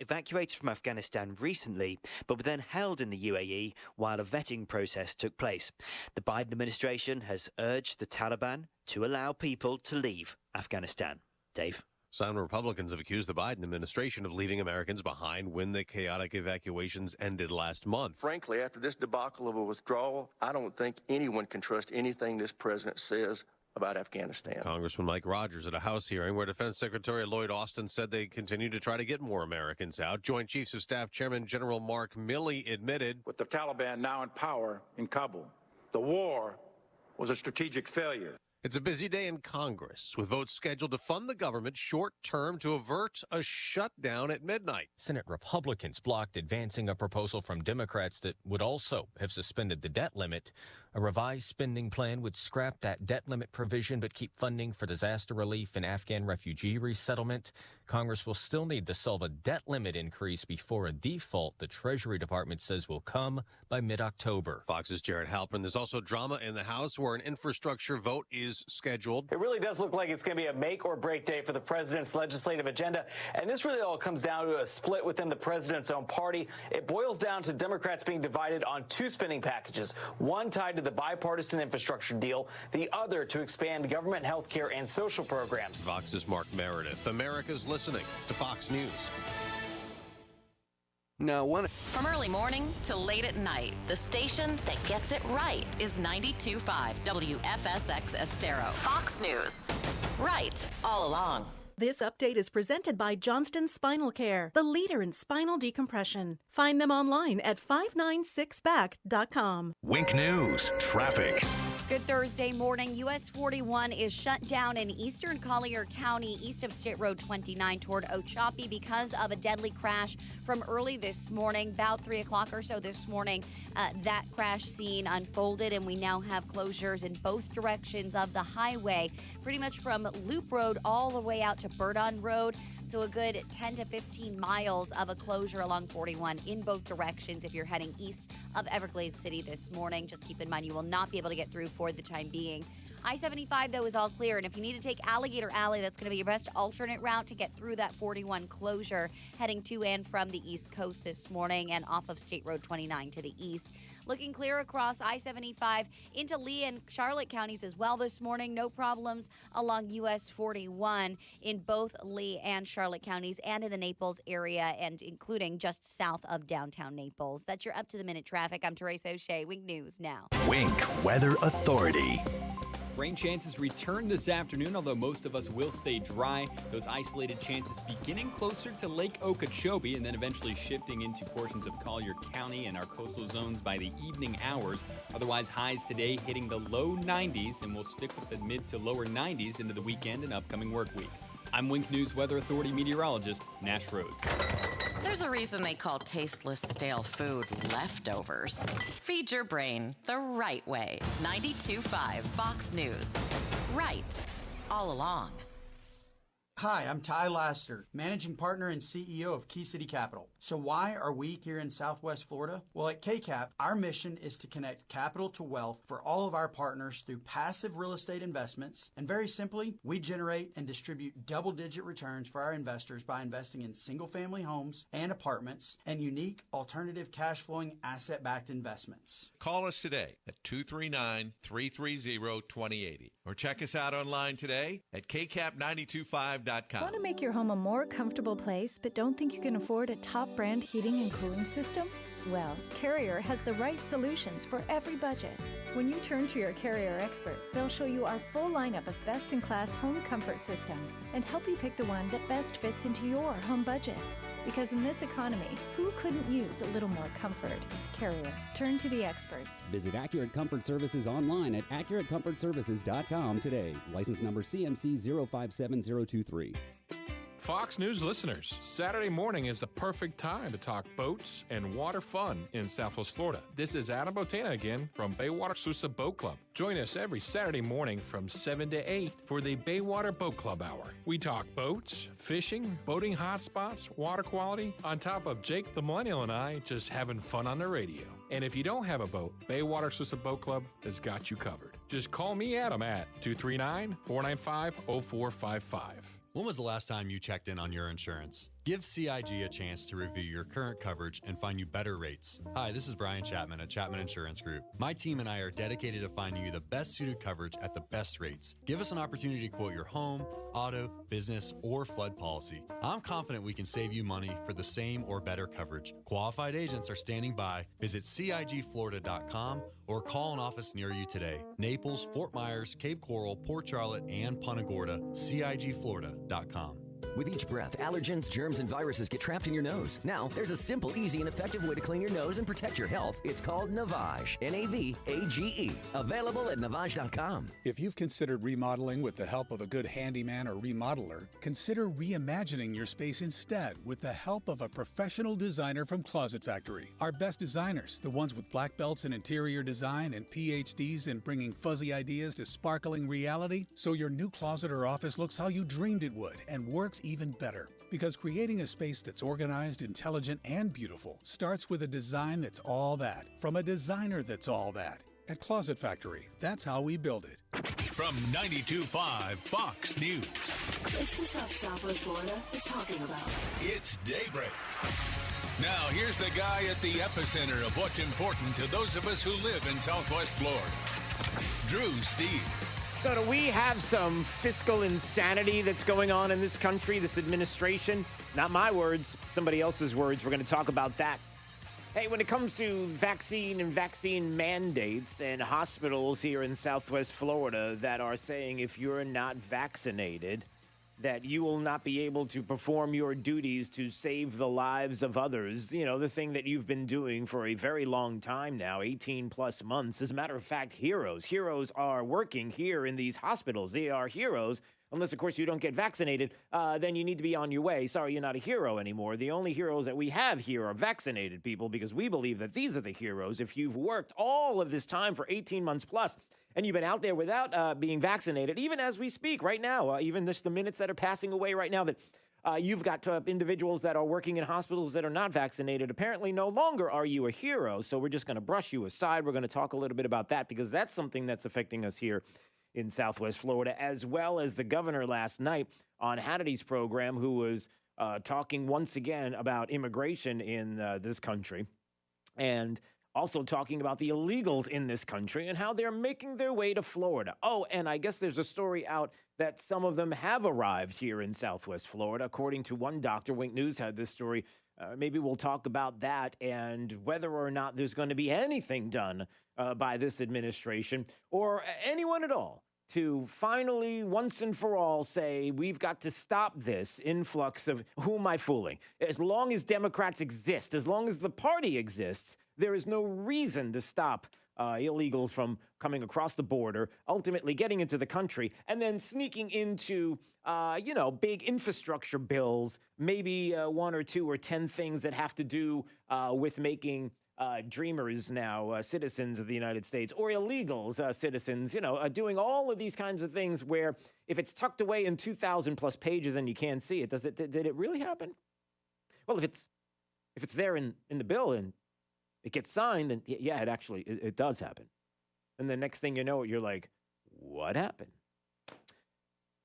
evacuated from Afghanistan recently, but were then held in the UAE while a vetting process took place. The Biden administration has urged the Taliban to allow people to leave Afghanistan. Dave? Some Republicans have accused the Biden administration of leaving Americans behind when the chaotic evacuations ended last month. Frankly, after this debacle of a withdrawal, I don't think anyone can trust anything this president says about Afghanistan. Congressman Mike Rogers at a House hearing where Defense Secretary Lloyd Austin said they continue to try to get more Americans out. Joint Chiefs of Staff Chairman General Mark Milley admitted, with the Taliban now in power in Kabul, the war was a strategic failure. it's a busy day in Congress with votes scheduled to fund the government short-term to avert a shutdown at midnight. Senate Republicans blocked advancing a proposal from Democrats that would also have suspended the debt limit. A revised spending plan would scrap that debt limit provision but keep funding for disaster relief and Afghan refugee resettlement. Congress will still need to solve a debt limit increase before a default the Treasury Department says will come by mid-October. Fox's Jared Halpern. There's also drama in the House where an infrastructure vote is scheduled. It really does look like it's going to be a make or break day for the president's legislative agenda. And this really all comes down to a split within the president's own party. It boils down to Democrats being divided on two spending packages, one tied to the bipartisan infrastructure deal, the other to expand government health care and social programs. Fox's Mark Meredith. America's listening to Fox News. From early morning to late at night, the station that gets it right is 92.5 WFSX Estero. Fox News. Right all along. This update is presented by Johnston Spinal Care, the leader in spinal decompression. Find them online at 596back.com. Wink News, traffic. Good Thursday morning. US 41 is shut down in eastern Collier County, east of State Road 29 toward Ochapi because of a deadly crash from early this morning, about 3 o'clock or so this morning. That crash scene unfolded, and we now have closures in both directions of the highway, pretty much from Loop Road all the way out to Burdon Road. So a good 10 to 15 miles of a closure along 41 in both directions if you're heading east of Everglades City this morning. Just keep in mind you will not be able to get through for the time being. I-75, though, is all clear, and if you need to take Alligator Alley, that's going to be your best alternate route to get through that 41 closure, heading to and from the East Coast this morning and off of State Road 29 to the east. Looking clear across I-75 into Lee and Charlotte counties as well this morning. No problems along US 41 in both Lee and Charlotte counties and in the Naples area, and including just south of downtown Naples. That's your up-to-the-minute traffic. I'm Teresa O'Shea. Wink News now. Wink Weather Authority. Rain chances return this afternoon, although most of us will stay dry. Those isolated chances beginning closer to Lake Okeechobee and then eventually shifting into portions of Collier County and our coastal zones by the evening hours. Otherwise, highs today hitting the low 90s, and we'll stick with the mid to lower 90s into the weekend and upcoming work week. I'm Wink News Weather Authority meteorologist Nash Rhodes. There's a reason they call tasteless, stale food leftovers. Feed your brain the right way. 92.5 Fox News. Right all along. Hi, I'm Ty Laster, Managing Partner and CEO of Key City Capital. So why are we here in Southwest Florida? Well, at KCAP, our mission is to connect capital to wealth for all of our partners through passive real estate investments. And very simply, we generate and distribute double-digit returns for our investors by investing in single-family homes and apartments and unique alternative cash-flowing asset-backed investments. Call us today at 239-330-2080 or check us out online today at kcap925.com. Want to make your home a more comfortable place but don't think you can afford a top brand heating and cooling system? Well, Carrier has the right solutions for every budget. When you turn to your Carrier expert, they'll show you our full lineup of best-in-class home comfort systems and help you pick the one that best fits into your home budget. Because in this economy, who couldn't use a little more comfort? Carrier. Turn to the experts. Visit Accurate Comfort Services online at AccurateComfortServices.com today. License number CMC 057023. Fox News listeners, Saturday morning is the perfect time to talk boats and water fun in Southwest Florida. This is Adam Botana again from Baywater Sousa Boat Club. Join us every Saturday morning from 7 to 8 for the Baywater Boat Club Hour. We talk boats, fishing, boating hotspots, water quality, on top of Jake the Millennial and I just having fun on the radio. And if you don't have a boat, Baywater Sousa Boat Club has got you covered. Just call me, Adam, at 239-495-0455. When was the last time you checked in on your insurance? Give CIG a chance to review your current coverage and find you better rates. Hi, this is Brian Chapman at Chapman Insurance Group. My team and I are dedicated to finding you the best suited coverage at the best rates. Give us an opportunity to quote your home, auto, business, or flood policy. I'm confident we can save you money for the same or better coverage. Qualified agents are standing by. Visit CIGFlorida.com or call an office near you today. Naples, Fort Myers, Cape Coral, Port Charlotte, and Punta Gorda. CIGFlorida.com. With each breath, allergens, germs, and viruses get trapped in your nose. Now, there's a simple, easy, and effective way to clean your nose and protect your health. It's called Navage. Navage. Available at Navage.com. If you've considered remodeling with the help of a good handyman or remodeler, consider reimagining your space instead with the help of a professional designer from Closet Factory. Our best designers, the ones with black belts in interior design and PhDs in bringing fuzzy ideas to sparkling reality, so your new closet or office looks how you dreamed it would and works even better. Because creating a space that's organized, intelligent, and beautiful starts with a design that's all that, from a designer that's all that. At Closet Factory, that's how we build it. From 92.5 Fox News. It's the stuff Southwest Florida is talking about. It's Daybreak. Now, here's the guy at the epicenter of what's important to those of us who live in Southwest Florida. Drew Steve. So do we have some fiscal insanity that's going on in this country, this administration? Not my words, somebody else's words. We're going to talk about that. Hey, when it comes to vaccine and vaccine mandates and hospitals here in Southwest Florida that are saying if you're not vaccinated, that you will not be able to perform your duties to save the lives of others. You know, the thing that you've been doing for a very long time now, 18 plus months. As a matter of fact, heroes. Heroes are working here in these hospitals. They are heroes. Unless, of course, you don't get vaccinated, then you need to be on your way. Sorry, you're not a hero anymore. The only heroes that we have here are vaccinated people because we believe that these are the heroes. If you've worked all of this time for 18 months plus, and you've been out there without being vaccinated, even as we speak right now, even just the minutes that are passing away right now, that you've got individuals that are working in hospitals that are not vaccinated. Apparently, no longer are you a hero. So we're just going to brush you aside. We're going to talk a little bit about that because that's something that's affecting us here in Southwest Florida, as well as the governor last night on Hannity's program, who was talking once again about immigration in this country and also talking about the illegals in this country and how they're making their way to Florida. Oh, and I guess there's a story out that some of them have arrived here in Southwest Florida. According to one doctor, Wink News had this story. Maybe we'll talk about that and whether or not there's going to be anything done by this administration or anyone at all to finally, once and for all, say we've got to stop this influx of, who am I fooling? As long as Democrats exist, as long as the party exists, there is no reason to stop illegals from coming across the border, ultimately getting into the country, and then sneaking into, big infrastructure bills, maybe 1 or 2 or 10 things that have to do with making dreamers now citizens of the United States, or illegals citizens, doing all of these kinds of things where if it's tucked away in 2,000 plus pages and you can't see it, did it really happen? Well, if it's there in the bill and it gets signed, then yeah, it does happen. And the next thing you know, you're like, what happened?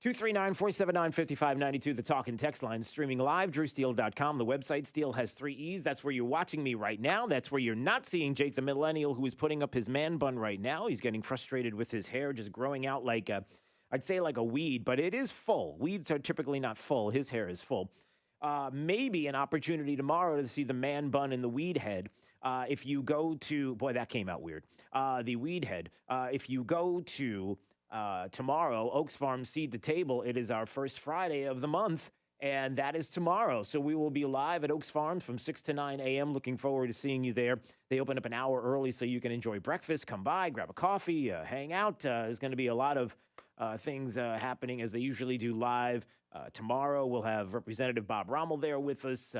239-479-5592, the talk and text line, streaming live, drewsteele.com. The website, Steele has 3 E's. That's where you're watching me right now. That's where you're not seeing Jake the Millennial, who is putting up his man bun right now. He's getting frustrated with his hair just growing out like I'd say like a weed, but it is full. Weeds are typically not full. His hair is full. Maybe an opportunity tomorrow to see the man bun and the weed head. If you go to, boy, that came out weird. The weed head. If you go to tomorrow, Oaks Farm Seed to Table, it is our first Friday of the month, and that is tomorrow. So we will be live at Oaks Farms from 6 to 9 a.m. Looking forward to seeing you there. They open up an hour early so you can enjoy breakfast, come by, grab a coffee, hang out. There's going to be a lot of things happening as they usually do live. Tomorrow we'll have Representative Bob Rommel there with us.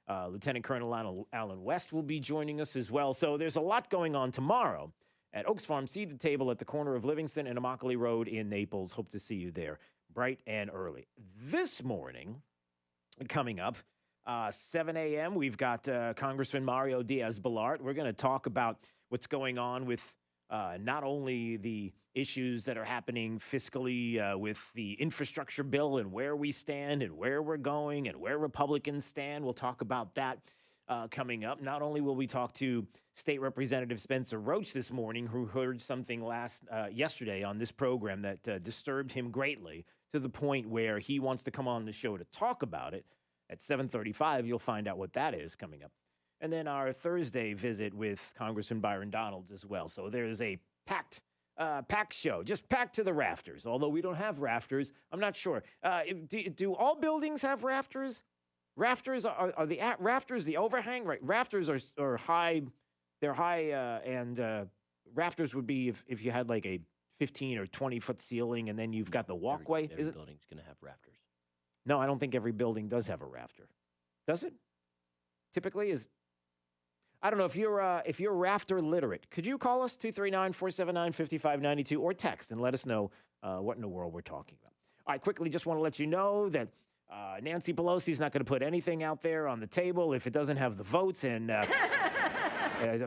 Lieutenant Colonel Alan West will be joining us as well. So there's a lot going on tomorrow at Oaks Farm Seed to Table at the corner of Livingston and Immokalee Road in Naples. Hope to see you there bright and early. This morning, coming up, 7 a.m., we've got Congressman Mario Diaz-Balart. We're going to talk about what's going on with not only the issues that are happening fiscally with the infrastructure bill and where we stand and where we're going and where Republicans stand. We'll talk about that coming up. Not only will we talk to State Representative Spencer Roach this morning, who heard something yesterday on this program that disturbed him greatly to the point where he wants to come on the show to talk about it. At 7:35, you'll find out what that is coming up. And then our Thursday visit with Congressman Byron Donalds as well. So there's a packed show, just packed to the rafters. Although we don't have rafters, I'm not sure. Do all buildings have rafters? Rafters are the rafters the overhang? Right, rafters are high. They're high, and rafters would be if you had like a 15 or 20 foot ceiling, and then you've got the walkway. Every building's going to have rafters. No, I don't think every building does have a rafter. Does it? Typically is. I don't know if you're rafter literate. Could you call us 239-479-5592 or text and let us know what in the world we're talking about. All right, quickly, just want to let you know that Nancy Pelosi's not going to put anything out there on the table if it doesn't have the votes, and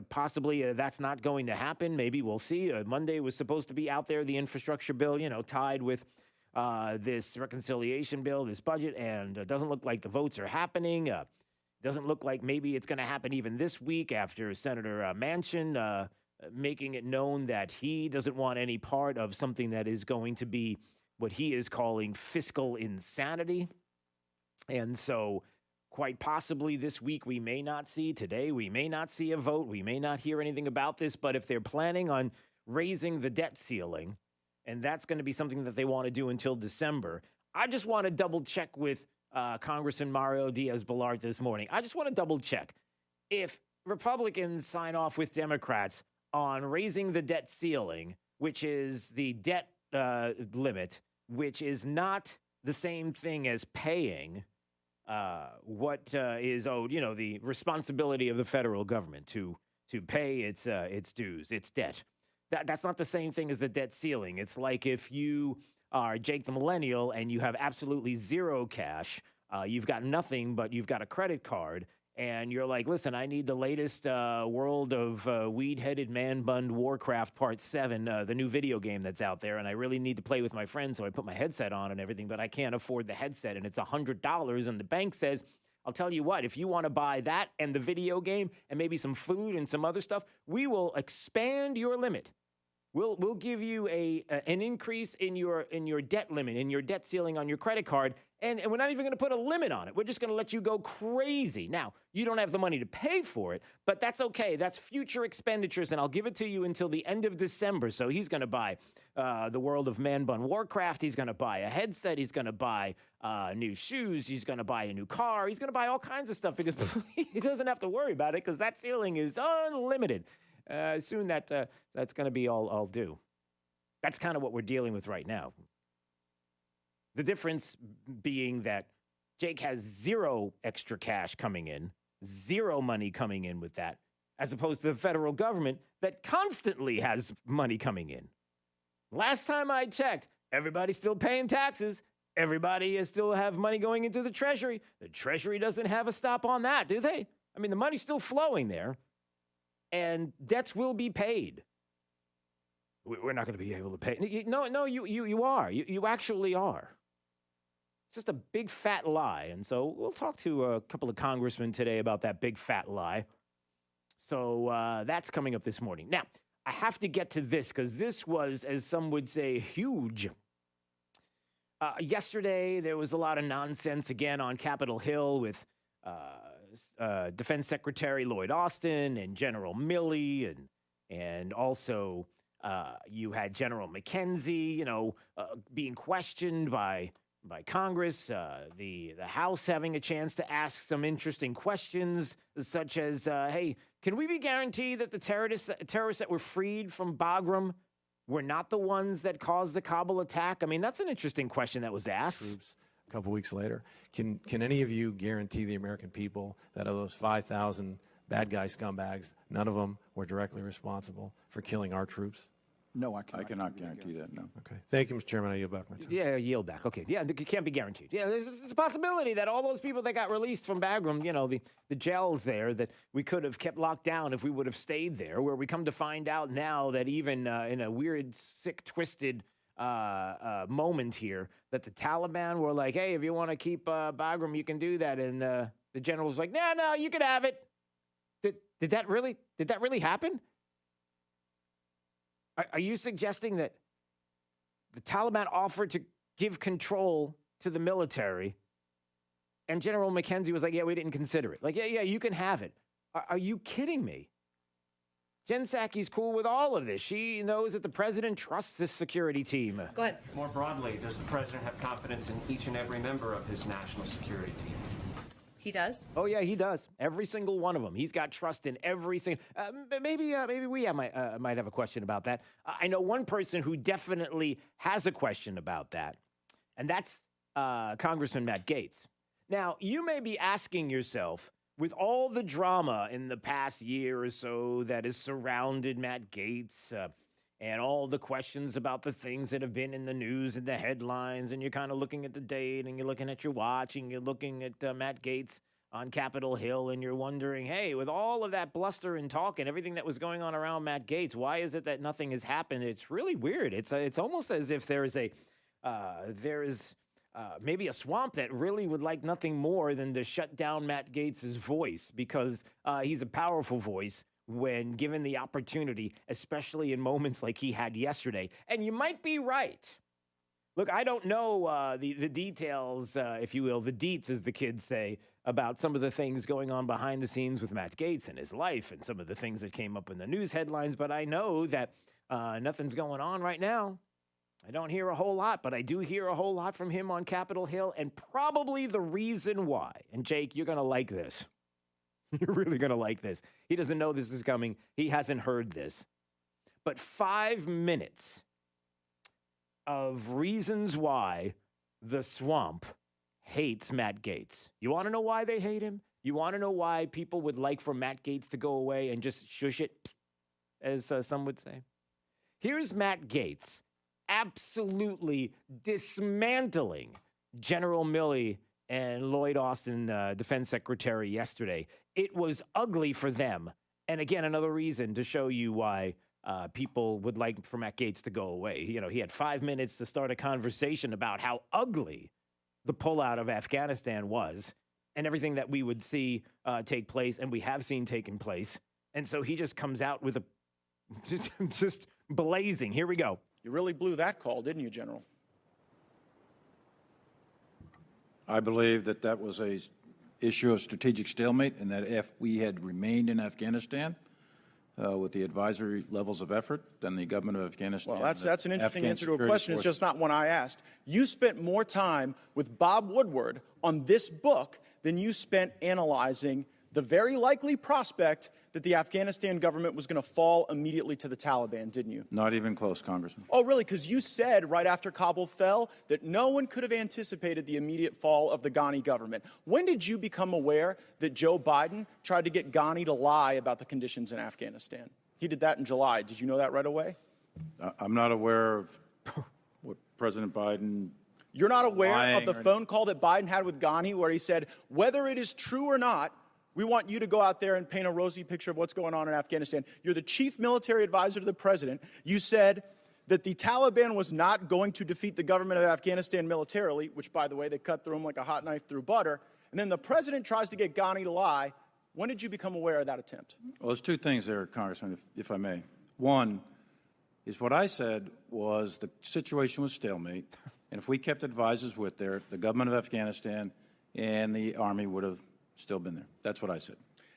possibly that's not going to happen. Maybe we'll see. Monday was supposed to be out there, the infrastructure bill, tied with this reconciliation bill, this budget, and it doesn't look like the votes are happening. Doesn't look like maybe it's going to happen even this week after Senator Manchin making it known that he doesn't want any part of something that is going to be what he is calling fiscal insanity. And so quite possibly this week we may not see a vote. We may not hear anything about this. But if they're planning on raising the debt ceiling, and that's going to be something that they want to do until December, I just want to double check with Congressman Mario Diaz-Balart this morning. I just want to double check. If Republicans sign off with Democrats on raising the debt ceiling, which is the debt limit, which is not the same thing as paying what is owed, the responsibility of the federal government to pay its dues, its debt. That's not the same thing as the debt ceiling. It's like if you are Jake the Millennial and you have absolutely zero cash, you've got nothing, but you've got a credit card, and you're like, listen, I need the latest World of Weed-Headed Man-Bun Warcraft Part 7, the new video game that's out there, and I really need to play with my friends, so I put my headset on and everything, but I can't afford the headset, and it's $100, and the bank says, I'll tell you what, if you want to buy that and the video game and maybe some food and some other stuff, we will expand your limit. We'll give you an increase in your debt limit, in your debt ceiling on your credit card, and we're not even going to put a limit on it. We're just going to let you go crazy. Now, you don't have the money to pay for it, but that's okay. That's future expenditures, and I'll give it to you until the end of December. So he's going to buy the World of Man-Bun Warcraft. He's going to buy a headset. He's going to buy new shoes. He's going to buy a new car. He's going to buy all kinds of stuff because he doesn't have to worry about it because that ceiling is unlimited. Soon that's going to be all due. That's kind of what we're dealing with right now. The difference being that Jake has zero extra cash coming in, zero money coming in with that, as opposed to the federal government that constantly has money coming in. Last time I checked, everybody's still paying taxes. Everybody still have money going into the Treasury. The Treasury doesn't have a stop on that, do they? I mean, the money's still flowing there. And debts will be paid. We're not going to be able to pay. No, you are. You actually are. It's just a big fat lie. And so we'll talk to a couple of congressmen today about that big fat lie. So that's coming up this morning. Now, I have to get to this because this was, as some would say, huge. Yesterday, there was a lot of nonsense again on Capitol Hill with Defense Secretary Lloyd Austin and General Milley, and also you had General McKenzie, being questioned by Congress, the House having a chance to ask some interesting questions, such as, hey, can we be guaranteed that the terrorists that were freed from Bagram were not the ones that caused the Kabul attack? I mean, that's an interesting question that was asked. A couple weeks later, can any of you guarantee the American people that of those 5,000 bad guy scumbags, none of them were directly responsible for killing our troops? No, I cannot guarantee that, no. Okay. Thank you, Mr. Chairman. I yield back my time. Yeah, yield back. Okay. Yeah, it can't be guaranteed. Yeah, there's a possibility that all those people that got released from Bagram, the jails there, that we could have kept locked down if we would have stayed there, where we come to find out now that even in a weird, sick, twisted moment here, that the Taliban were like, hey, if you want to keep Bagram, you can do that. And the general's like, no, you can have it. Did that really happen? Are you suggesting that the Taliban offered to give control to the military and General McKenzie was like, yeah, we didn't consider it? Like, yeah, you can have it. Are you kidding me? Jen Psaki's cool with all of this. She knows that the president trusts this security team. Go ahead. More broadly, does the president have confidence in each and every member of his national security team? He does? Oh, yeah, he does. Every single one of them. He's got trust in every single... Maybe we might have a question about that. I know one person who definitely has a question about that, and that's Congressman Matt Gaetz. Now, you may be asking yourself, with all the drama in the past year or so that has surrounded Matt Gaetz, and all the questions about the things that have been in the news and the headlines, and you're kind of looking at the date, and you're looking at your watch, and you're looking at Matt Gaetz on Capitol Hill, and you're wondering, hey, with all of that bluster and talk and everything that was going on around Matt Gaetz, why is it that nothing has happened? It's really weird. It's almost as if there is maybe a swamp that really would like nothing more than to shut down Matt Gaetz's voice, because he's a powerful voice when given the opportunity, especially in moments like he had yesterday. And you might be right. Look, I don't know the details, if you will, the deets, as the kids say, about some of the things going on behind the scenes with Matt Gaetz and his life and some of the things that came up in the news headlines. But I know that nothing's going on right now. I don't hear a whole lot, but I do hear a whole lot from him on Capitol Hill, and probably the reason why. And Jake, you're going to like this. You're really going to like this. He doesn't know this is coming. He hasn't heard this. But 5 minutes of reasons why the swamp hates Matt Gaetz. You want to know why they hate him? You want to know why people would like for Matt Gaetz to go away and just shush it, as some would say? Here's Matt Gaetz absolutely dismantling General Milley and Lloyd Austin, Defense Secretary, yesterday. It was ugly for them. And again, another reason to show you why people would like for Matt Gaetz to go away. You know, he had 5 minutes to start a conversation about how ugly the pullout of Afghanistan was and everything that we would see take place and we have seen taking place. And so he just comes out with a just blazing. Here we go. You really blew that call, didn't you, General? I believe that that was a issue of strategic stalemate, and that if we had remained in Afghanistan with the advisory levels of effort, then the government of Afghanistan... Well, that's an interesting Afghan answer to a question. It's just not one I asked. You spent more time with Bob Woodward on this book than you spent analyzing the very likely prospect that the Afghanistan government was going to fall immediately to the Taliban, didn't you? Not even close, Congressman. Oh, really? Because you said right after Kabul fell that no one could have anticipated the immediate fall of the Ghani government. When did you become aware that Joe Biden tried to get Ghani to lie about the conditions in Afghanistan? He did that in July. Did you know that right away? I'm not aware of what President Biden... You're not aware of the phone call that Biden had with Ghani where he said, whether it is true or not, we want you to go out there and paint a rosy picture of what's going on in Afghanistan. You're the chief military advisor to the president. You said that the Taliban was not going to defeat the government of Afghanistan militarily, which, by the way, they cut through them like a hot knife through butter. And then the president tries to get Ghani to lie. When did you become aware of that attempt? Well, there's two things there, Congressman, if I may. One is what I said was the situation was stalemate, and if we kept advisors with there, the government of Afghanistan and the Army would have still been there. That's what I said.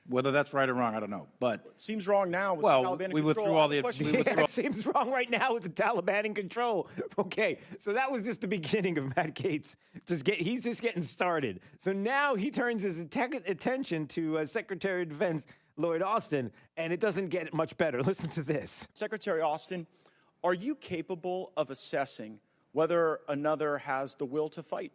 Whether that's right or wrong, I don't know. But it seems wrong now with the Taliban in we control. Withdrew all the it seems wrong right now with the Taliban in control. Okay, so that was just the beginning of Matt Gaetz. He's just getting started. So now he turns his attention to Secretary of Defense Lloyd Austin, and it doesn't get much better. Listen to this. Secretary Austin, are you capable of assessing whether another has the will to fight?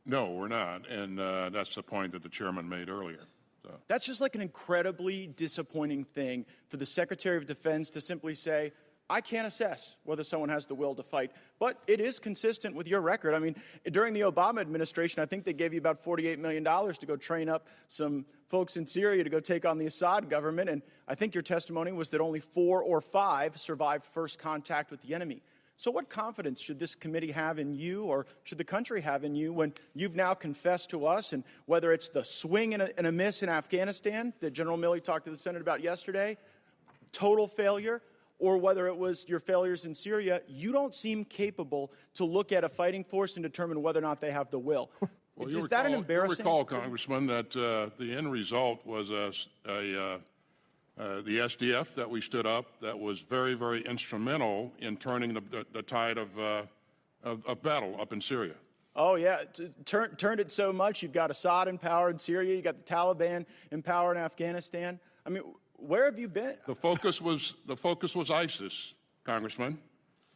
No, we're not, and that's the point that the chairman made earlier. That's just like an incredibly disappointing thing for the Secretary of Defense to simply say, I can't assess whether someone has the will to fight. But it is consistent with your record. I mean, during the Obama administration, I think they gave you about $48 million to go train up some folks in Syria to go take on the Assad government. And I think your testimony was that only 4 or 5 survived first contact with the enemy. So what confidence should this committee have in you, or should the country have in you, when you've now confessed to us, and whether it's the swing and a miss in Afghanistan that General Milley talked to the Senate about yesterday, total failure, or whether it was your failures in Syria, you don't seem capable to look at a fighting force and determine whether or not they have the will. Well, Is that an embarrassing? You recall, Congressman, that the end result was the SDF that we stood up that was very, very instrumental in turning the tide of battle up in Syria. Oh, yeah. Turned it so much. You've got Assad in power in Syria. You got the Taliban in power in Afghanistan. I mean, where have you been? The focus was ISIS, Congressman,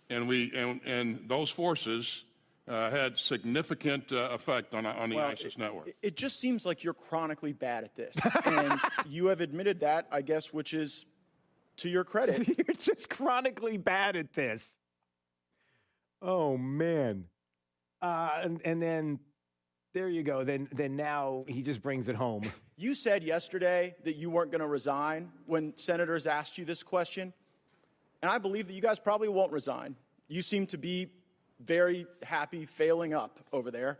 and those forces had significant effect on the ISIS network. It just seems like you're chronically bad at this, and you have admitted that, I guess, which is to your credit. You're just chronically bad at this. Oh man, and then there you go. Then now he just brings it home. You said yesterday that you weren't going to resign when senators asked you this question, and I believe that you guys probably won't resign. You seem to be very happy failing up over there.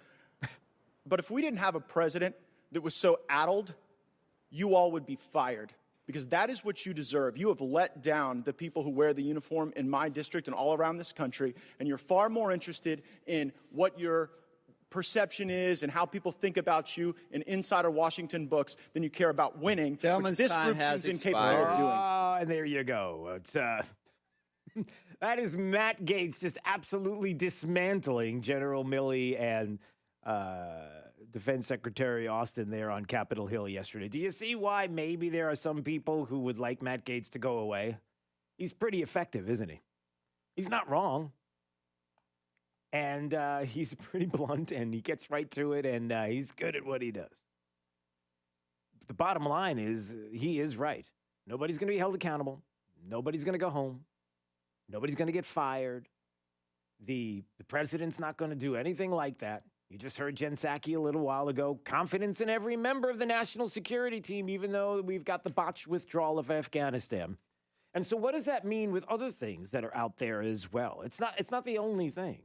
But if we didn't have a president that was so addled, you all would be fired, because that is what you deserve. You have let down the people who wear the uniform in my district and all around this country, and you're far more interested in what your perception is and how people think about you in insider Washington books than you care about winning, which this group seems incapable of doing. Oh, and there you go. It's, that is Matt Gaetz just absolutely dismantling General Milley and Defense Secretary Austin there on Capitol Hill yesterday. Do you see why maybe there are some people who would like Matt Gaetz to go away? He's pretty effective, isn't he? He's not wrong. And he's pretty blunt, and he gets right to it, and he's good at what he does. But the bottom line is he is right. Nobody's going to be held accountable. Nobody's going to go home. Nobody's going to get fired. The president's not going to do anything like that. You just heard Jen Psaki a little while ago. Confidence in every member of the national security team, even though we've got the botched withdrawal of Afghanistan. And so what does that mean with other things that are out there as well? It's not the only thing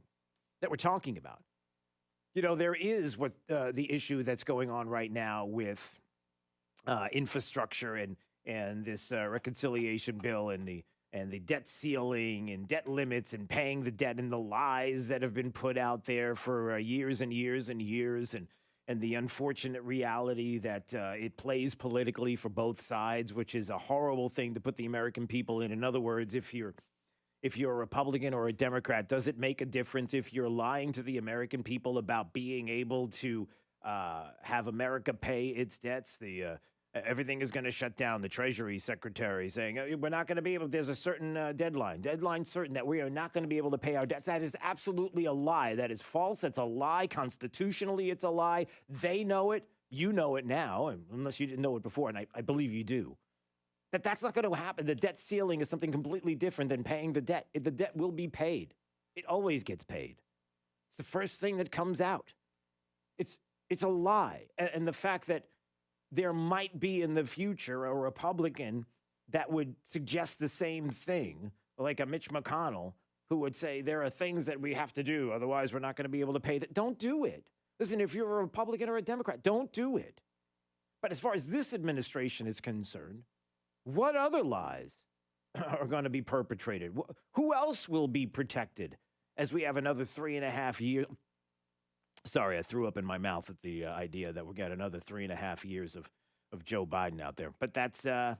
that we're talking about. You know, there is what the issue that's going on right now with infrastructure and this reconciliation bill and the debt ceiling and debt limits and paying the debt and the lies that have been put out there for years and years and years, and the unfortunate reality that it plays politically for both sides, which is a horrible thing to put the American people in. In other words, if you're a Republican or a Democrat, does it make a difference if you're lying to the American people about being able to have America pay its debts? Everything is going to shut down. The Treasury Secretary saying we're not going to be able. There's a certain deadline certain that we are not going to be able to pay our debts. That is absolutely a lie. That is false. That's a lie. Constitutionally, it's a lie. They know it. You know it now, unless you didn't know it before, and I believe you do. That's not going to happen. The debt ceiling is something completely different than paying the debt. The debt will be paid. It always gets paid. It's the first thing that comes out. It's a lie. And the fact that there might be in the future a Republican that would suggest the same thing, like a Mitch McConnell, who would say there are things that we have to do, otherwise we're not going to be able to pay that. Don't do it. Listen, if you're a Republican or a Democrat, don't do it. But as far as this administration is concerned, what other lies are going to be perpetrated? Who else will be protected as we have another 3.5 years? Sorry, I threw up in my mouth at the idea that we'll get another 3.5 years of Joe Biden out there. But that's the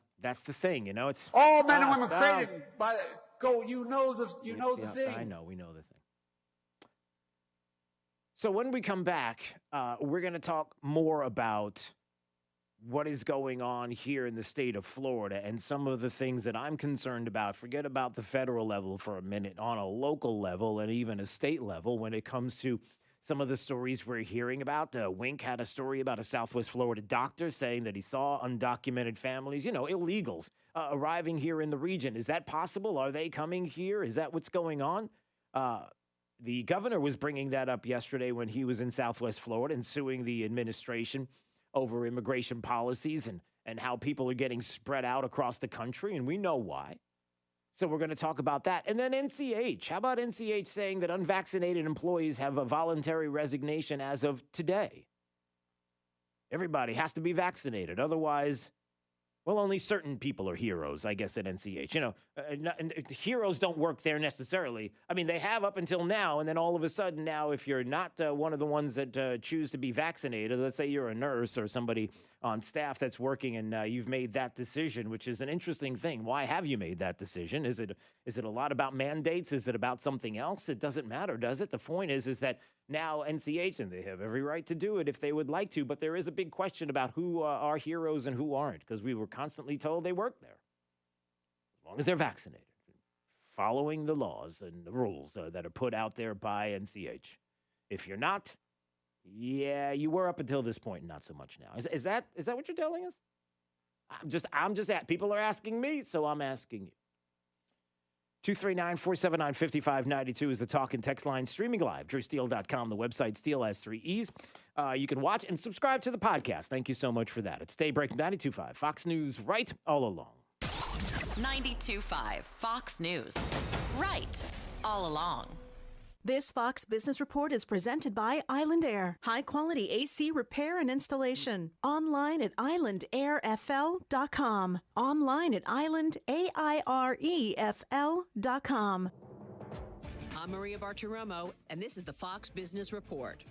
thing, you know. It's all men and women created by go. You know the thing. I know, we know the thing. So when we come back, we're going to talk more about what is going on here in the state of Florida and some of the things that I'm concerned about. Forget about the federal level for a minute, on a local level and even a state level when it comes to some of the stories we're hearing about. Wink had a story about a Southwest Florida doctor saying that he saw undocumented families, illegals, arriving here in the region. Is that possible? Are they coming here? Is that what's going on? The governor was bringing that up yesterday when he was in Southwest Florida and suing the administration over immigration policies and how people are getting spread out across the country, and we know why. So we're going to talk about that. And then NCH. How about NCH saying that unvaccinated employees have a voluntary resignation as of today? Everybody has to be vaccinated. Otherwise, well, only certain people are heroes, I guess, at NCH. Heroes don't work there necessarily. I mean, they have up until now, and then all of a sudden now, if you're not one of the ones that choose to be vaccinated, let's say you're a nurse or somebody on staff that's working and you've made that decision, which is an interesting thing. Why have you made that decision? Is it a lot about mandates? Is it about something else? It doesn't matter, does it? The point is that now NCH, and they have every right to do it if they would like to, but there is a big question about who are heroes and who aren't, because we were constantly told they work there, as long as they're vaccinated, following the laws and the rules that are put out there by NCH. If you're not, yeah, you were up until this point, not so much now. Is that what you're telling us? I'm just people are asking me, so I'm asking you. 239-479-5592 is the talk and text line, streaming live, drewsteele.com, the website, Steele has 3 E's. You can watch and subscribe to the podcast. Thank you so much for that. It's Daybreak 92.5, Fox News, right all along. 92.5, Fox News, right all along. This Fox Business Report is presented by Island Air. High-quality AC repair and installation. Online at islandairfl.com. Online at islandairefl.com. I'm Maria Bartiromo, and this is the Fox Business Report.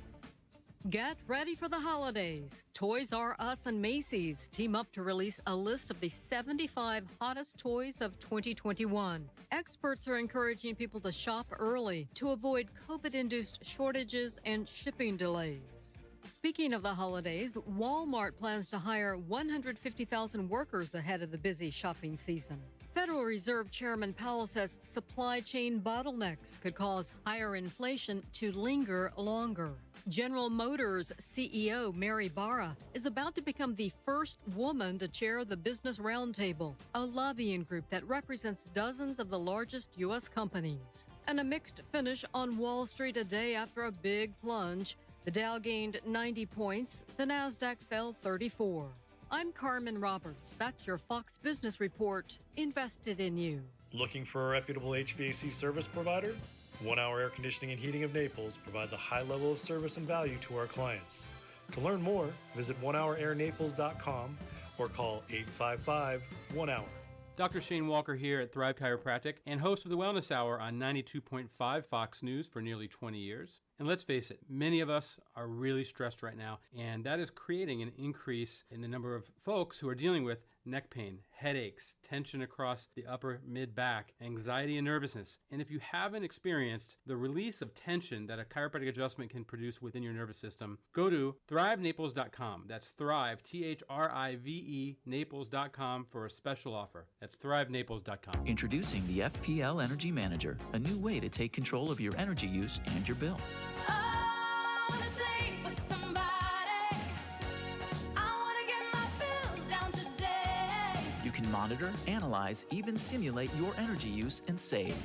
Get ready for the holidays. Toys R Us and Macy's team up to release a list of the 75 hottest toys of 2021. Experts are encouraging people to shop early to avoid COVID-induced shortages and shipping delays. Speaking of the holidays, Walmart plans to hire 150,000 workers ahead of the busy shopping season. Federal Reserve Chairman Powell says supply chain bottlenecks could cause higher inflation to linger longer. General Motors CEO Mary Barra is about to become the first woman to chair the Business Roundtable, a lobbying group that represents dozens of the largest U.S. companies. And a mixed finish on Wall Street a day after a big plunge. The Dow gained 90 points, the Nasdaq fell 34. I'm Carmen Roberts. That's your Fox Business Report, invested in you. Looking for a reputable HVAC service provider? 1 Hour Air Conditioning and Heating of Naples provides a high level of service and value to our clients. To learn more, visit onehourairnaples.com or call 855-1-HOUR. Dr. Shane Walker here at Thrive Chiropractic and host of the Wellness Hour on 92.5 Fox News for nearly 20 years. And let's face it, many of us are really stressed right now, and that is creating an increase in the number of folks who are dealing with neck pain, headaches, tension across the upper mid-back, anxiety and nervousness. And if you haven't experienced the release of tension that a chiropractic adjustment can produce within your nervous system, go to thrivenaples.com. That's Thrive, Thrive, Naples.com for a special offer. That's thrivenaples.com. Introducing the Fpl Energy Manager, a new way to take control of your energy use and your bill. You can monitor, analyze, even simulate your energy use and save.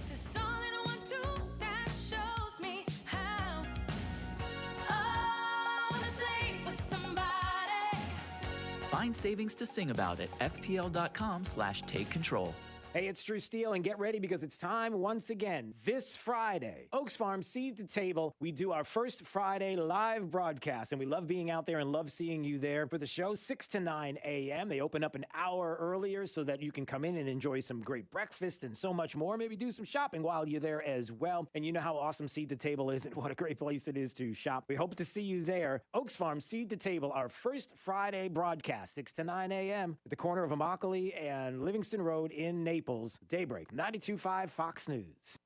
Find savings to sing about at fpl.com/take control. Hey, it's Drew Steele, and get ready because it's time once again. This Friday, Oaks Farm Seed to Table. We do our first Friday live broadcast, and we love being out there and love seeing you there for the show, 6 to 9 a.m. They open up an hour earlier so that you can come in and enjoy some great breakfast and so much more. Maybe do some shopping while you're there as well. And you know how awesome Seed to Table is and what a great place it is to shop. We hope to see you there. Oaks Farm Seed to Table, our first Friday broadcast, 6 to 9 a.m. at the corner of Immokalee and Livingston Road in Naples. Daybreak, 92.5 Fox News.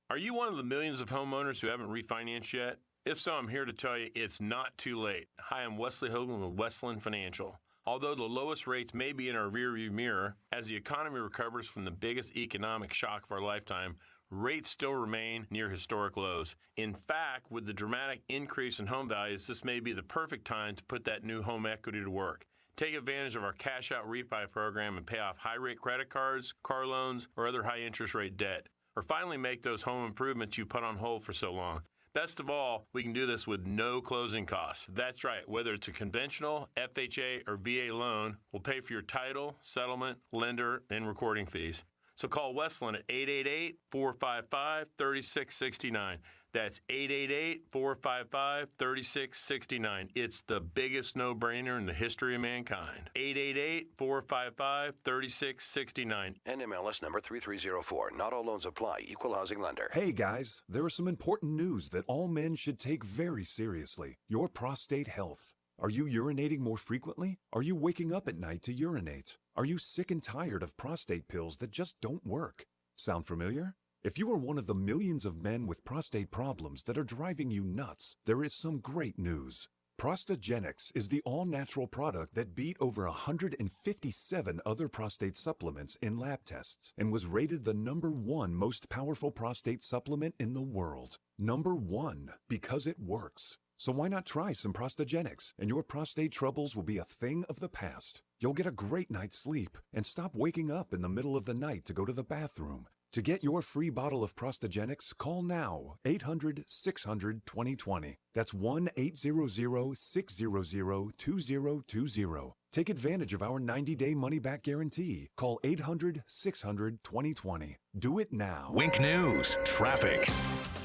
Are you one of the millions of homeowners who haven't refinanced yet? If so, I'm here to tell you it's not too late. Hi, I'm Wesley Hogan with Westland Financial. Although the lowest rates may be in our rearview mirror, as the economy recovers from the biggest economic shock of our lifetime, rates still remain near historic lows. In fact, with the dramatic increase in home values, this may be the perfect time to put that new home equity to work. Take advantage of our cash out refi program and pay off high rate credit cards, car loans, or other high interest rate debt. Or finally make those home improvements you put on hold for so long. Best of all, we can do this with no closing costs. That's right, whether it's a conventional, FHA, or VA loan, we'll pay for your title, settlement, lender, and recording fees. So call Westland at 888-455-3669. That's 888-455-3669. It's the biggest no-brainer in the history of mankind. 888-455-3669. NMLS number 3304. Not all loans apply. Equal housing lender. Hey guys, there is some important news that all men should take very seriously. Your prostate health. Are you urinating more frequently? Are you waking up at night to urinate? Are you sick and tired of prostate pills that just don't work? Sound familiar? If you are one of the millions of men with prostate problems that are driving you nuts, there is some great news. Prostagenics is the all-natural product that beat over 157 other prostate supplements in lab tests and was rated the #1 most powerful prostate supplement in the world. #1, because it works. So why not try some Prostagenics, and your prostate troubles will be a thing of the past. You'll get a great night's sleep and stop waking up in the middle of the night to go to the bathroom. To get your free bottle of Prostagenics, call now, 800-600-2020. That's 1-800-600-2020. Take advantage of our 90-day money-back guarantee. Call 800-600-2020. Do it now. Wink News, traffic.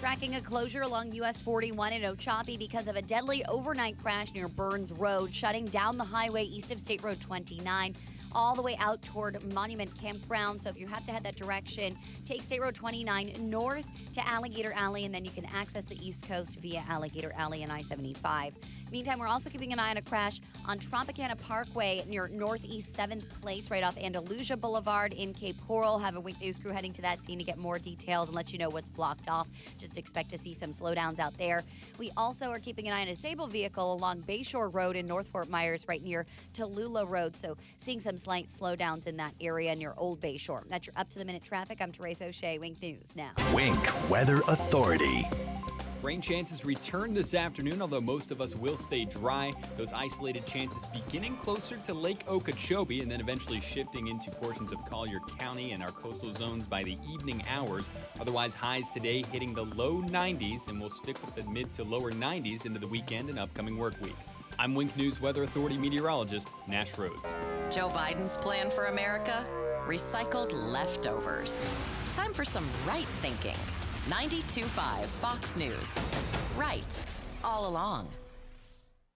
Tracking a closure along US 41 in Ochopee because of a deadly overnight crash near Burns Road, shutting down the highway east of State Road 29. All the way out toward Monument Campground. So if you have to head that direction, take State Road 29 north to Alligator Alley, and then you can access the East Coast via Alligator Alley and I-75. Meantime, we're also keeping an eye on a crash on Tropicana Parkway near Northeast 7th Place, right off Andalusia Boulevard in Cape Coral. Have a Wink News crew heading to that scene to get more details and let you know what's blocked off. Just expect to see some slowdowns out there. We also are keeping an eye on a disabled vehicle along Bayshore Road in North Fort Myers, right near Tallulah Road. So seeing some slight slowdowns in that area near Old Bayshore. That's your up-to-the-minute traffic. I'm Therese O'Shea, Wink News now. Wink Weather Authority. Rain chances return this afternoon, although most of us will stay dry. Those isolated chances beginning closer to Lake Okeechobee and then eventually shifting into portions of Collier County and our coastal zones by the evening hours. Otherwise, highs today hitting the low 90s, and we'll stick with the mid to lower 90s into the weekend and upcoming work week. I'm Wink News Weather Authority meteorologist Nash Rhodes. Joe Biden's plan for America? Recycled leftovers. Time for some right thinking. 92.5 Fox News. Right. All along.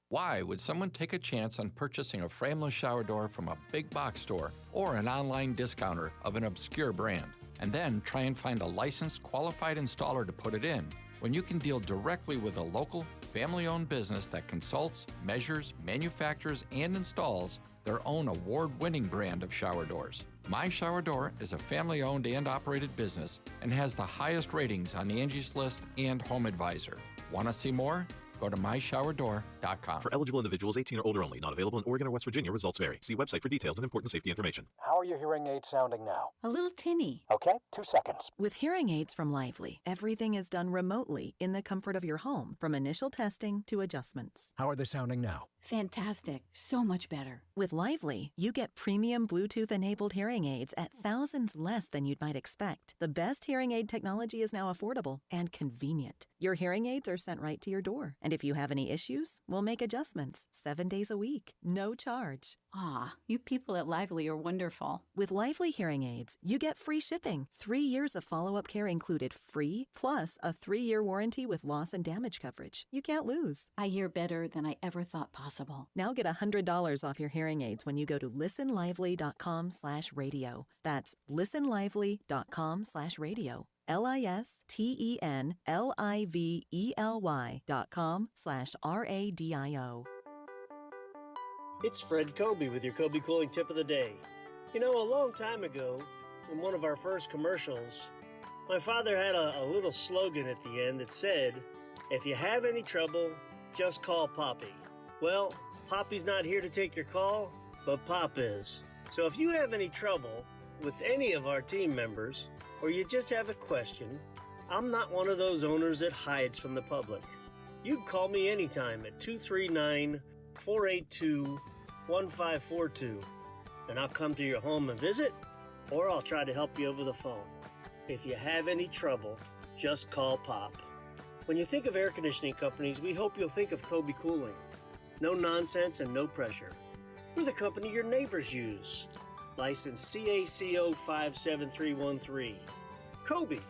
Why would someone take a chance on purchasing a frameless shower door from a big box store or an online discounter of an obscure brand, and then try and find a licensed, qualified installer to put it in, when you can deal directly with a local, family-owned business that consults, measures, manufactures, and installs their own award-winning brand of shower doors? My Shower Door is a family-owned and operated business and has the highest ratings on Angie's List and Home Advisor. Want to see more? Go to myshowerdor.com. For eligible individuals 18 or older only. Not available in Oregon or West Virginia. Results vary. See website for details and important safety information. How are your hearing aids sounding now? A little tinny. Okay, 2 seconds. With hearing aids from Lively, everything is done remotely in the comfort of your home, from initial testing to adjustments. How are they sounding now? Fantastic. So much better. With Lively, you get premium Bluetooth-enabled hearing aids at thousands less than you might expect. The best hearing aid technology is now affordable and convenient. Your hearing aids are sent right to your door. And if you have any issues, we'll make adjustments 7 days a week, no charge. Ah, you people at Lively are wonderful. With Lively hearing aids, you get free shipping, 3 years of follow-up care included free, plus a 3-year warranty with loss and damage coverage. You can't lose. I hear better than I ever thought possible. Now get $100 off your hearing aids when you go to listenlively.com/radio. That's listenlively.com/radio. listenlively.com/radio. It's Fred Kobe with your Kobe Cooling Tip of the Day. You know, a long time ago, in one of our first commercials, my father had a little slogan at the end that said, "If you have any trouble, just call Poppy." Well, Poppy's not here to take your call, but Pop is. So if you have any trouble, with any of our team members, or you just have a question, I'm not one of those owners that hides from the public. You'd call me anytime at 239-482-1542, and I'll come to your home and visit, or I'll try to help you over the phone. If you have any trouble, just call Pop. When you think of air conditioning companies, we hope you'll think of Kobe Cooling. No nonsense and no pressure. We're the company your neighbors use. License CACO 57313. Kobe,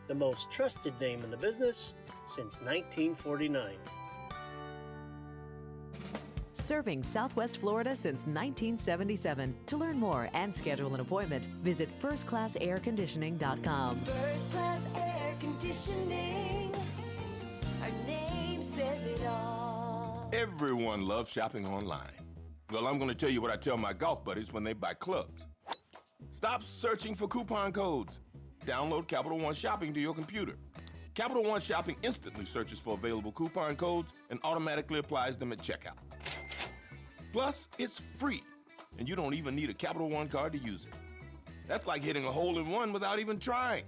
the most trusted name in the business since 1949. Serving Southwest Florida since 1977. To learn more and schedule an appointment, visit firstclassairconditioning.com. First Class Air Conditioning. Our name says it all. Everyone loves shopping online. Well, I'm going to tell you what I tell my golf buddies when they buy clubs. Stop searching for coupon codes. Download Capital One Shopping to your computer. Capital One Shopping instantly searches for available coupon codes and automatically applies them at checkout. Plus, it's free, and you don't even need a Capital One card to use it. That's like hitting a hole-in-one without even trying.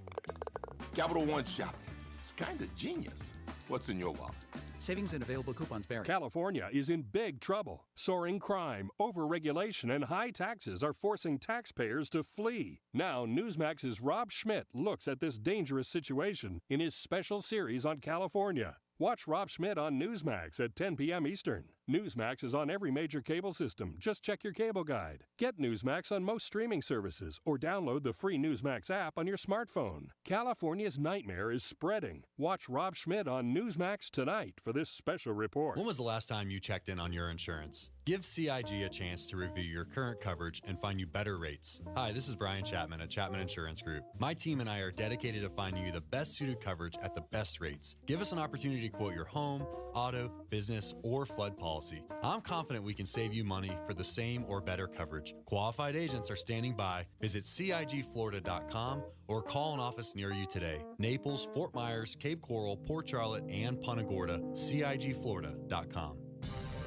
Capital One Shopping. It's kind of genius. What's in your wallet? Savings and available coupons vary. California is in big trouble. Soaring crime, overregulation, and high taxes are forcing taxpayers to flee. Now, Newsmax's Rob Schmidt looks at this dangerous situation in his special series on California. Watch Rob Schmidt on Newsmax at 10 p.m. Eastern. Newsmax is on every major cable system. Just check your cable guide. Get Newsmax on most streaming services or download the free Newsmax app on your smartphone. California's nightmare is spreading. Watch Rob Schmidt on Newsmax tonight for this special report. When was the last time you checked in on your insurance? Give CIG a chance to review your current coverage and find you better rates. Hi, this is Brian Chapman at Chapman Insurance Group. My team and I are dedicated to finding you the best suited coverage at the best rates. Give us an opportunity to quote your home, auto, business, or flood policy. I'm confident we can save you money for the same or better coverage. Qualified agents are standing by. Visit CIGFlorida.com or call an office near you today. Naples, Fort Myers, Cape Coral, Port Charlotte, and Punta Gorda. CIGFlorida.com.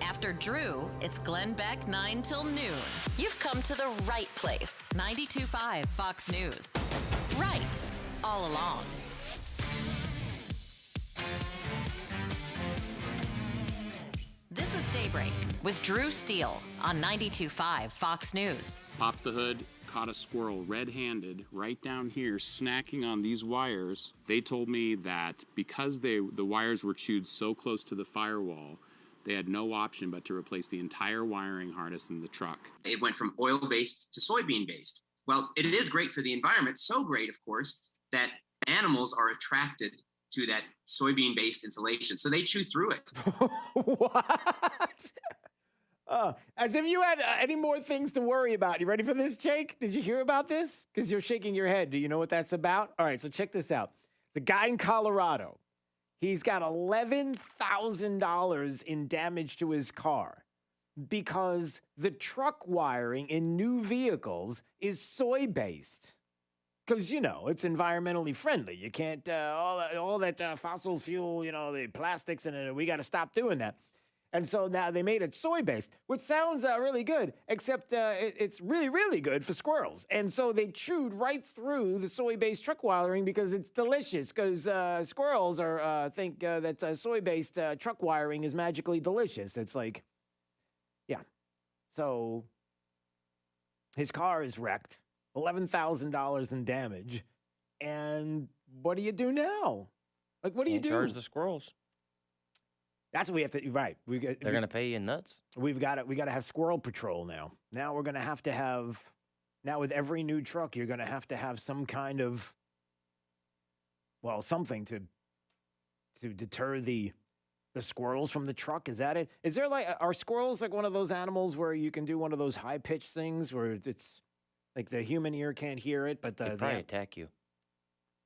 After Drew, it's Glenn Beck 9 till noon. You've come to the right place. 92.5 Fox News. Right all along. This is Daybreak with Drew Steele on 92.5 Fox News. Popped the hood, caught a squirrel red-handed right down here snacking on these wires. They told me that because the wires were chewed so close to the firewall, they had no option but to replace the entire wiring harness in the truck. It went from oil-based to soybean-based. Well, it is great for the environment, so great, of course, that animals are attracted to that soybean-based insulation, so they chew through it. What? As if you had any more things to worry about. You ready for this, Jake? Did you hear about this? Because you're shaking your head. Do you know what that's about? All right, so check this out. The guy in Colorado, he's got $11,000 in damage to his car because the truck wiring in new vehicles is soy-based. Because, you know, it's environmentally friendly. You can't, all that fossil fuel, you know, the plastics, and we got to stop doing that. And so now they made it soy-based, which sounds really good, except it's really, really good for squirrels. And so they chewed right through the soy-based truck wiring because it's delicious, because squirrels think that soy-based truck wiring is magically delicious. It's like, yeah. So his car is wrecked, $11,000 in damage. And what do you do now? Like, what do you do? Charge the squirrels. That's what we have to, right. They're going to pay you nuts. We got to have squirrel patrol now. Now we're going to have, now with every new truck, you're going to have some kind of, well, something to deter the squirrels from the truck. Is that it? Is there are squirrels like one of those animals where you can do one of those high-pitched things where it's like the human ear can't hear it, but they probably attack you.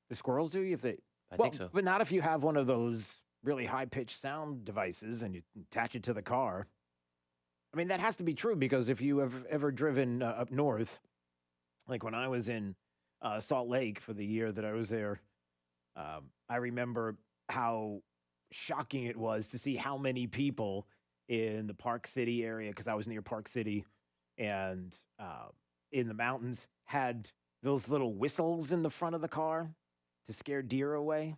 The squirrels do? If they, I think so. But not if you have one of those really high-pitched sound devices and you attach it to the car. I mean, that has to be true because if you have ever driven up north, like when I was in Salt Lake for the year that I was there, I remember how shocking it was to see how many people in the Park City area, because I was near Park City, and in the mountains had those little whistles in the front of the car to scare deer away.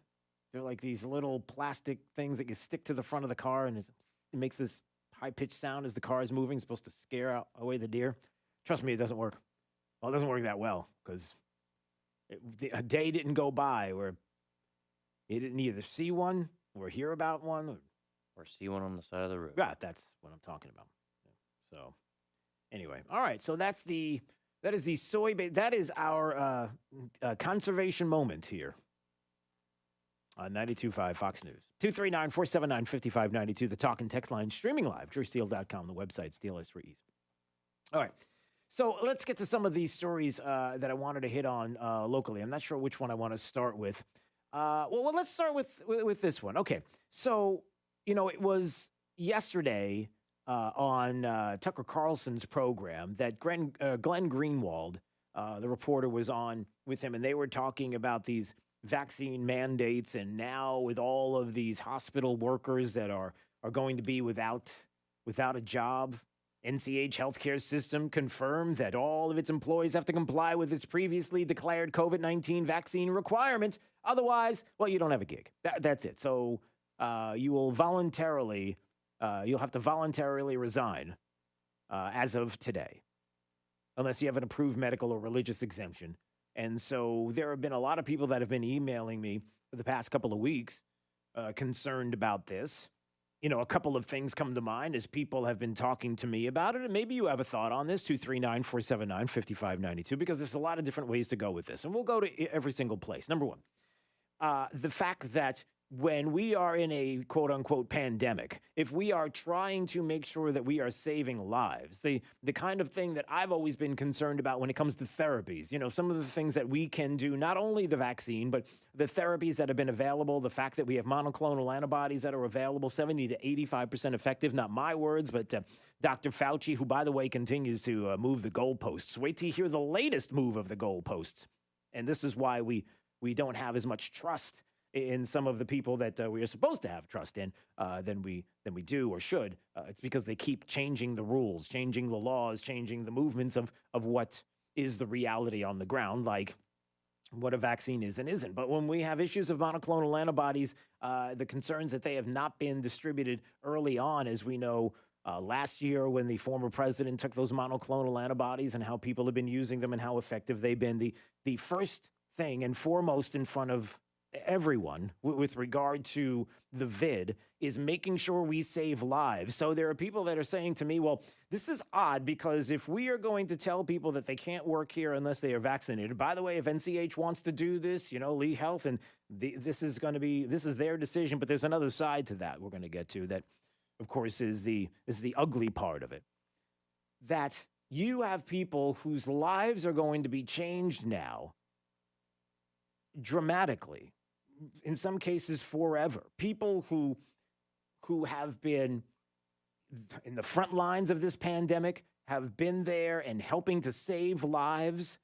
They're like these little plastic things that you stick to the front of the car, and it makes this high-pitched sound as the car is moving, supposed to scare away the deer. Trust me, it doesn't work. Well, it doesn't work that well, because a day didn't go by where you didn't either see one or hear about one. Or see one on the side of the road. Yeah, that's what I'm talking about. So, anyway, all right. So that is the soy. That is our conservation moment here on 92.5 Fox News. 239-479-5592. The talk and text line streaming live. DrewSteele.com. The website Steele for ease. All right. So let's get to some of these stories that I wanted to hit on locally. I'm not sure which one I want to start with. Well, let's start with this one. Okay. So, it was yesterday on Tucker Carlson's program that Glenn Greenwald, the reporter, was on with him, and they were talking about these vaccine mandates, and now with all of these hospital workers that are going to be without a job. NCH healthcare system confirmed that all of its employees have to comply with its previously declared COVID-19 vaccine requirement. Otherwise, well, you don't have a gig. That's it. So you'll have to voluntarily resign as of today, unless you have an approved medical or religious exemption. And so there have been a lot of people that have been emailing me for the past couple of weeks concerned about this. A couple of things come to mind as people have been talking to me about it, and maybe you have a thought on this, 239-479-5592, because there's a lot of different ways to go with this, and we'll go to every single place. Number one, the fact that when we are in a quote-unquote pandemic, if we are trying to make sure that we are saving lives, the kind of thing that I've always been concerned about when it comes to therapies, some of the things that we can do, not only the vaccine, but the therapies that have been available, the fact that we have monoclonal antibodies that are available, 70 to 85% effective, not my words, but Dr. Fauci, who, by the way, continues to move the goalposts. Wait till you hear the latest move of the goalposts. And this is why we don't have as much trust in some of the people that we are supposed to have trust in than we do or should. It's because they keep changing the rules, changing the laws, changing the movements of what is the reality on the ground, like what a vaccine is and isn't. But when we have issues of monoclonal antibodies, the concerns that they have not been distributed early on, as we know, last year when the former president took those monoclonal antibodies and how people have been using them and how effective they've been, the first thing and foremost in front of everyone with regard to the vid is making sure we save lives. So there are people that are saying to me, well, this is odd because if we are going to tell people that they can't work here unless they are vaccinated, by the way, if NCH wants to do this, Lee Health, and this is their decision, but there's another side to that we're going to get to that, of course, is the ugly part of it. That you have people whose lives are going to be changed now dramatically, in some cases forever. People who have been in the front lines of this pandemic, have been there and helping to save lives.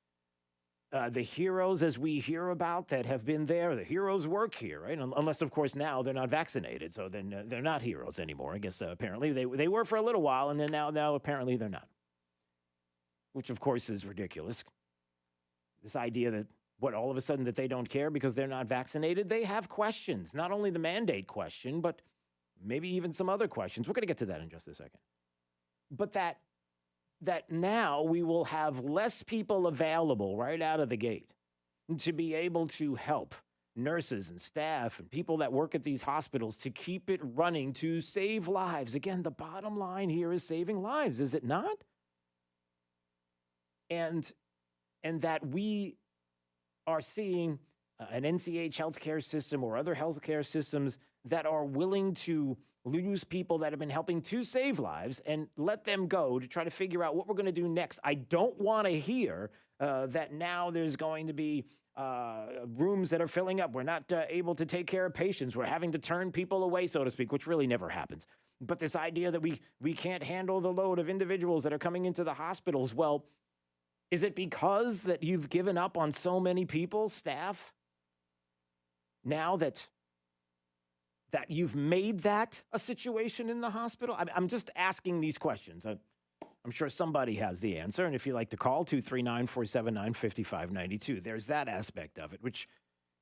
The heroes, as we hear about, that have been there, the heroes work here, right? Unless, of course, now they're not vaccinated, so then they're not heroes anymore. I guess apparently they were for a little while, and then now apparently they're not, which, of course, is ridiculous. This idea that all of a sudden that they don't care because they're not vaccinated, they have questions, not only the mandate question, but maybe even some other questions. We're going to get to that in just a second. But that now we will have less people available right out of the gate to be able to help nurses and staff and people that work at these hospitals to keep it running, to save lives. Again, the bottom line here is saving lives, is it not? And that we are seeing an NCH healthcare system or other healthcare systems that are willing to lose people that have been helping to save lives and let them go to try to figure out what we're going to do next. I don't want to hear that now there's going to be rooms that are filling up. We're not able to take care of patients. We're having to turn people away, so to speak, which really never happens. But this idea that we can't handle the load of individuals that are coming into the hospitals, well, is it because that you've given up on so many people, staff, now that you've made that a situation in the hospital? I'm just asking these questions. I'm sure somebody has the answer. And if you'd like to call, 239-479-5592. There's that aspect of it, which,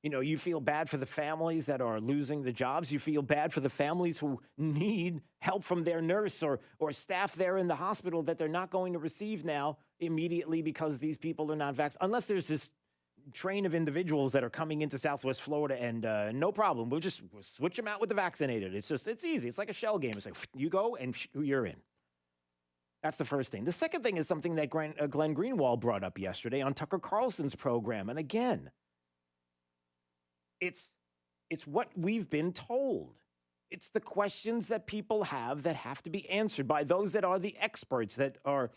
you feel bad for the families that are losing the jobs. You feel bad for the families who need help from their nurse or staff there in the hospital that they're not going to receive now immediately because these people are not vaccinated. Unless there's this train of individuals that are coming into Southwest Florida and no problem. We'll switch them out with the vaccinated. It's easy. It's like a shell game. It's like you go and you're in. That's the first thing. The second thing is something that Glenn Greenwald brought up yesterday on Tucker Carlson's program. And again, it's what we've been told. It's the questions that people have that have to be answered by those that are the experts, that are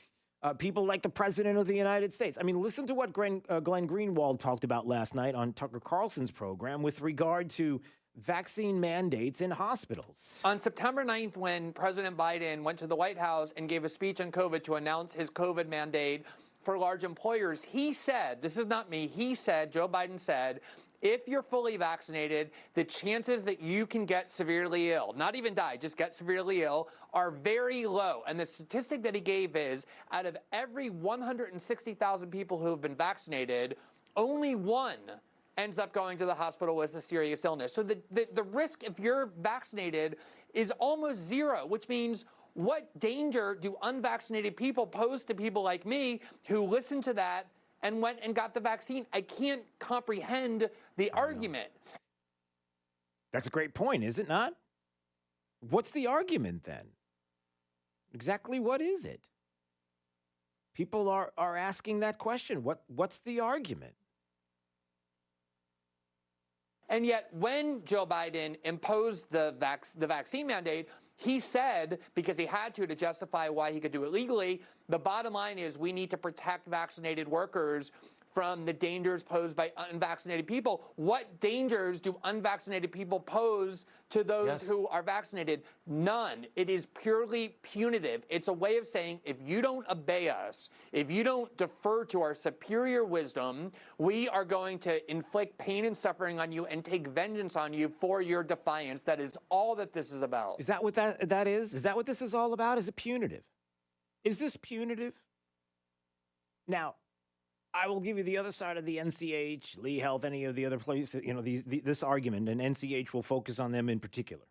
people like the President of the United States. I mean, listen to what Glenn Greenwald talked about last night on Tucker Carlson's program with regard to vaccine mandates in hospitals. On September 9th, when President Biden went to the White House and gave a speech on COVID to announce his COVID mandate for large employers, he said, this is not me, Joe Biden said, if you're fully vaccinated, the chances that you can get severely ill, not even die, just get severely ill, are very low. And the statistic that he gave is, out of every 160,000 people who have been vaccinated, only one ends up going to the hospital with a serious illness. So the risk, if you're vaccinated, is almost zero, which means what danger do unvaccinated people pose to people like me who listened to that and went and got the vaccine? I can't comprehend the argument. That's a great point, is it not? What's the argument then? Exactly what is it? People are asking that question. What's the argument? And yet, when Joe Biden imposed the vaccine mandate, he said, because he had to justify why he could do it legally, the bottom line is we need to protect vaccinated workers from the dangers posed by unvaccinated people. What dangers do unvaccinated people pose to those who are vaccinated? None. It is purely punitive. It's a way of saying, if you don't obey us, if you don't defer to our superior wisdom, we are going to inflict pain and suffering on you and take vengeance on you for your defiance. That is all that this is about. Is that what that is? Is that what this is all about? Is it punitive? Is this punitive? Now, I will give you the other side of the NCH, Lee Health, any of the other places, this argument, and NCH will focus on them in particular.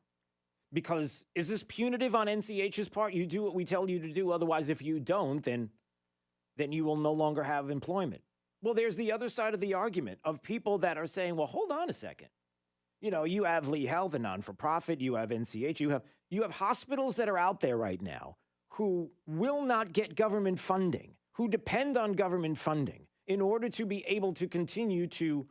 Because is this punitive on NCH's part? You do what we tell you to do. Otherwise, if you don't, then you will no longer have employment. Well, there's the other side of the argument of people that are saying, well, hold on a second. You have Lee Health, a non-for-profit. You have NCH. You have hospitals that are out there right now who will not get government funding, who depend on government funding in order to be able to continue to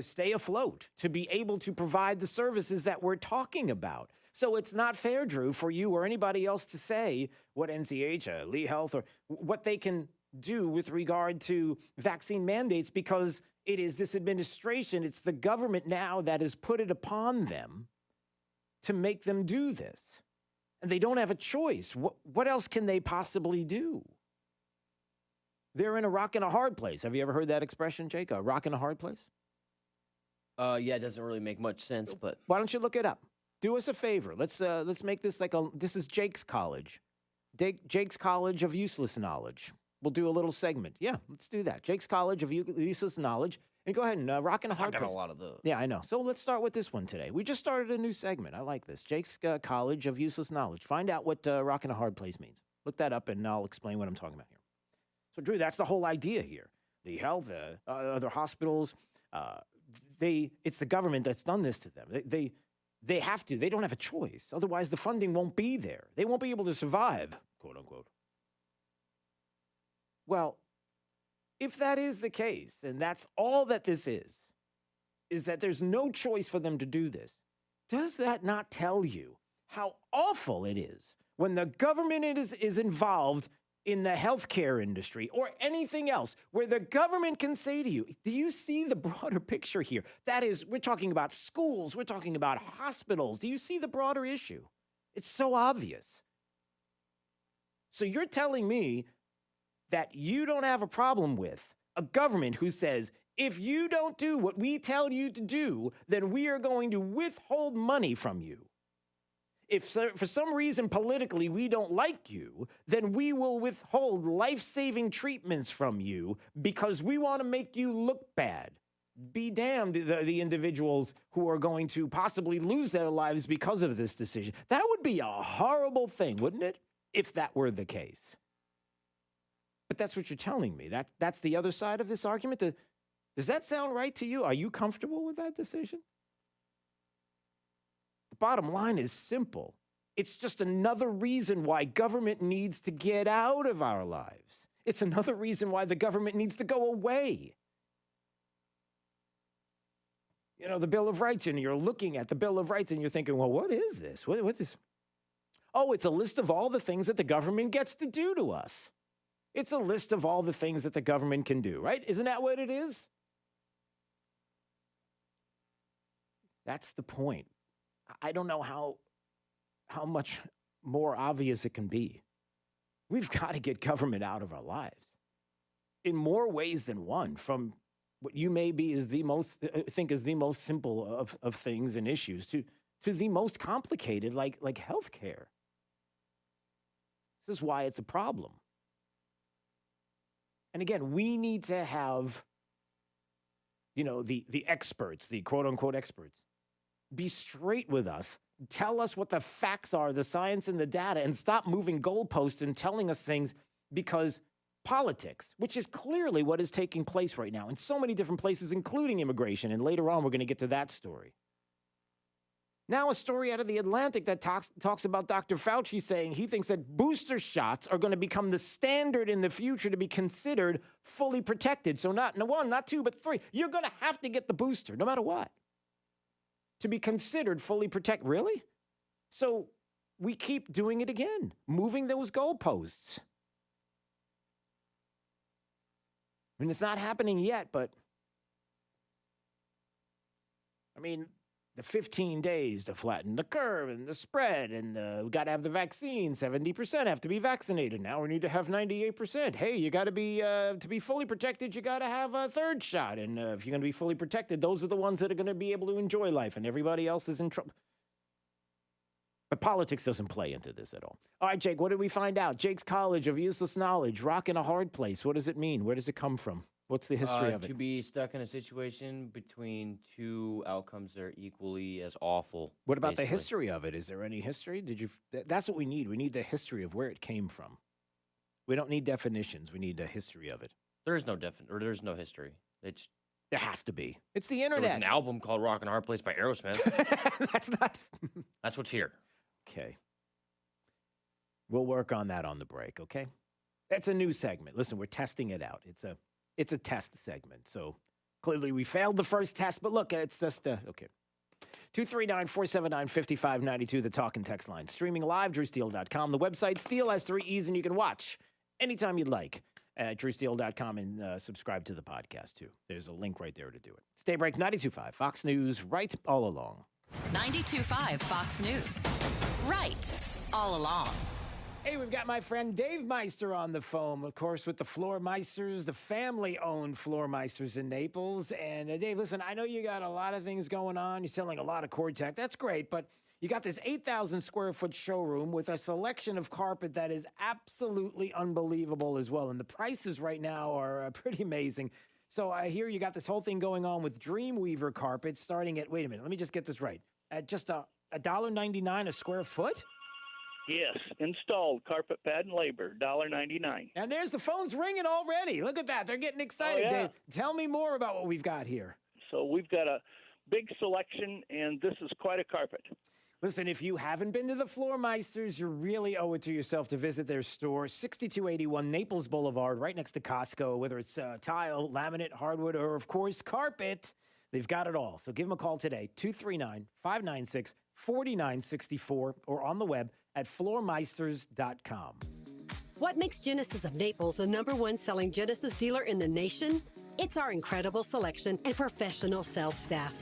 stay afloat, to be able to provide the services that we're talking about. So it's not fair, Drew, for you or anybody else to say what NCH, Lee Health, or what they can do with regard to vaccine mandates, because it is this administration, it's the government now that has put it upon them to make them do this. And they don't have a choice. What else can they possibly do? They're in a rock and a hard place. Have you ever heard that expression, Jake? A rock and a hard place? Yeah, it doesn't really make much sense, but why don't you look it up? Do us a favor. Let's make this this is Jake's College. Jake's College of Useless Knowledge. We'll do a little segment. Yeah, let's do that. Jake's College of Useless Knowledge. And go ahead and rock and a hard I got place. a lot of those. Yeah, I know. So let's start with this one today. We just started a new segment. I like this. Jake's College of Useless Knowledge. Find out what rock and a hard place means. Look that up, and I'll explain what I'm talking about here. So, Drew, that's the whole idea here. The health, other hospitals, it's the government that's done this to them. They have to. They don't have a choice. Otherwise, the funding won't be there. They won't be able to survive, quote unquote. Well, if that is the case, and that's all that this is that there's no choice for them to do this, does that not tell you how awful it is when the government is involved in the healthcare industry or anything else where the government can say to you, do you see the broader picture here? That is, we're talking about schools, we're talking about hospitals. Do you see the broader issue? It's so obvious. So you're telling me that you don't have a problem with a government who says, if you don't do what we tell you to do, then we are going to withhold money from you. If for some reason politically we don't like you, then we will withhold life-saving treatments from you because we want to make you look bad. Be damned, the individuals who are going to possibly lose their lives because of this decision. That would be a horrible thing, wouldn't it? If that were the case. But that's what you're telling me. That's the other side of this argument. Does that sound right to you? Are you comfortable with that decision? The bottom line is simple. It's just another reason why government needs to get out of our lives. It's another reason why the government needs to go away. You know, the Bill of Rights, and you're looking at the Bill of Rights and you're thinking, well, what is this? What is? Oh, it's a list of all the things that the government gets to do to us. It's a list of all the things that the government can do, right? Isn't that what it is? That's the point. I don't know how much more obvious it can be. We've got to get government out of our lives in more ways than one, from what you may be is the most think is the most simple of things and issues to the most complicated, like healthcare. This is why it's a problem. And again, we need to have, you know, the experts, the quote unquote experts, be straight with us. Tell us what the facts are, the science and the data, and stop moving goalposts and telling us things because politics, which is clearly what is taking place right now in so many different places, including immigration. And later on, we're going to get to that story. Now, a story out of the Atlantic that talks about Dr. Fauci saying he thinks that booster shots are going to become the standard in the future to be considered fully protected. So not one, not two, but three. You're going to have to get the booster, no matter what, to be considered fully protected. Really? So we keep doing it again, moving those goalposts. I mean, it's not happening yet, but I mean, the 15 days to flatten the curve and the spread, and we got to have the vaccine. 70% have to be vaccinated. Now we need to have 98%. Hey, you got to be to be fully protected. You got to have a third shot, and if you're going to be fully protected, those are the ones that are going to be able to enjoy life, and everybody else is in trouble. But politics doesn't play into this at all. All right, Jake, what did we find out? Jake's College of Useless Knowledge, rock in a hard place. What does it mean? Where does it come from? What's the history of it? To be stuck in a situation between two outcomes that are equally as awful. What about the history of it? Is there any history? That's what we need. We need the history of where it came from. We don't need definitions. We need the history of it. There's no there's no history. There has to be. It's the internet. There was an album called Rock in a Hard Place by Aerosmith. That's not. That's what's here. Okay. We'll work on that on the break, okay? That's a new segment. Listen, we're testing it out. It's a test segment. So clearly we failed the first test, but look, it's just, okay. 239-479-5592, the talk and text line. Streaming live, drewsteele.com. The website, Steele has 3 E's, and you can watch anytime you'd like at drewsteele.com and subscribe to the podcast, too. There's a link right there to do it. It's Daybreak 92.5, Fox News, right all along. 92.5 Fox News. Right all along. Hey, we've got my friend Dave Meister on the phone, of course, with the Floor Meisters, the family-owned Floor Meisters in Naples. And Dave, listen, I know you got a lot of things going on. You're selling a lot of cord tech. That's great, but you got this 8,000 square foot showroom with a selection of carpet that is absolutely unbelievable as well. And the prices right now are pretty amazing. So I hear you got this whole thing going on with Dreamweaver carpet starting at, wait a minute, let me just get this right, at just $1.99 a square foot? Yes, installed carpet pad and labor, $1.99. And there's the phones ringing already. Look at that. They're getting excited. Oh, yeah. Dave, tell me more about what we've got here. So we've got a big selection, and this is quite a carpet. Listen, if you haven't been to the Floor Meisters, you really owe it to yourself to visit their store, 6281 Naples Boulevard, right next to Costco. Whether it's tile, laminate, hardwood, or, of course, carpet, they've got it all. So give them a call today, 239-596-4964, or on the web at floormeisters.com. What makes Genesis of Naples the #1 selling Genesis dealer in the nation? It's our incredible selection and professional sales staff.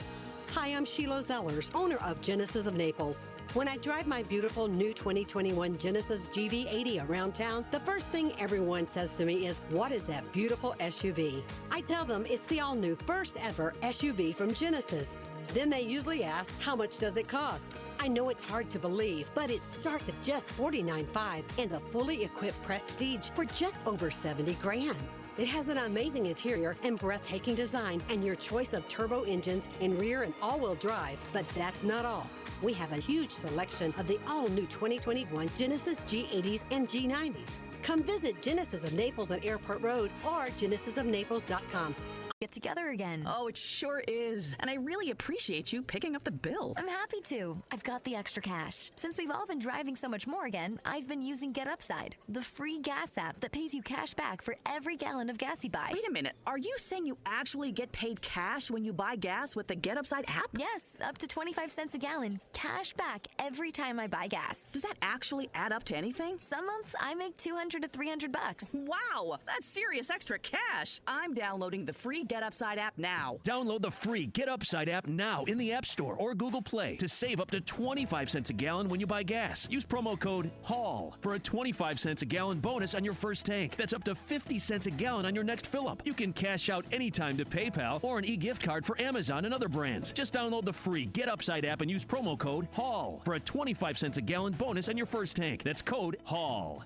Hi, I'm Sheila Zellers, owner of Genesis of Naples. When I drive my beautiful new 2021 Genesis GV80 around town, the first thing everyone says to me is, "What is that beautiful SUV?" I tell them it's the all-new first ever SUV from Genesis. Then they usually ask, "How much does it cost?" I know it's hard to believe, but it starts at just $49.5 and a fully equipped Prestige for just over 70 grand. It has an amazing interior and breathtaking design and your choice of turbo engines and rear and all-wheel drive, but that's not all. We have a huge selection of the all-new 2021 Genesis G80s and G90s. Come visit Genesis of Naples on Airport Road or genesisofnaples.com. Get together again. Oh, it sure is. And I really appreciate you picking up the bill. I'm happy to. I've got the extra cash. Since we've all been driving so much more again, I've been using Get Upside, the free gas app that pays you cash back for every gallon of gas you buy. Wait a minute. Are you saying you actually get paid cash when you buy gas with the Get Upside app? Yes, up to 25 cents a gallon. Cash back every time I buy gas. Does that actually add up to anything? Some months I make $200 to $300. Wow, that's serious extra cash. I'm downloading the free Get Upside app now. Download the free Get Upside app now in the App Store or Google Play to save up to 25 cents a gallon when you buy gas. Use promo code HAUL for a 25 cents a gallon bonus on your first tank. That's up to 50 cents a gallon on your next fill-up. You can cash out anytime to PayPal or an e-gift card for Amazon and other brands. Just download the free Get Upside app and use promo code HAUL for a 25 cents a gallon bonus on your first tank. That's code HAUL.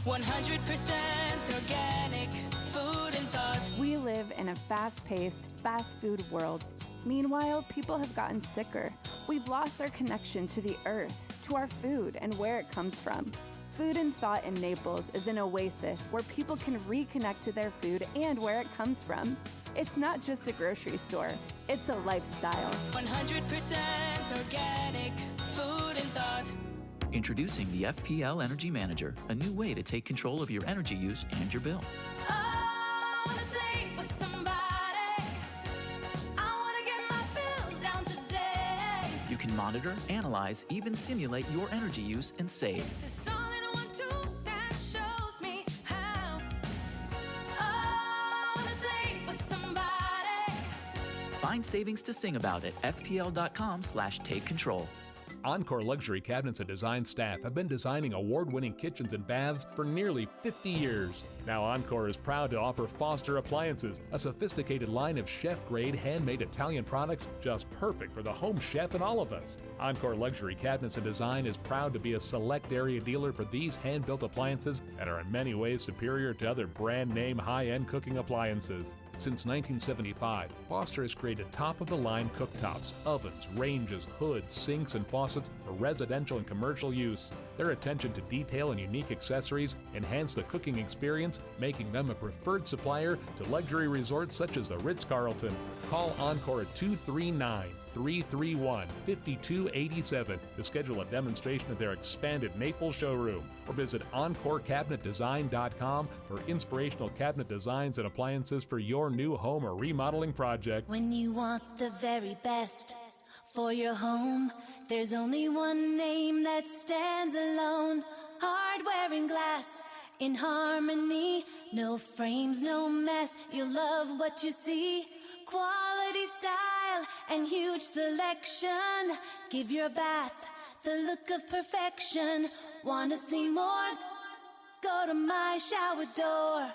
100% organic food and thought. We live in a fast-paced, fast food world. Meanwhile, people have gotten sicker. We've lost our connection to the earth, to our food, and where it comes from. Food and Thought in Naples is an oasis where people can reconnect to their food and where it comes from. It's not just a grocery store, it's a lifestyle. 100% organic food and thought. Introducing the Fpl Energy Manager, a new way to take control of your energy use and your bill. I wanna save with somebody. I wanna get my bills down today. You can monitor, analyze, even simulate your energy use and save. It's the song that I want to that shows me how. I wanna save with somebody. Find savings to sing about at fpl.com/take control. Encore Luxury Cabinets and Design staff have been designing award-winning kitchens and baths for nearly 50 years. Now Encore is proud to offer Foster Appliances, a sophisticated line of chef-grade handmade Italian products just perfect for the home chef and all of us. Encore Luxury Cabinets and Design is proud to be a select area dealer for these hand-built appliances that are in many ways superior to other brand-name high-end cooking appliances. Since 1975, Foster has created top-of-the-line cooktops, ovens, ranges, hoods, sinks, and faucets for residential and commercial use. Their attention to detail and unique accessories enhance the cooking experience, making them a preferred supplier to luxury resorts such as the Ritz-Carlton. Call Encore at 239-331-5287 to schedule a demonstration at their expanded Naples showroom, or visit EncoreCabinetDesign.com for inspirational cabinet designs and appliances for your new home or remodeling project. When you want the very best for your home, there's only one name that stands alone. Hardware and glass in harmony. No frames, no mess. You'll love what you see. Quality, style, and huge selection. Give your bath the look of perfection. Want to see more? Go to my shower door.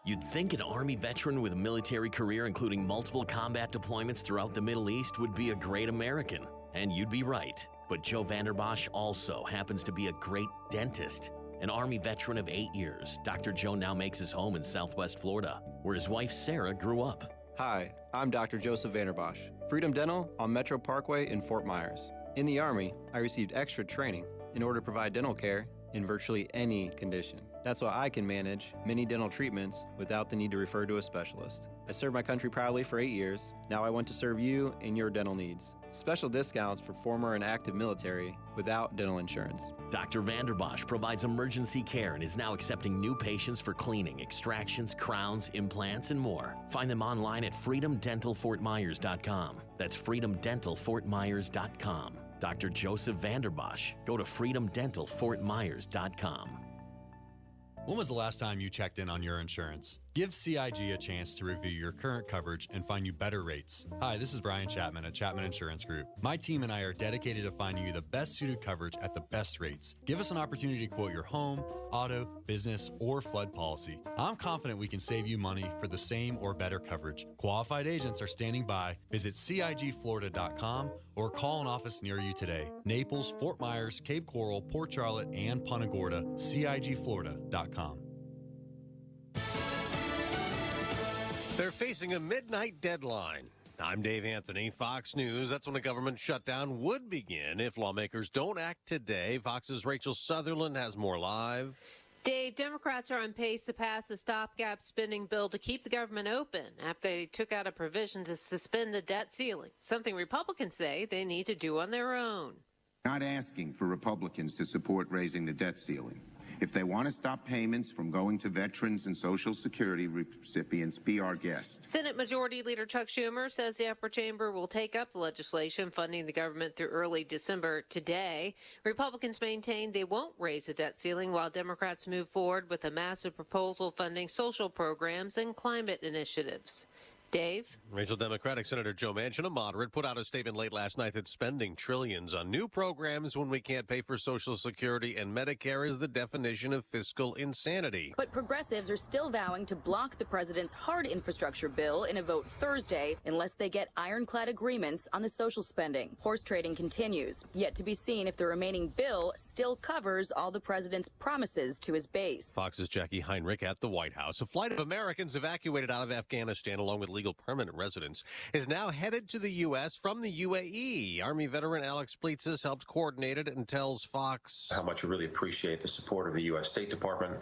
You'd think an Army veteran with a military career including multiple combat deployments throughout the Middle East would be a great American. And you'd be right. But Joe Vanderbosch also happens to be a great dentist. An Army veteran of 8 years, Dr. Joe now makes his home in Southwest Florida, where his wife Sarah grew up. Hi, I'm Dr. Joseph Vanderbosch, Freedom Dental on Metro Parkway in Fort Myers. In the Army, I received extra training in order to provide dental care in virtually any condition. That's why I can manage many dental treatments without the need to refer to a specialist. I served my country proudly for 8 years. Now I want to serve you and your dental needs. Special discounts for former and active military without dental insurance. Dr. Vanderbosch provides emergency care and is now accepting new patients for cleaning, extractions, crowns, implants, and more. Find them online at freedomdentalfortmyers.com. That's freedomdentalfortmyers.com. Dr. Joseph Vanderbosch. Go to freedomdentalfortmyers.com. When was the last time you checked in on your insurance? Give CIG a chance to review your current coverage and find you better rates. Hi, this is Brian Chapman at Chapman Insurance Group. My team and I are dedicated to finding you the best suited coverage at the best rates. Give us an opportunity to quote your home, auto, business, or flood policy. I'm confident we can save you money for the same or better coverage. Qualified agents are standing by. Visit CIGFlorida.com or call an office near you today. Naples, Fort Myers, Cape Coral, Port Charlotte, and Punta Gorda. CIGFlorida.com. They're facing a midnight deadline. I'm Dave Anthony, Fox News. That's when a government shutdown would begin if lawmakers don't act today. Fox's Rachel Sutherland has more live. Dave, Democrats are on pace to pass a stopgap spending bill to keep the government open after they took out a provision to suspend the debt ceiling, something Republicans say they need to do on their own. Not asking for Republicans to support raising the debt ceiling. If they want to stop payments from going to veterans and Social Security recipients, be our guest. Senate Majority Leader Chuck Schumer says the upper chamber will take up the legislation funding the government through early December today. Republicans maintain they won't raise the debt ceiling while Democrats move forward with a massive proposal funding social programs and climate initiatives. Dave? Rachel, Democratic Senator Joe Manchin, a moderate, put out a statement late last night that spending trillions on new programs when we can't pay for Social Security and Medicare is the definition of fiscal insanity. But progressives are still vowing to block the president's hard infrastructure bill in a vote Thursday unless they get ironclad agreements on the social spending. Horse trading continues, yet to be seen if the remaining bill still covers all the president's promises to his base. Fox's Jackie Heinrich at the White House. A flight of Americans evacuated out of Afghanistan along with legal permanent residents is now headed to the U.S. from the UAE. Army veteran Alex Plitzis helped coordinate it and tells Fox how much we really appreciate the support of the U.S. State Department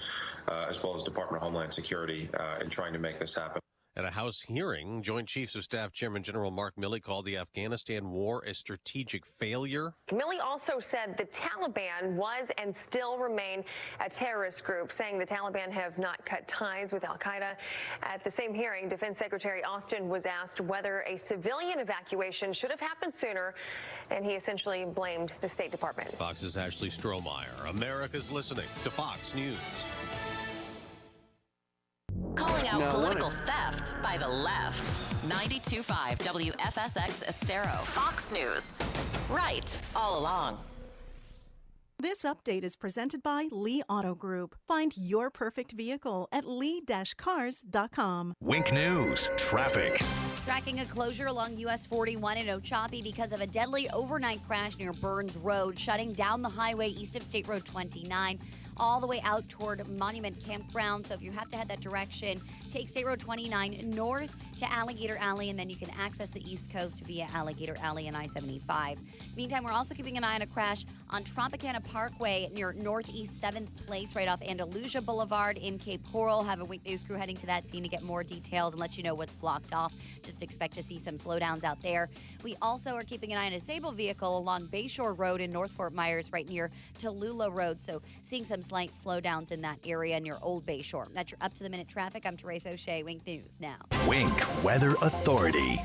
as well as Department of Homeland Security in trying to make this happen. At a House hearing, Joint Chiefs of Staff Chairman General Mark Milley called the Afghanistan war a strategic failure. Milley also said the Taliban was and still remain a terrorist group, saying the Taliban have not cut ties with al-Qaeda. At the same hearing, Defense Secretary Austin was asked whether a civilian evacuation should have happened sooner, and he essentially blamed the State Department. Fox's Ashley Strohmeyer. America's listening to Fox News. Calling out political theft by the left. 92.5 WFSX Estero. Fox News. Right all along. This update is presented by Lee Auto Group. Find your perfect vehicle at lee-cars.com. Wink News. Traffic. Tracking a closure along US 41 in Ochopee because of a deadly overnight crash near Burns Road, shutting down the highway east of State Road 29 all the way out toward Monument Campground. So if you have to head that direction, take State Road 29 north to Alligator Alley, and then you can access the East Coast via Alligator Alley and I-75. Meantime, we're also keeping an eye on a crash on Tropicana Parkway near Northeast 7th Place, right off Andalusia Boulevard in Cape Coral. Have a Week News crew heading to that scene to get more details and let you know what's blocked off. Just expect to see some slowdowns out there. We also are keeping an eye on a disabled vehicle along Bayshore Road in North Fort Myers, right near Tallulah Road. So seeing some slight slowdowns in that area near Old Bayshore. That's your up-to-the-minute traffic. I'm Therese O'Shea. Wink News now. Wink Weather Authority.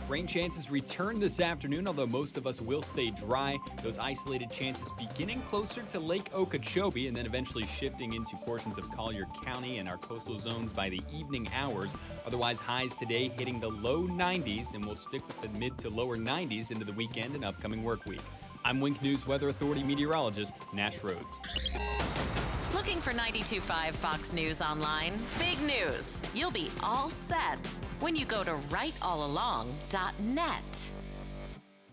Rain chances return this afternoon, although most of us will stay dry. Those isolated chances beginning closer to Lake Okeechobee and then eventually shifting into portions of Collier County and our coastal zones by the evening hours. Otherwise, highs today hitting the low 90s, and we'll stick with the mid to lower 90s into the weekend and upcoming work week. I'm Wink News Weather Authority meteorologist Nash Rhodes. Looking for 92.5 Fox News online? Big news. You'll be all set when you go to rightallalong.net.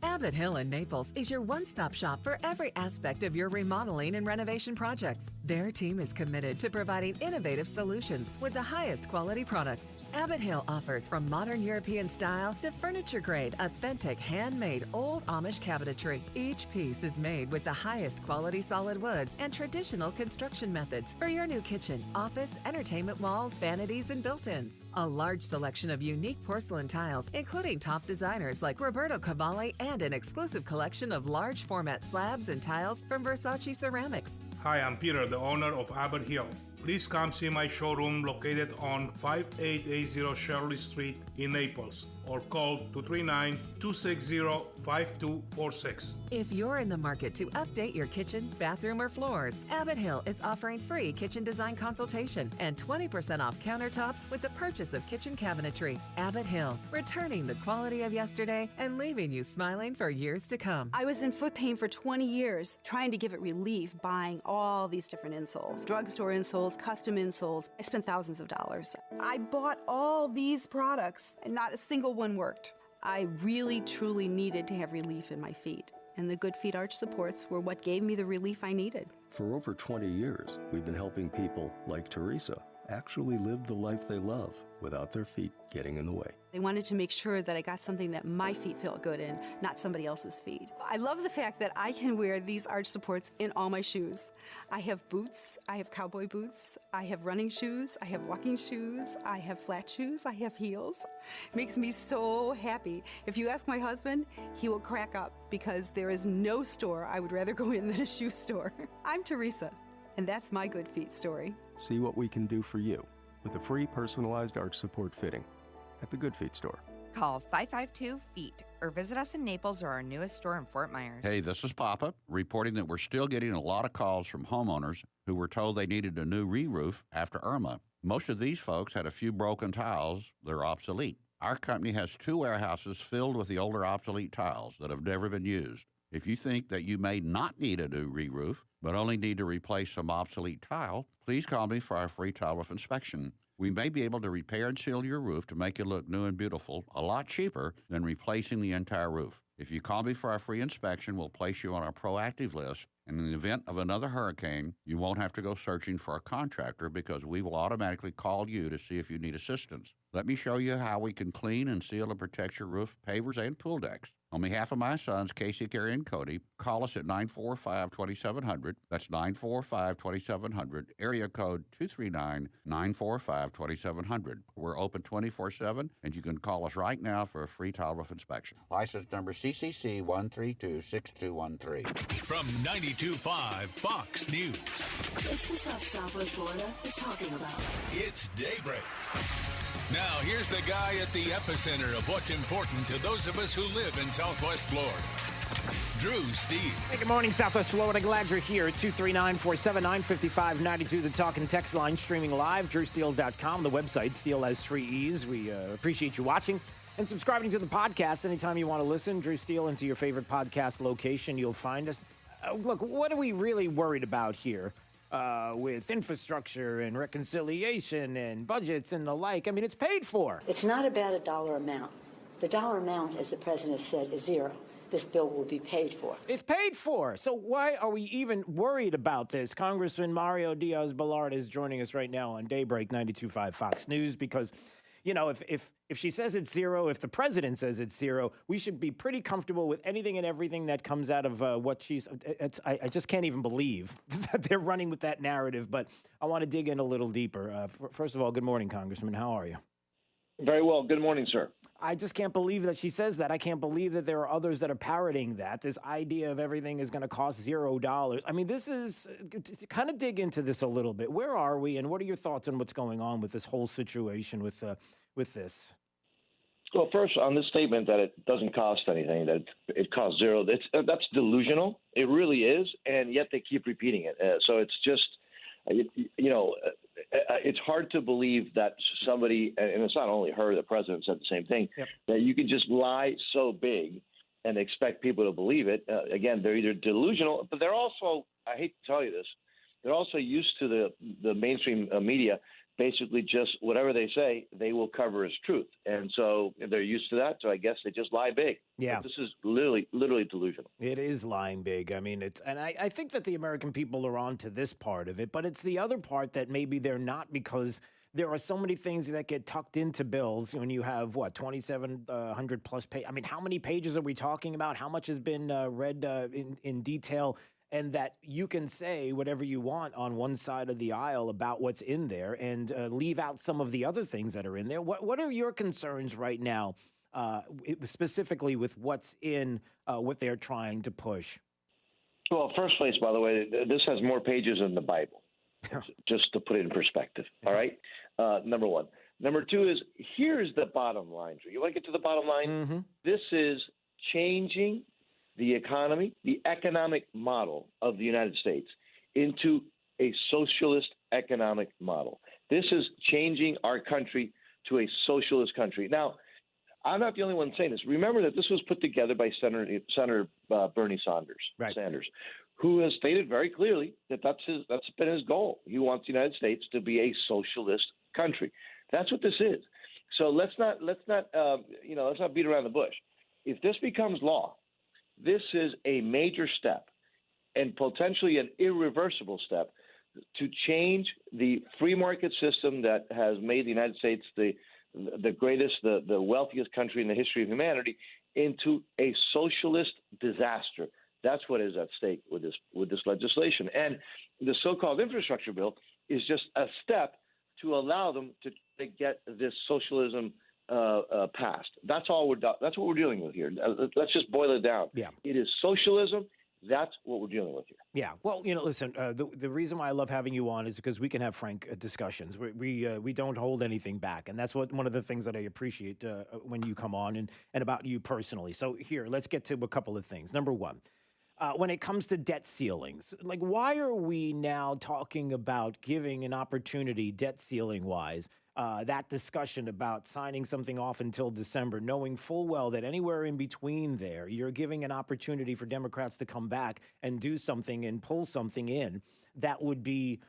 Abbott Hill in Naples is your one-stop shop for every aspect of your remodeling and renovation projects. Their team is committed to providing innovative solutions with the highest quality products. Abbott Hill offers from modern European style to furniture-grade, authentic, handmade old Amish cabinetry. Each piece is made with the highest quality solid woods and traditional construction methods for your new kitchen, office, entertainment wall, vanities, and built-ins. A large selection of unique porcelain tiles, including top designers like Roberto Cavalli and an exclusive collection of large format slabs and tiles from Versace Ceramics. Hi, I'm Peter, the owner of Abbott Hill. Please come see my showroom located on 5880 Shirley Street in Naples, or call 239-260-5246. If you're in the market to update your kitchen, bathroom, or floors, Abbott Hill is offering free kitchen design consultation and 20% off countertops with the purchase of kitchen cabinetry. Abbott Hill, returning the quality of yesterday and leaving you smiling for years to come. I was in foot pain for 20 years, trying to give it relief, buying all these different insoles, drugstore insoles, custom insoles. I spent thousands of dollars. I bought all these products and not a single one worked. I really, truly needed to have relief in my feet. And the Good Feet arch supports were what gave me the relief I needed. For over 20 years, we've been helping people like Teresa actually live the life they love without their feet getting in the way. They wanted to make sure that I got something that my feet felt good in, not somebody else's feet. I love the fact that I can wear these arch supports in all my shoes. I have boots, I have cowboy boots, I have running shoes, I have walking shoes, I have flat shoes, I have heels. It makes me so happy. If you ask my husband, he will crack up because there is no store I would rather go in than a shoe store. I'm Teresa, and that's my Good Feet story. See what we can do for you with a free personalized arch support fitting at the Good Feet store. Call 552-FEET or visit us in Naples or our newest store in Fort Myers. Hey, this is Papa reporting that we're still getting a lot of calls from homeowners who were told they needed a new re-roof after Irma. Most of these folks had a few broken tiles that are obsolete. Our company has 2 warehouses filled with the older obsolete tiles that have never been used. If you think that you may not need a new re-roof, but only need to replace some obsolete tile, please call me for our free tile roof inspection. We may be able to repair and seal your roof to make it look new and beautiful, a lot cheaper than replacing the entire roof. If you call me for our free inspection, we'll place you on our proactive list, and in the event of another hurricane, you won't have to go searching for a contractor because we will automatically call you to see if you need assistance. Let me show you how we can clean and seal and protect your roof, pavers, and pool decks. On behalf of my sons, Casey, Carrie, and Cody, call us at 945-2700. That's 945-2700, area code 239-945-2700. We're open 24/7, and you can call us right now for a free tile roof inspection. License number CCC 1326213. From 92.5 Fox News. It's the stuff Southwest Florida is talking about. It's Daybreak. Now, here's the guy at the epicenter of what's important to those of us who live in Southwest Florida. Drew Steele. Hey, good morning, Southwest Florida. Glad you're here at 239-479-5592, the talk and text line, streaming live, drewsteele.com, the website, Steele has 3 E's. We appreciate you watching and subscribing to the podcast. Anytime you want to listen, Drew Steele, into your favorite podcast location, you'll find us. Look, what are we really worried about here? With infrastructure and reconciliation and budgets and the like. I mean, it's paid for. It's not about a dollar amount. The dollar amount, as the president said, is zero. This bill will be paid for. It's paid for. So why are we even worried about this? Congressman Mario Diaz-Balart is joining us right now on Daybreak 92.5 Fox News because, you know, if she says it's zero, if the president says it's zero, we should be pretty comfortable with anything and everything that comes out of what she's. I just can't even believe that they're running with that narrative. But I want to dig in a little deeper. First of all, good morning, Congressman. How are you? Very well. Good morning, sir. I just can't believe that she says that. I can't believe that there are others that are parroting that. This idea of everything is going to cost $0. I mean, this is kind of dig into this a little bit. Where are we, and what are your thoughts on what's going on with this whole situation with this? Well, first, on this statement that it doesn't cost anything, that it costs zero, that's delusional. It really is, and yet they keep repeating it. So it's just, it's hard to believe that somebody, and it's not only her, the president said the same thing, that you can just lie so big and expect people to believe it. Again, they're either delusional, but they're also, I hate to tell you this, they're also used to the mainstream media basically just whatever they say, they will cover as truth. And so they're used to that. So I guess they just lie big. Yeah. But this is literally delusional. It is lying big. I mean, I think that the American people are on to this part of it, but it's the other part that maybe they're not, because there are so many things that get tucked into bills when you have, 2,700 plus pages. I mean, how many pages are we talking about? How much has been read in detail? And that you can say whatever you want on one side of the aisle about what's in there and leave out some of the other things that are in there. What are your concerns right now, specifically with what's in what they're trying to push? Well, first place, by the way, this has more pages than the Bible, just to put it in perspective. All right. Number one. Number two is, here's the bottom line. You want to get to the bottom line? Mm-hmm. This is changing the economy, the economic model of the United States into a socialist economic model. This is changing our country to a socialist country. Now, I'm not the only one saying this. Remember that this was put together by Senator Bernie Sanders, who has stated very clearly that that's been his goal. He wants the United States to be a socialist country. That's what this is. So let's not beat around the bush. If this becomes law, this is a major step and potentially an irreversible step to change the free market system that has made the United States the greatest, the wealthiest country in the history of humanity into a socialist disaster. That's what is at stake with this legislation. And the so-called infrastructure bill is just a step to allow them to get this socialism passed. That's all that's what we're dealing with here. Let's just boil it down. Yeah. It is socialism. That's what we're dealing with here. Yeah. Well, listen, the reason why I love having you on is because we can have frank discussions. We don't hold anything back. And that's one of the things that I appreciate when you come on and about you personally. So here, let's get to a couple of things. Number one, when it comes to debt ceilings, like, why are we now talking about giving an opportunity debt ceiling wise? That discussion about signing something off until December, knowing full well that anywhere in between there, you're giving an opportunity for Democrats to come back and do something and pull something in that would be,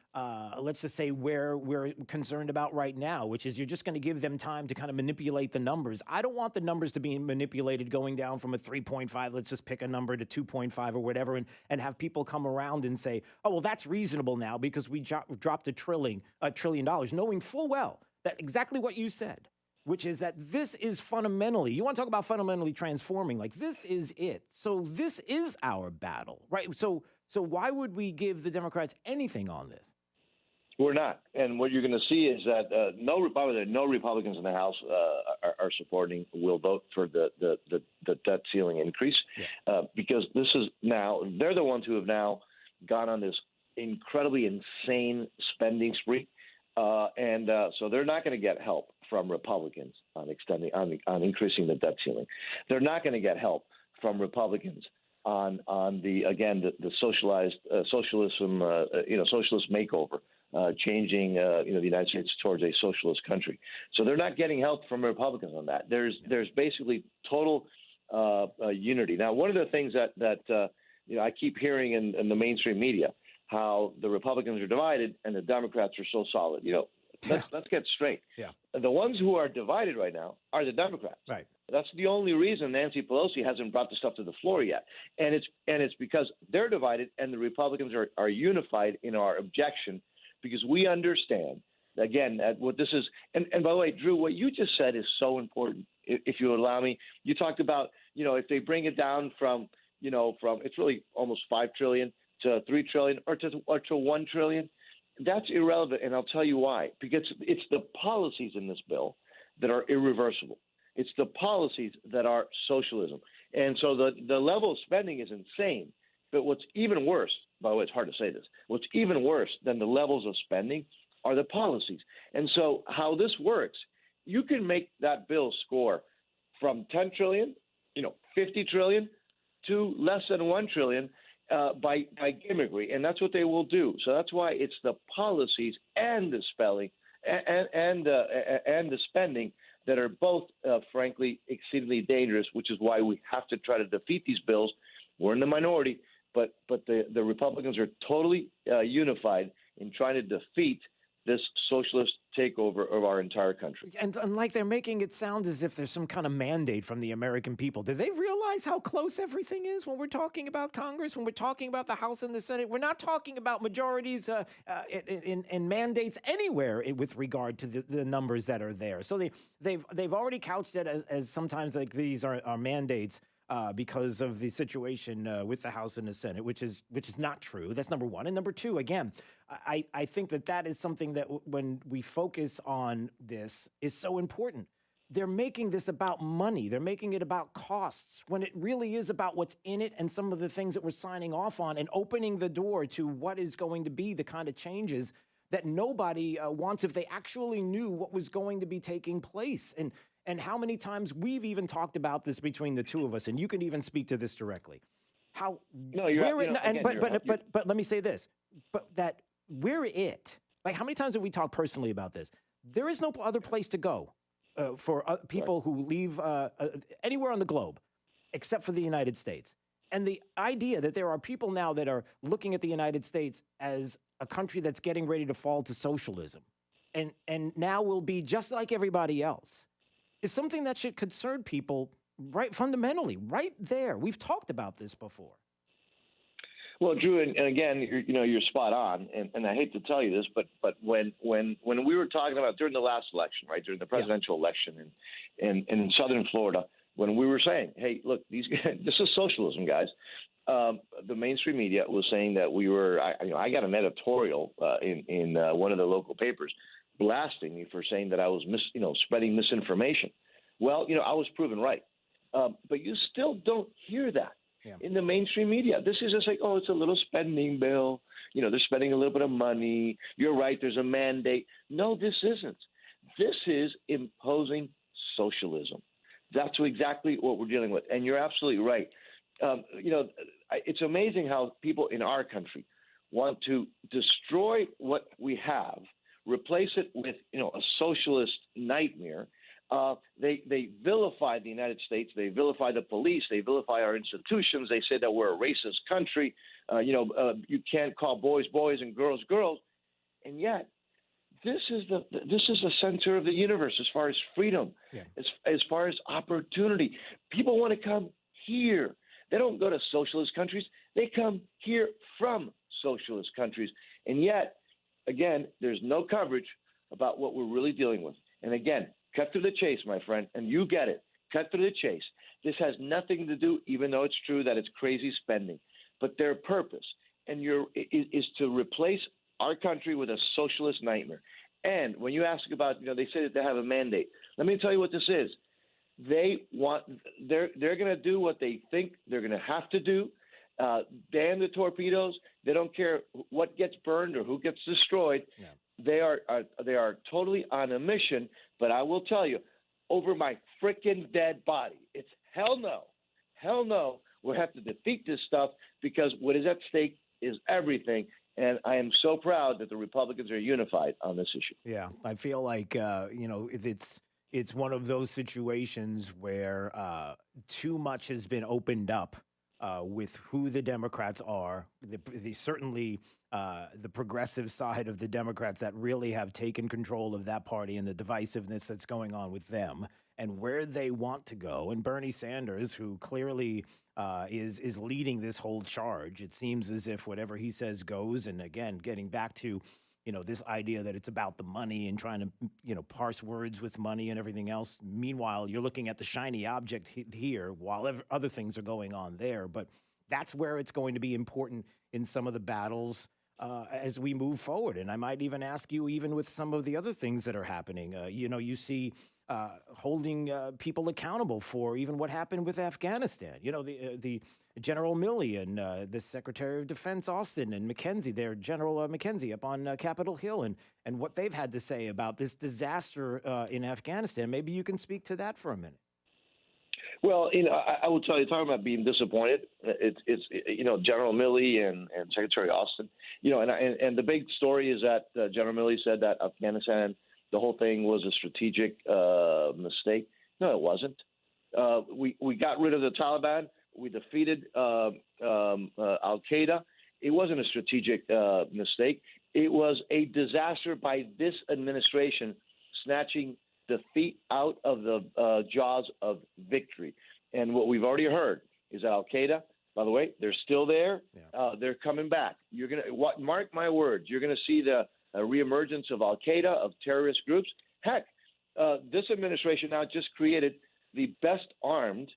let's just say, where we're concerned about right now, which is you're just going to give them time to kind of manipulate the numbers. I don't want the numbers to be manipulated going down from a 3.5, let's just pick a number, to 2.5 or whatever, and have people come around and say, oh, well, that's reasonable now because we dropped $1 trillion, knowing full well that exactly what you said, which is that this is fundamentally, you want to talk about fundamentally transforming, like, this is it. So this is our battle, right? So why would we give the Democrats anything on this? We're not. And what you're going to see is that no Republicans in the House are supporting, will vote for the debt ceiling increase, because this is now, they're the ones who have now gone on this incredibly insane spending spree. So they're not going to get help from Republicans on increasing the debt ceiling. They're not going to get help from Republicans on the socialist makeover, changing the United States towards a socialist country. So they're not getting help from Republicans on that. There's basically total unity. Now, one of the things that I keep hearing in the mainstream media, how the Republicans are divided and the Democrats are so solid. Let's get straight. Yeah. The ones who are divided right now are the Democrats. Right. That's the only reason Nancy Pelosi hasn't brought the stuff to the floor yet. And it's because they're divided and the Republicans are unified in our objection, because we understand, again, what this is. And by the way, Drew, what you just said is so important. If you allow me, you talked about, if they bring it down from it's really almost $5 trillion to $3 trillion or to $1 trillion. That's irrelevant, and I'll tell you why. Because it's the policies in this bill that are irreversible. It's the policies that are socialism. And so the level of spending is insane. But what's even worse, by the way, it's hard to say this, what's even worse than the levels of spending are the policies. And so how this works, you can make that bill score from $10 trillion, $50 trillion to less than $1 trillion by gimmickry, and that's what they will do. So that's why it's the policies and the spelling and the spending that are both, frankly, exceedingly dangerous, which is why we have to try to defeat these bills. We're in the minority, but the Republicans are totally unified in trying to defeat this socialist takeover of our entire country. And like they're making it sound as if there's some kind of mandate from the American people. Do they realize how close everything is when we're talking about Congress, when we're talking about the House and the Senate? We're not talking about majorities and mandates anywhere with regard to the numbers that are there. So they've already couched it as sometimes like these are mandates because of the situation with the House and the Senate, which is not true. That's number one. And number two, again, I think that is something that when we focus on this is so important. they're making this about money. They're making it about costs when it really is about what's in it and some of the things that we're signing off on and opening the door to what is going to be the kind of changes that nobody wants if they actually knew what was going to be taking place. And how many times we've even talked about this between the two of us, and you can even speak to this directly. How no, you're, but let me say this, but that we're it. Like, how many times have we talked personally about this? There is no other place to go for people who leave anywhere on the globe, except for the United States. And the idea that there are people now that are looking at the United States as a country that's getting ready to fall to socialism, and now will be just like everybody else, is something that should concern people right fundamentally, right there. We've talked about this before. Well, Drew, and again, you're spot on, and I hate to tell you this, but when we were talking about during the last election, right, during the presidential election in southern Florida, when we were saying, hey, look, this is socialism, guys. The mainstream media was saying that we were. I got an editorial in one of the local papers blasting me for saying that I was spreading misinformation. Well, I was proven right, but you still don't hear that in the mainstream media. This is just like, oh, it's a little spending bill. They're spending a little bit of money. You're right. There's a mandate. No, this isn't. This is imposing socialism. That's exactly what we're dealing with. And you're absolutely right. It's amazing how people in our country want to destroy what we have, replace it with, a socialist nightmare. They vilify the United States. They vilify the police. They vilify our institutions. They say that we're a racist country. You can't call boys boys and girls girls. And yet, this is the center of the universe as far as freedom, as far as opportunity. People want to come here. They don't go to socialist countries. They come here from socialist countries. And yet, again, there's no coverage about what we're really dealing with. And again, cut through the chase, my friend, and you get it. Cut through the chase. This has nothing to do, even though it's true that it's crazy spending, but their purpose is to replace our country with a socialist nightmare. And when you ask about, they say that they have a mandate. Let me tell you what this is. They're going to do what they think they're going to have to do. Damn the torpedoes. They don't care what gets burned or who gets destroyed. Yeah. They are totally on a mission. But I will tell you, over my freaking dead body, it's hell no. We'll have to defeat this stuff because what is at stake is everything. And I am so proud that the Republicans are unified on this issue. Yeah, I feel like, it's one of those situations where too much has been opened up with who the Democrats are. Certainly the progressive side of the Democrats that really have taken control of that party and the divisiveness that's going on with them and where they want to go. And Bernie Sanders, who clearly is leading this whole charge. It seems as if whatever he says goes. And again, getting back to, this idea that it's about the money and trying to, parse words with money and everything else. Meanwhile, you're looking at the shiny object here while other things are going on there. But that's where it's going to be important in some of the battles as we move forward. And I might even ask you, even with some of the other things that are happening, you see holding people accountable for even what happened with Afghanistan. The General Milley and the Secretary of Defense Austin and McKenzie, their General McKenzie up on Capitol Hill, and what they've had to say about this disaster in Afghanistan. Maybe you can speak to that for a minute. Well, I will tell you, talking about being disappointed, it's General Milley and Secretary Austin, and the big story is that General Milley said that Afghanistan, the whole thing was a strategic mistake. No, it wasn't. We got rid of the Taliban. We defeated Al-Qaeda. It wasn't a strategic mistake. It was a disaster by this administration snatching defeat out of the jaws of victory. And what we've already heard is that Al-Qaeda, by the way, they're still there. Yeah. They're coming back. You're going to mark my words. You're going to see the reemergence of Al-Qaeda, of terrorist groups. Heck, this administration now just created the best armed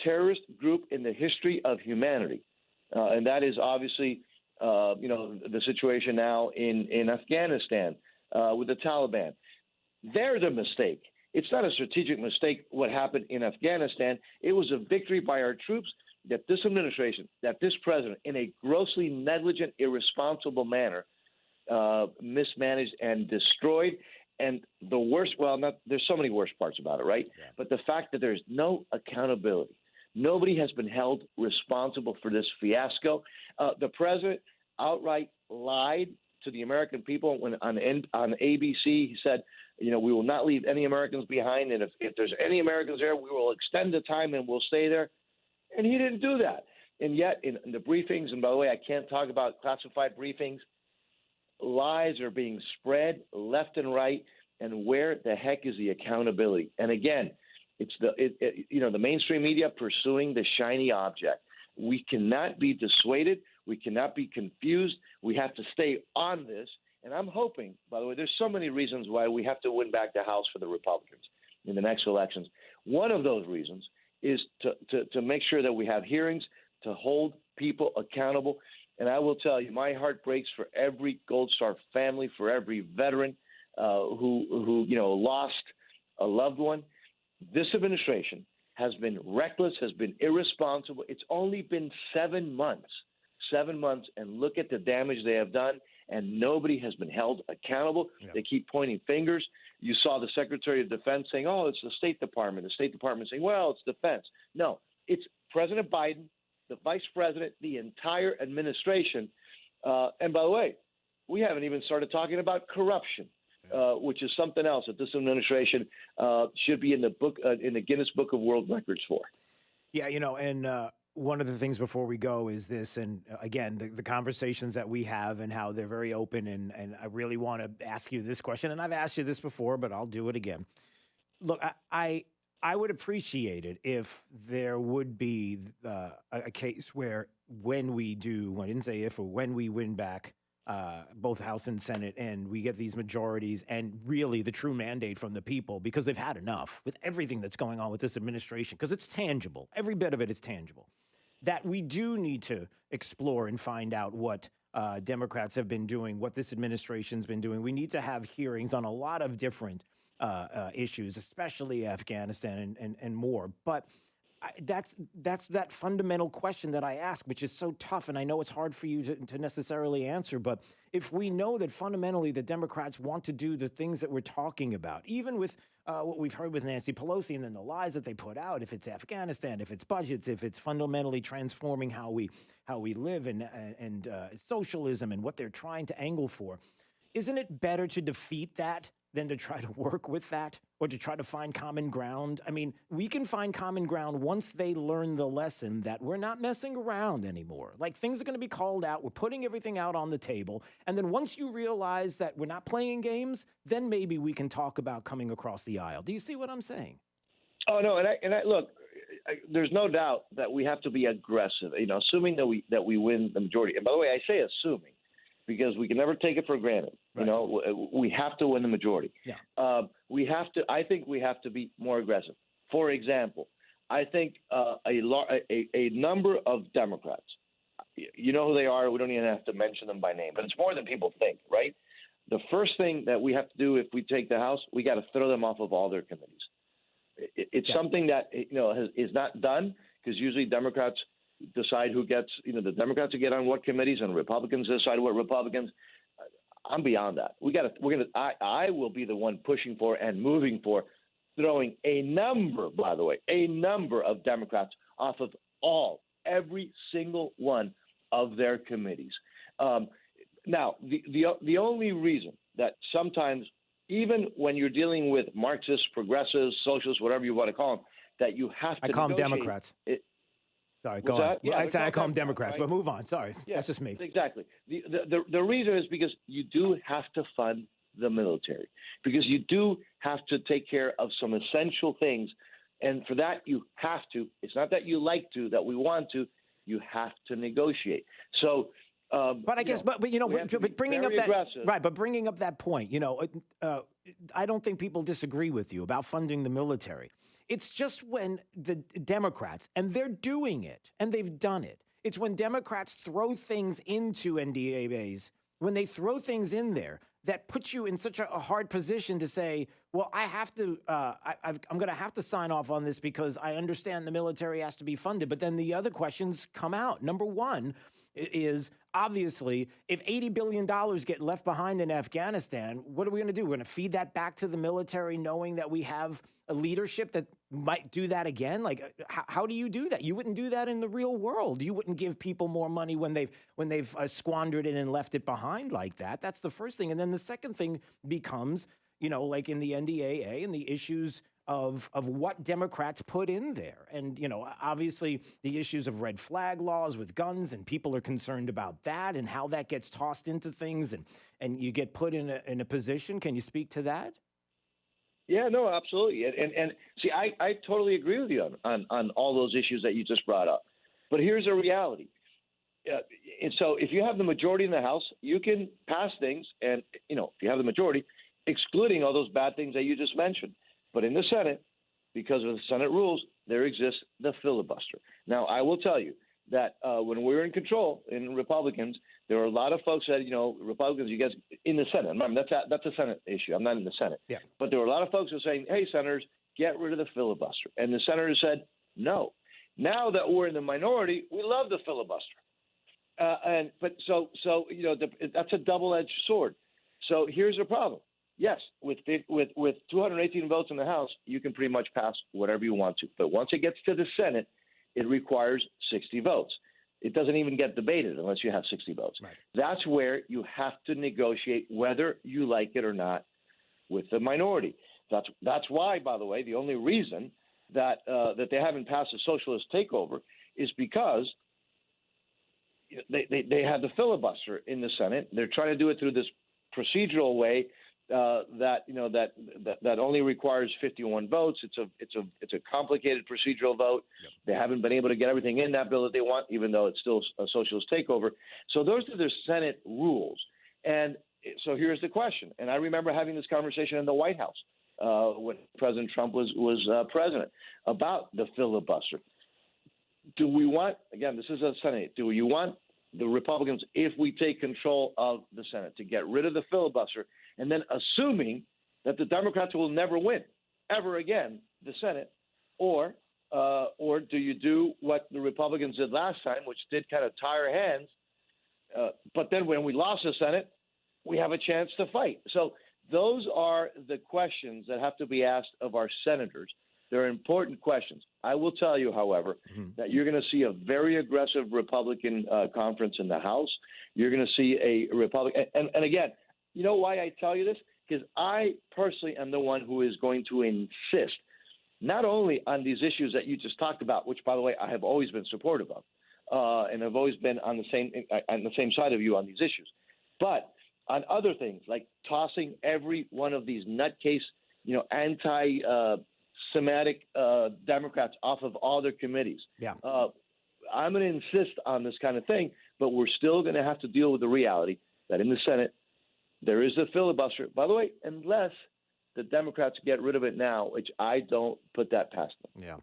terrorist group in the history of humanity. And that is obviously, the situation now in Afghanistan with the Taliban. They're the mistake. It's not a strategic mistake what happened in Afghanistan. It was a victory by our troops that this administration, that this president, in a grossly negligent, irresponsible manner, mismanaged and destroyed. And the worst, there's so many worse parts about it, right? Yeah. But the fact that there's no accountability. Nobody has been held responsible for this fiasco. The president outright lied to the American people when on ABC. He said, we will not leave any Americans behind. And if there's any Americans there, we will extend the time and we'll stay there. And he didn't do that. And yet in the briefings, and by the way, I can't talk about classified briefings, lies are being spread left and right. And where the heck is the accountability? And again, it's the mainstream media pursuing the shiny object. We cannot be dissuaded. We cannot be confused. We have to stay on this. And I'm hoping, by the way, there's so many reasons why we have to win back the House for the Republicans in the next elections. One of those reasons is to make sure that we have hearings to hold people accountable. And I will tell you, my heart breaks for every Gold Star family, for every veteran who lost a loved one. This administration has been reckless, has been irresponsible. It's only been 7 months, and look at the damage they have done, and nobody has been held accountable. Yeah. They keep pointing fingers. You saw the Secretary of Defense saying, oh, it's the State Department. The State Department saying, well, it's defense. No, it's President Biden, the Vice President, the entire administration. And by the way, we haven't even started talking about corruption. Which is something else that this administration should be in the Guinness Book of World Records for. Yeah, and one of the things before we go is this, and again, the conversations that we have and how they're very open, and I really want to ask you this question, and I've asked you this before, but I'll do it again. Look, I would appreciate it if there would be a case where when we do, I didn't say if, or when we win back both House and Senate, and we get these majorities and really the true mandate from the people, because they've had enough with everything that's going on with this administration, because it's tangible. Every bit of it is tangible. That we do need to explore and find out what Democrats have been doing, what this administration's been doing. We need to have hearings on a lot of different issues, especially Afghanistan and more. But that's that fundamental question that I ask, which is so tough, and I know it's hard for you to necessarily answer, but if we know that fundamentally the Democrats want to do the things that we're talking about, even with what we've heard with Nancy Pelosi and then the lies that they put out, if it's Afghanistan, if it's budgets, if it's fundamentally transforming how we live and socialism and what they're trying to angle for, isn't it better to defeat that than to try to work with that or to try to find common ground? I mean, we can find common ground once they learn the lesson that we're not messing around anymore. Like, things are going to be called out. We're putting everything out on the table. And then once you realize that we're not playing games, then maybe we can talk about coming across the aisle. Do you see what I'm saying? Oh, no. And I look, there's no doubt that we have to be aggressive, assuming that we win the majority. And by the way, I say assuming, because we can never take it for granted. Right. We have to win the majority. Yeah. I think we have to be more aggressive. For example, I think a number of Democrats, you know who they are. We don't even have to mention them by name, but it's more than people think, right? The first thing that we have to do if we take the House, we got to throw them off of all their committees. It's something that is not done, because usually Democrats decide who gets, the Democrats will get on what committees and Republicans decide what Republicans. I'm beyond that. I will be the one pushing for and moving for throwing a number of Democrats off of every single one of their committees. Now, the only reason that sometimes, even when you're dealing with Marxists, progressives, socialists, whatever you want to call them, that you have to call them Democrats. Sorry, go on. Yeah, I call them Democrats, right? But move on. Sorry, that's just me. Exactly. The reason is because you do have to fund the military, because you do have to take care of some essential things, and for that you have to. It's not that you like to, that we want to. You have to negotiate. So. But I guess, but bringing up that aggressive. Right, but bringing up that point, I don't think people disagree with you about funding the military. It's just when the Democrats, and they're doing it, and they've done it. It's when Democrats throw things into NDAAs, when they throw things in there that puts you in such a hard position to say, well, I have to, I'm going to have to sign off on this because I understand the military has to be funded. But then the other questions come out. Number one is obviously if $80 billion get left behind in Afghanistan, what are we going to do? We're going to feed that back to the military knowing that we have a leadership that might do that again? Like, how do you do that? You wouldn't do that in the real world. You wouldn't give people more money when they've squandered it and left it behind like that. That's the first thing. And then the second thing becomes, like in the NDAA and the issues of what Democrats put in there. And, obviously the issues of red flag laws with guns, and people are concerned about that and how that gets tossed into things and you get put in a position. Can you speak to that? Yeah, no, absolutely. And see, I totally agree with you on all those issues that you just brought up. But here's a reality. And so if you have the majority in the House, you can pass things. And, if you have the majority, excluding all those bad things that you just mentioned. But in the Senate, because of the Senate rules, there exists the filibuster. Now, I will tell you that when we were in control in Republicans, there were a lot of folks that, Republicans, you guys in the Senate. Remember, that's a Senate issue. I'm not in the Senate. Yeah. But there were a lot of folks who were saying, hey, senators, get rid of the filibuster. And the senators said, no. Now that we're in the minority, we love the filibuster. That's a double-edged sword. So here's the problem. Yes, with 218 votes in the House, you can pretty much pass whatever you want to. But once it gets to the Senate, it requires 60 votes. It doesn't even get debated unless you have 60 votes. Right. That's where you have to negotiate whether you like it or not with the minority. That's why, by the way, the only reason that they haven't passed a socialist takeover is because they have the filibuster in the Senate. They're trying to do it through this procedural way that only requires 51 votes. It's a complicated procedural vote. Yep. They haven't been able to get everything in that bill that they want, even though it's still a socialist takeover. So those are the Senate rules. And so here's the question. And I remember having this conversation in the White House when President Trump was president about the filibuster. Do we want, again, this is a Senate, do you want the Republicans, if we take control of the Senate, to get rid of the filibuster, and then assuming that the Democrats will never win ever again the Senate, or do you do what the Republicans did last time, which did kind of tie our hands, but then when we lost the Senate, we have a chance to fight. So those are the questions that have to be asked of our senators. They're important questions. I will tell you, however, that you're going to see a very aggressive Republican conference in the House. You're going to see a Republican. And again, you know why I tell you this? Because I personally am the one who is going to insist not only on these issues that you just talked about, which, by the way, I have always been supportive of, and I've always been on the same side of you on these issues, but on other things like tossing every one of these nutcase, anti-Semitic Democrats off of all their committees. Yeah. I'm going to insist on this kind of thing, but we're still going to have to deal with the reality that in the Senate there is a filibuster. By the way, unless the Democrats get rid of it now, which I don't put that past them. Yeah.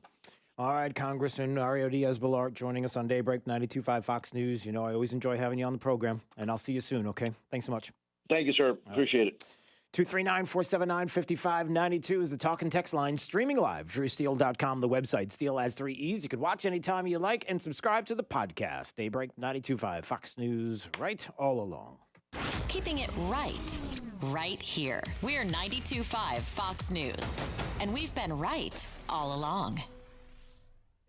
All right, Congressman Mario Diaz-Balart joining us on Daybreak 92.5 Fox News. I always enjoy having you on the program, and I'll see you soon, okay? Thanks so much. Thank you, sir. Appreciate it. 239-479-5592 is the talk and text line. Streaming live, drewsteele.com, the website. Steele has 3 E's. You can watch anytime you like and subscribe to the podcast. Daybreak 92.5 Fox News, right all along. Keeping it right here. We're 92.5 Fox News, and we've been right all along.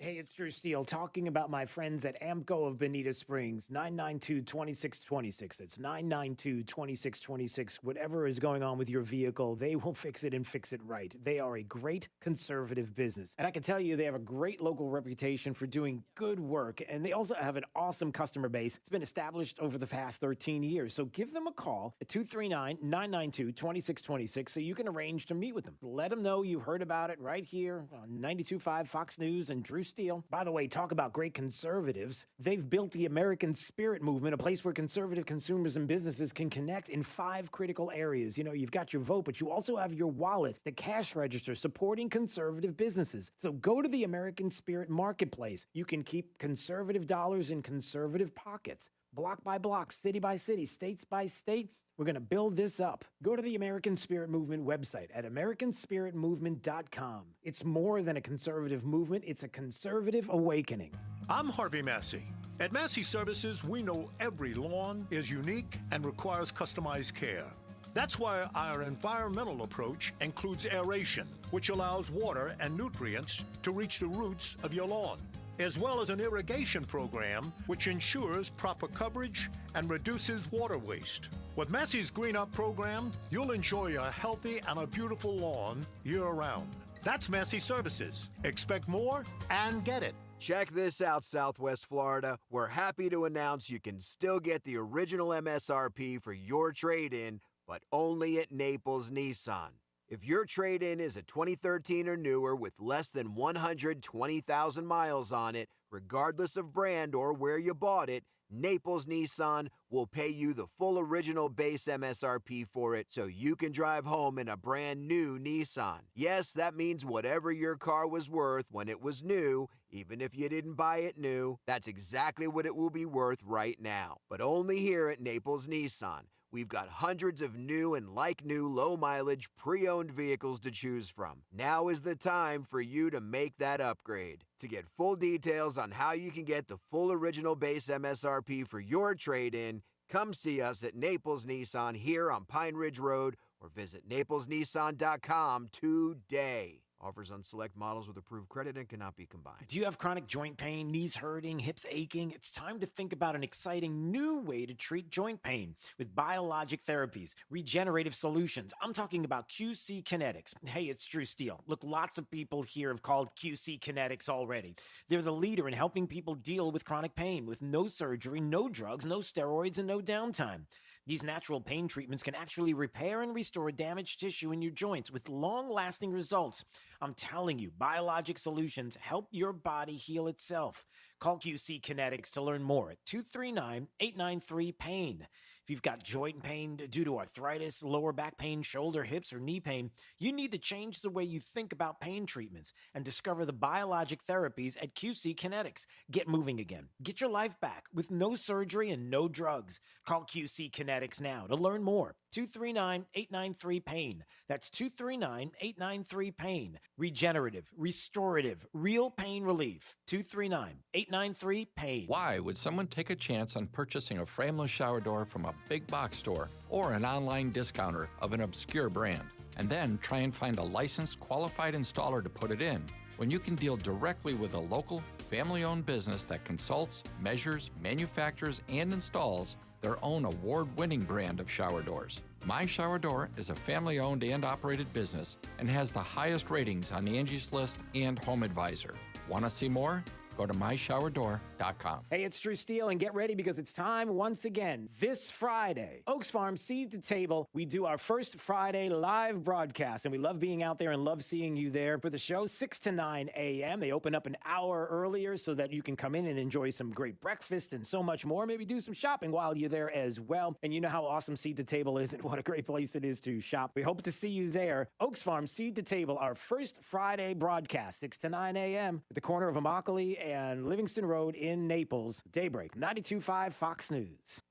Hey, it's Drew Steele talking about my friends at AMCO of Bonita Springs, 992-2626. That's 992-2626. Whatever is going on with your vehicle, they will fix it and fix it right. They are a great conservative business. And I can tell you they have a great local reputation for doing good work. And they also have an awesome customer base. It's been established over the past 13 years. So give them a call at 239-992-2626 so you can arrange to meet with them. Let them know you heard about it right here on 92.5 Fox News and Drew Steele. By the way, talk about great conservatives. They've built the American Spirit Movement, a place where conservative consumers and businesses can connect in 5 critical areas. You've got your vote, but you also have your wallet, the cash register, supporting conservative businesses. So go to the American Spirit Marketplace. You can keep conservative dollars in conservative pockets. Block by block, city by city, states by state. We're going to build this up. Go to the American Spirit Movement website at americanspiritmovement.com. It's more than a conservative movement. It's a conservative awakening. I'm Harvey Massey. At Massey Services, we know every lawn is unique and requires customized care. That's why our environmental approach includes aeration, which allows water and nutrients to reach the roots of your lawn, as well as an irrigation program which ensures proper coverage and reduces water waste. With Massey's Green Up program, you'll enjoy a healthy and a beautiful lawn year-round. That's Massey Services. Expect more and get it. Check this out, Southwest Florida. We're happy to announce you can still get the original MSRP for your trade-in, but only at Naples Nissan. If your trade-in is a 2013 or newer with less than 120,000 miles on it, regardless of brand or where you bought it, Naples Nissan will pay you the full original base MSRP for it so you can drive home in a brand new Nissan. Yes, that means whatever your car was worth when it was new, even if you didn't buy it new, that's exactly what it will be worth right now. But only here at Naples Nissan. We've got hundreds of new and like-new low-mileage pre-owned vehicles to choose from. Now is the time for you to make that upgrade. To get full details on how you can get the full original base MSRP for your trade-in, come see us at Naples Nissan here on Pine Ridge Road or visit naplesnissan.com today. Offers on select models with approved credit and cannot be combined. Do you have chronic joint pain, knees hurting, hips aching? It's time to think about an exciting new way to treat joint pain with biologic therapies, regenerative solutions. I'm talking about QC Kinetics. Hey, it's Drew Steele. Look, lots of people here have called QC Kinetics already. They're the leader in helping people deal with chronic pain with no surgery, no drugs, no steroids, and no downtime. These natural pain treatments can actually repair and restore damaged tissue in your joints with long-lasting results. I'm telling you, biologic solutions help your body heal itself. Call QC Kinetics to learn more at 239-893-PAIN. If you've got joint pain due to arthritis, lower back pain, shoulder, hips, or knee pain, you need to change the way you think about pain treatments and discover the biologic therapies at QC Kinetics. Get moving again. Get your life back with no surgery and no drugs. Call QC Kinetics now to learn more. 239-893-PAIN. That's 239-893-PAIN. Regenerative, restorative, real pain relief. 239-893-PAIN. Why would someone take a chance on purchasing a frameless shower door from a big box store or an online discounter of an obscure brand, and then try and find a licensed, qualified installer to put it in, when you can deal directly with a local, family-owned business that consults, measures, manufactures, and installs their own award-winning brand of shower doors? My Shower Door is a family-owned and operated business and has the highest ratings on Angie's List and Home Advisor. Want to see more? Go to myshowerdor.com. Hey, it's Drew Steele, and get ready because it's time once again. This Friday, Oaks Farm Seed to Table, we do our first Friday live broadcast, and we love being out there and love seeing you there for the show, 6 to 9 a.m. They open up an hour earlier so that you can come in and enjoy some great breakfast and so much more. Maybe do some shopping while you're there as well. And you know how awesome Seed to Table is and what a great place it is to shop. We hope to see you there. Oaks Farm Seed to Table, our first Friday broadcast, 6 to 9 a.m. at the corner of Immokalee and Livingston Road in Naples. Daybreak, 92.5 Fox News.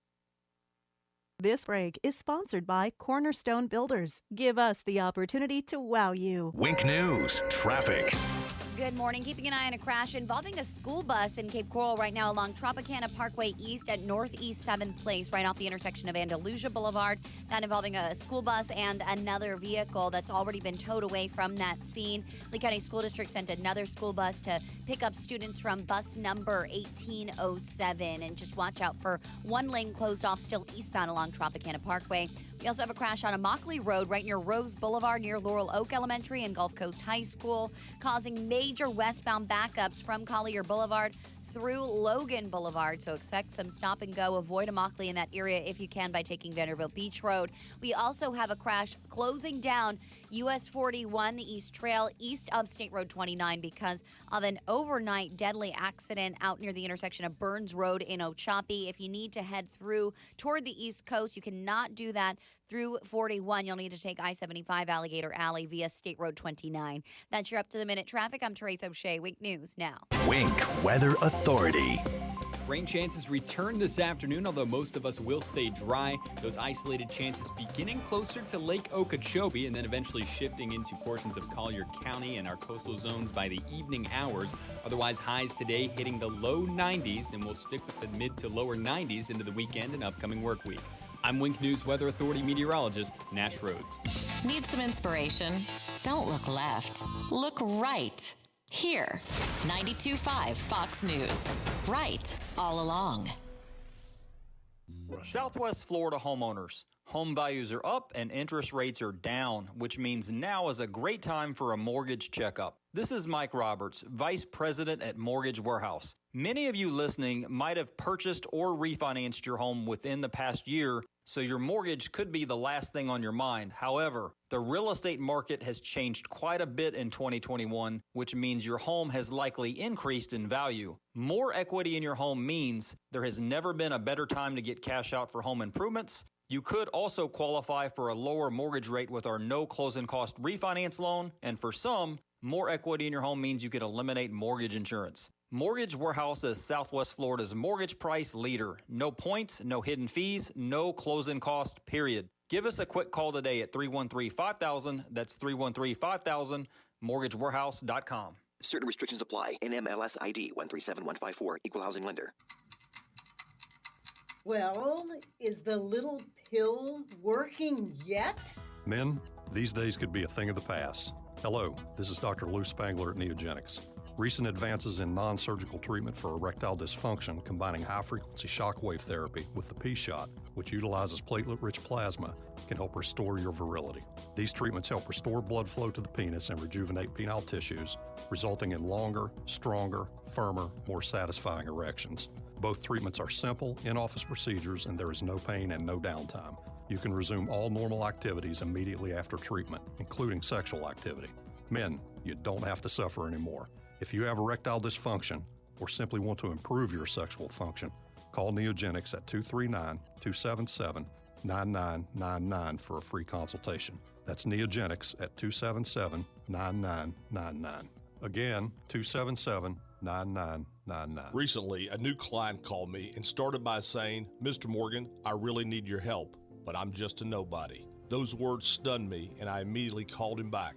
This break is sponsored by Cornerstone Builders. Give us the opportunity to wow you. Wink News, traffic. Good morning. Keeping an eye on a crash involving a school bus in Cape Coral right now along Tropicana Parkway East at Northeast 7th Place, right off the intersection of Andalusia Boulevard. That involving a school bus and another vehicle that's already been towed away from that scene. Lee County School District sent another school bus to pick up students from bus number 1807. And just watch out for one lane closed off still eastbound along Tropicana Parkway. We also have a crash on Immokalee Road right near Rose Boulevard near Laurel Oak Elementary and Gulf Coast High School, causing major westbound backups from Collier Boulevard through Logan Boulevard. So expect some stop and go. Avoid Immokalee in that area if you can by taking Vanderbilt Beach Road. We also have a crash closing down US 41, the East Trail, east of State Road 29 because of an overnight deadly accident out near the intersection of Burns Road in Ochopee. If you need to head through toward the East Coast, you cannot do that through 41. You'll need to take I-75 Alligator Alley via State Road 29. That's your up-to-the-minute traffic. I'm Teresa O'Shea. Wink News now. Wink Weather Authority. Rain chances return this afternoon, although most of us will stay dry. Those isolated chances beginning closer to Lake Okeechobee and then eventually shifting into portions of Collier County and our coastal zones by the evening hours. Otherwise, highs today hitting the low 90s, and we'll stick with the mid to lower 90s into the weekend and upcoming work week. I'm Wink News Weather Authority meteorologist Nash Rhodes. Need some inspiration? Don't look left. Look right. Here, 92.5 Fox News. Right all along. Southwest Florida homeowners. Home values are up and interest rates are down, which means now is a great time for a mortgage checkup. This is Mike Roberts, Vice President at Mortgage Warehouse. Many of you listening might have purchased or refinanced your home within the past year, so your mortgage could be the last thing on your mind. However, the real estate market has changed quite a bit in 2021, which means your home has likely increased in value. More equity in your home means there has never been a better time to get cash out for home improvements. You could also qualify for a lower mortgage rate with our no closing cost refinance loan, and for some, more equity in your home means you can eliminate mortgage insurance. Mortgage Warehouse is Southwest Florida's mortgage price leader. No points, no hidden fees, no closing cost, period. Give us a quick call today at 313-5000. That's 313-5000, mortgagewarehouse.com. Certain restrictions apply. NMLS ID 137154, Equal Housing Lender. Well, is the little pill working yet? Men, these days could be a thing of the past. Hello, this is Dr. Lou Spangler at Neogenics. Recent advances in non-surgical treatment for erectile dysfunction, combining high-frequency shockwave therapy with the P-Shot, which utilizes platelet-rich plasma, can help restore your virility. These treatments help restore blood flow to the penis and rejuvenate penile tissues, resulting in longer, stronger, firmer, more satisfying erections. Both treatments are simple, in-office procedures, and there is no pain and no downtime. You can resume all normal activities immediately after treatment, including sexual activity. Men, you don't have to suffer anymore. If you have erectile dysfunction or simply want to improve your sexual function, call Neogenics at 239-277-9999 for a free consultation. That's Neogenics at 277-9999. Again, 277-9999. Recently, a new client called me and started by saying, "Mr. Morgan, I really need your help, but I'm just a nobody." Those words stunned me, and I immediately called him back.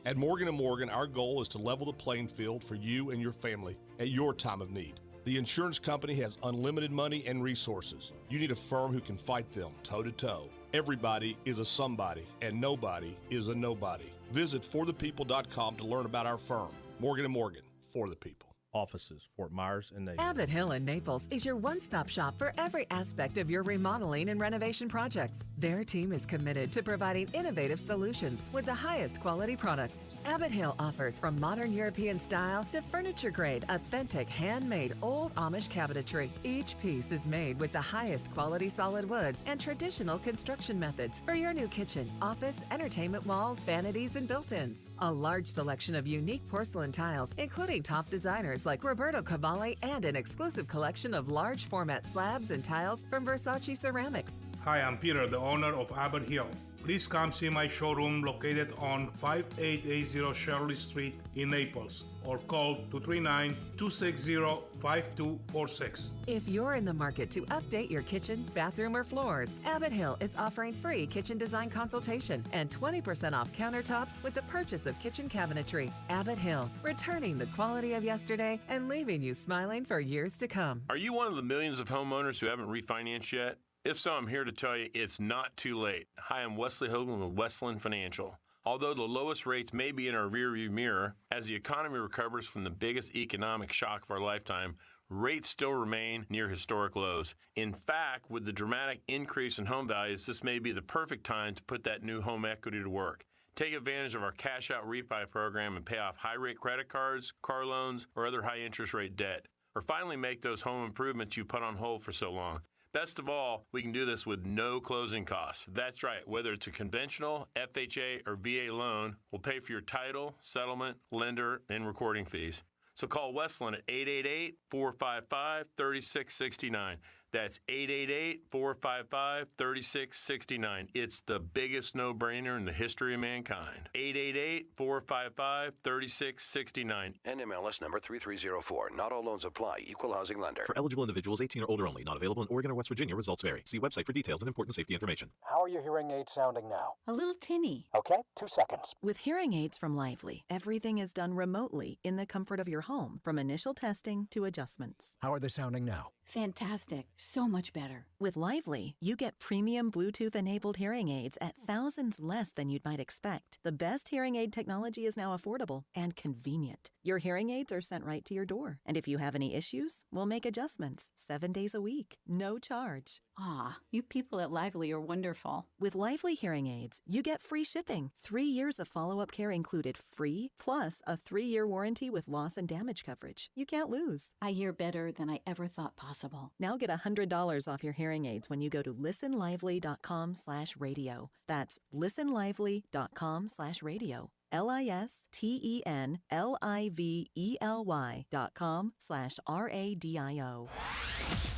At Morgan & Morgan, our goal is to level the playing field for you and your family at your time of need. The insurance company has unlimited money and resources. You need a firm who can fight them toe-to-toe. Everybody is a somebody, and nobody is a nobody. Visit forthepeople.com to learn about our firm. Morgan & Morgan, for the people. Offices, Fort Myers and Naples. Abbott Hill in Naples is your one-stop shop for every aspect of your remodeling and renovation projects. Their team is committed to providing innovative solutions with the highest quality products. Abbott Hill offers from modern European style to furniture-grade, authentic, handmade old Amish cabinetry. Each piece is made with the highest quality solid woods and traditional construction methods for your new kitchen, office, entertainment wall, vanities, and built-ins. A large selection of unique porcelain tiles, including top designers like Roberto Cavalli and an exclusive collection of large format slabs and tiles from Versace Ceramics. Hi, I'm Peter, the owner of Abbott Hill. Please come see my showroom located on 5880 Shirley Street in Naples, or call 239-260-5246. If you're in the market to update your kitchen, bathroom, or floors, Abbott Hill is offering free kitchen design consultation and 20% off countertops with the purchase of kitchen cabinetry. Abbott Hill, returning the quality of yesterday and leaving you smiling for years to come. Are you one of the millions of homeowners who haven't refinanced yet? If so, I'm here to tell you it's not too late. Hi, I'm Wesley Hogan with Westland Financial. Although the lowest rates may be in our rearview mirror, as the economy recovers from the biggest economic shock of our lifetime, rates still remain near historic lows. In fact, with the dramatic increase in home values, this may be the perfect time to put that new home equity to work. Take advantage of our cash out refi program and pay off high-rate credit cards, car loans, or other high-interest rate debt. Or finally make those home improvements you put on hold for so long. Best of all, we can do this with no closing costs. That's right, whether it's a conventional, FHA, or VA loan, we'll pay for your title, settlement, lender, and recording fees. So call Westland at 888-455-3669. That's 888-455-3669. It's the biggest no-brainer in the history of mankind. 888-455-3669. NMLS number 3304. Not all loans apply. Equal housing lender. For eligible individuals 18 or older only. Not available in Oregon or West Virginia. Results vary. See website for details and important safety information. How are your hearing aids sounding now? A little tinny. Okay, 2 seconds. With hearing aids from Lively, everything is done remotely in the comfort of your home, from initial testing to adjustments. How are they sounding now? Fantastic. So much better. With Lively, you get premium Bluetooth-enabled hearing aids at thousands less than you'd might expect. The best hearing aid technology is now affordable and convenient. Your hearing aids are sent right to your door. And if you have any issues, we'll make adjustments 7 days a week. No charge. Ah, you people at Lively are wonderful. With Lively hearing aids, you get free shipping, 3 years of follow-up care included free, plus a 3-year warranty with loss and damage coverage. You can't lose. I hear better than I ever thought possible. Now get $100 off your hearing aids when you go to listenlively.com/radio. That's listenlively.com/radio. listenlively.com/radio.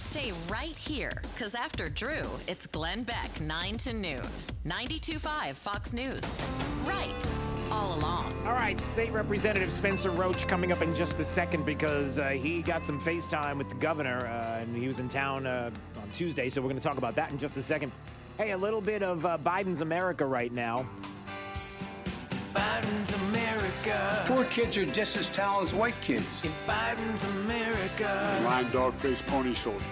Stay right here, because after Drew, it's Glenn Beck, 9 to noon. 92.5 Fox News. Right. All along. All right, State Representative Spencer Roach coming up in just a second because he got some FaceTime with the governor and he was in town on Tuesday, so we're going to talk about that in just a second. Hey, a little bit of Biden's America right now. Biden's America. Poor kids are just as talented as white kids. In Biden's America. Lion dog face pony shoulder.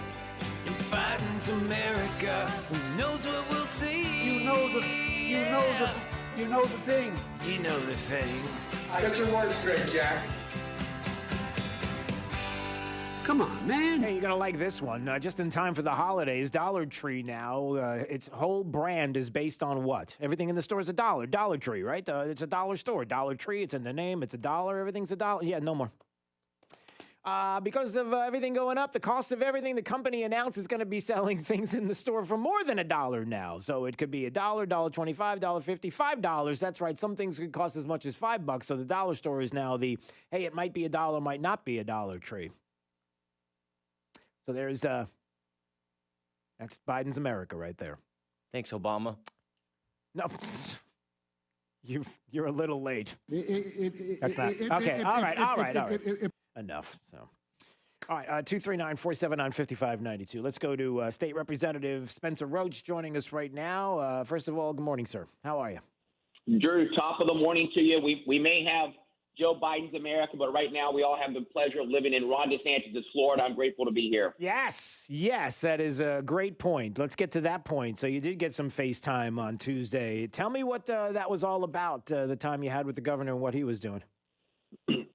In Biden's America. Who knows what we'll see? You know the thing. You know the thing. Get your words straight, Jack. Come on, man. Hey, you're going to like this one. Just in time for the holidays, Dollar Tree now, its whole brand is based on what? Everything in the store is a dollar. Dollar Tree, right? It's a dollar store. Dollar Tree, it's in the name. It's a dollar. Everything's a dollar. Yeah, no more. Because of everything going up, the cost of everything, the company announced is going to be selling things in the store for more than $1 now. So it could be $1, $1.25, $1.50, $5. That's right. Some things could cost as much as $5. So the dollar store is now the, hey, it might be $1, might not be a Dollar Tree. So there's, that's Biden's America right there. Thanks, Obama. No, you're a little late. That's not, okay, all right. Enough, so. All right, 239-479-5592. Let's go to State Representative Spencer Roach joining us right now. First of all, good morning, sir. How are you? Drew, top of the morning to you. We may have Joe Biden's America, but right now we all have the pleasure of living in Ron DeSantis' Florida. I'm grateful to be here. Yes, that is a great point. Let's get to that point. So you did get some FaceTime on Tuesday. Tell me what that was all about, the time you had with the governor and what he was doing.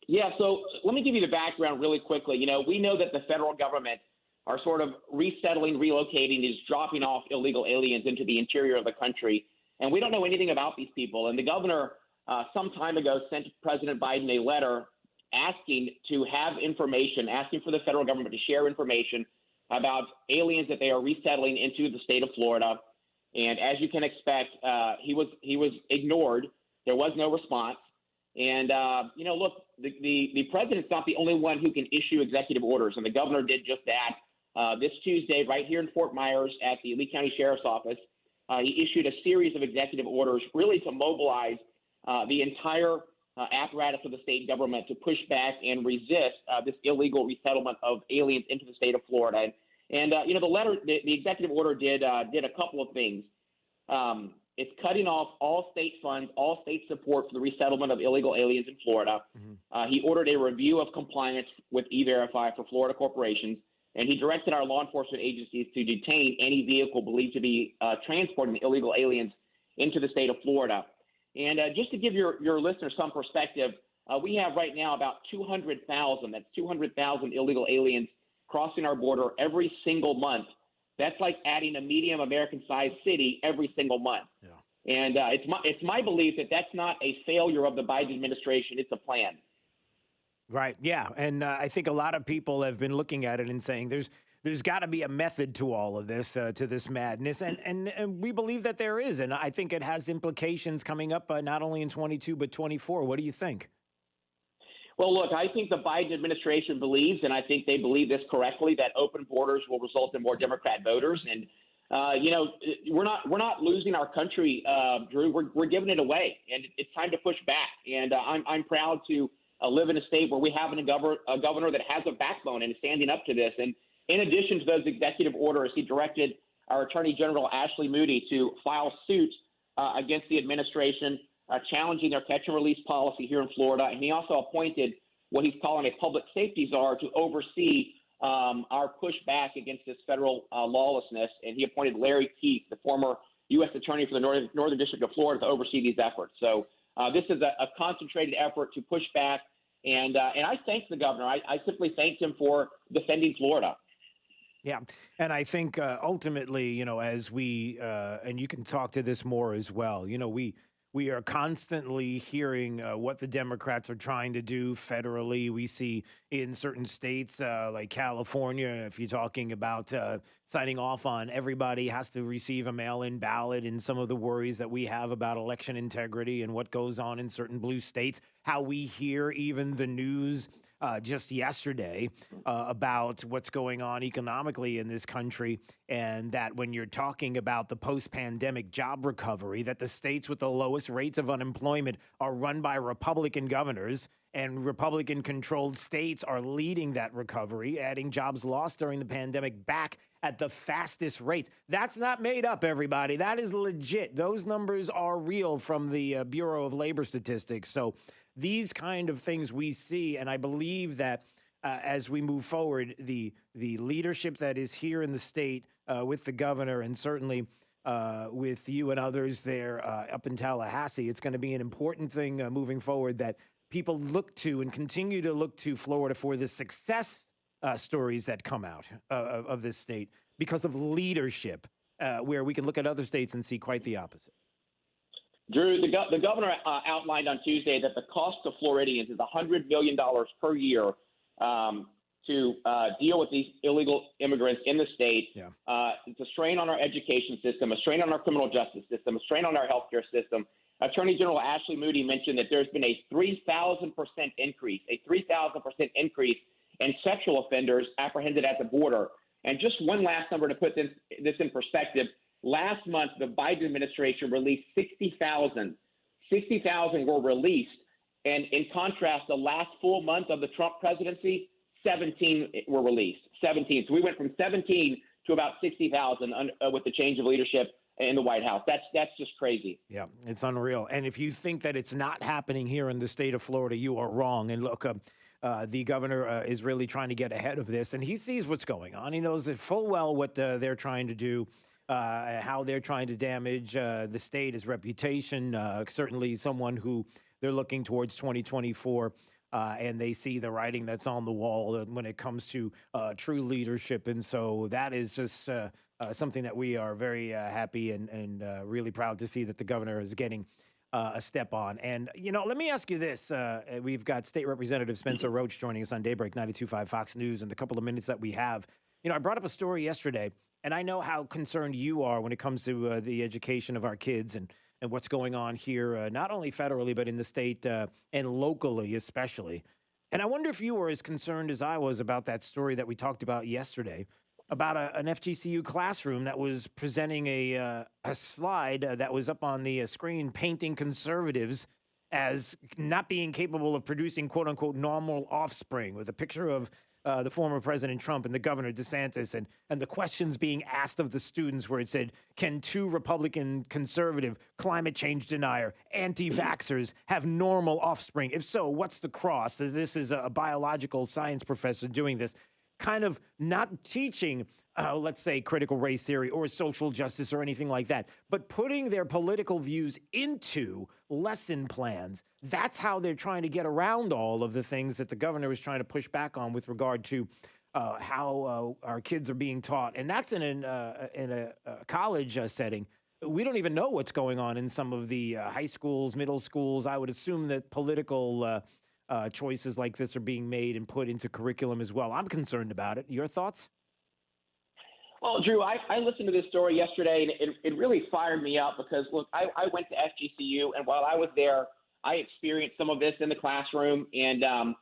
Yeah, so let me give you the background really quickly. You know, we know that the federal government are sort of resettling, relocating, is dropping off illegal aliens into the interior of the country. And we don't know anything about these people. And the governor some time ago sent President Biden a letter asking to have information, asking for the federal government to share information about aliens that they are resettling into the state of Florida. And as you can expect, he was ignored. There was no response. And, look, the president's not the only one who can issue executive orders, and the governor did just that. This Tuesday, right here in Fort Myers at the Lee County Sheriff's Office, he issued a series of executive orders really to mobilize the entire apparatus of the state government to push back and resist this illegal resettlement of aliens into the state of Florida. And the letter, the executive order did a couple of things. It's cutting off all state funds, all state support for the resettlement of illegal aliens in Florida. Mm-hmm. He ordered a review of compliance with E-Verify for Florida corporations, and he directed our law enforcement agencies to detain any vehicle believed to be transporting illegal aliens into the state of Florida. And just to give your listeners some perspective, we have right now about 200,000, that's 200,000 illegal aliens crossing our border every single month. That's like adding a medium American-sized city every single month. Yeah. And it's my belief that that's not a failure of the Biden administration. It's a plan. Right. Yeah. And I think a lot of people have been looking at it and saying there's got to be a method to all of this, to this madness. And we believe that there is. And I think it has implications coming up not only in 22, but 24. What do you think? Well, look, I think the Biden administration believes, and I think they believe this correctly, that open borders will result in more Democrat voters. And we're not losing our country, Drew. We're giving it away, and it's time to push back. And I'm proud to live in a state where we have a governor that has a backbone and is standing up to this. And in addition to those executive orders, he directed our Attorney General Ashley Moody to file suit against the administration, challenging their catch and release policy here in Florida. And he also appointed what he's calling a public safety czar to oversee our pushback against this federal lawlessness. And he appointed Larry Keith, the former U.S. Attorney for the Northern District of Florida, to oversee these efforts. So this is a concentrated effort to push back. And I thank the governor. I simply thanked him for defending Florida. Yeah. And I think ultimately, as we and you can talk to this more as well, we are constantly hearing what the Democrats are trying to do federally. We see in certain states like California, if you're talking about signing off on everybody has to receive a mail-in ballot, and some of the worries that we have about election integrity and what goes on in certain blue states, how we hear even the news just yesterday about what's going on economically in this country, and that when you're talking about the post-pandemic job recovery, that the states with the lowest rates of unemployment are run by Republican governors, and Republican-controlled states are leading that recovery, adding jobs lost during the pandemic back at the fastest rates. That's not made up, everybody. That is legit. Those numbers are real from the Bureau of Labor Statistics. So these kind of things we see, and I believe that as we move forward, the leadership that is here in the state with the governor, and certainly with you and others there up in Tallahassee, it's going to be an important thing moving forward that people look to and continue to look to Florida for the success stories that come out of this state because of leadership, where we can look at other states and see quite the opposite. Drew, the governor outlined on Tuesday that the cost to Floridians is $100 million per year to deal with these illegal immigrants in the state. Yeah. It's a strain on our education system, a strain on our criminal justice system, a strain on our healthcare system. Attorney General Ashley Moody mentioned that there's been a 3,000% increase in sexual offenders apprehended at the border. And just one last number to put this in perspective. Last month, the Biden administration released 60,000. 60,000 were released. And in contrast, the last full month of the Trump presidency, 17 were released. 17. So we went from 17 to about 60,000 with the change of leadership in the White House. That's just crazy. Yeah, it's unreal. And if you think that it's not happening here in the state of Florida, you are wrong. And look, the governor is really trying to get ahead of this, and he sees what's going on. He knows full well what they're trying to do, how they're trying to damage the state, his reputation, certainly someone who they're looking towards 2024, and they see the writing that's on the wall when it comes to true leadership. And so that is just something that we are very happy and really proud to see that the governor is getting a step on. And, let me ask you this. We've got State Representative Spencer Roach joining us on Daybreak 92.5 Fox News in the couple of minutes that we have. I brought up a story yesterday, and I know how concerned you are when it comes to the education of our kids and what's going on here, not only federally, but in the state and locally especially. And I wonder if you were as concerned as I was about that story that we talked about yesterday, about an FGCU classroom that was presenting a slide that was up on the screen painting conservatives as not being capable of producing, quote unquote, normal offspring, with a picture of the former President Trump and the Governor DeSantis, and the questions being asked of the students where it said, can two Republican conservative climate change denier anti-vaxxers have normal offspring? If so, what's the cross? This is a biological science professor doing this, kind of not teaching, let's say, critical race theory or social justice or anything like that, but putting their political views into lesson plans. That's how they're trying to get around all of the things that the governor is trying to push back on with regard to how our kids are being taught. And that's in a college setting. We don't even know what's going on in some of the high schools, middle schools. I would assume that political choices like this are being made and put into curriculum as well. I'm concerned about it. Your thoughts? Well, Drew, I listened to this story yesterday, and it really fired me up because, look, I went to FGCU, and while I was there, I experienced some of this in the classroom, and I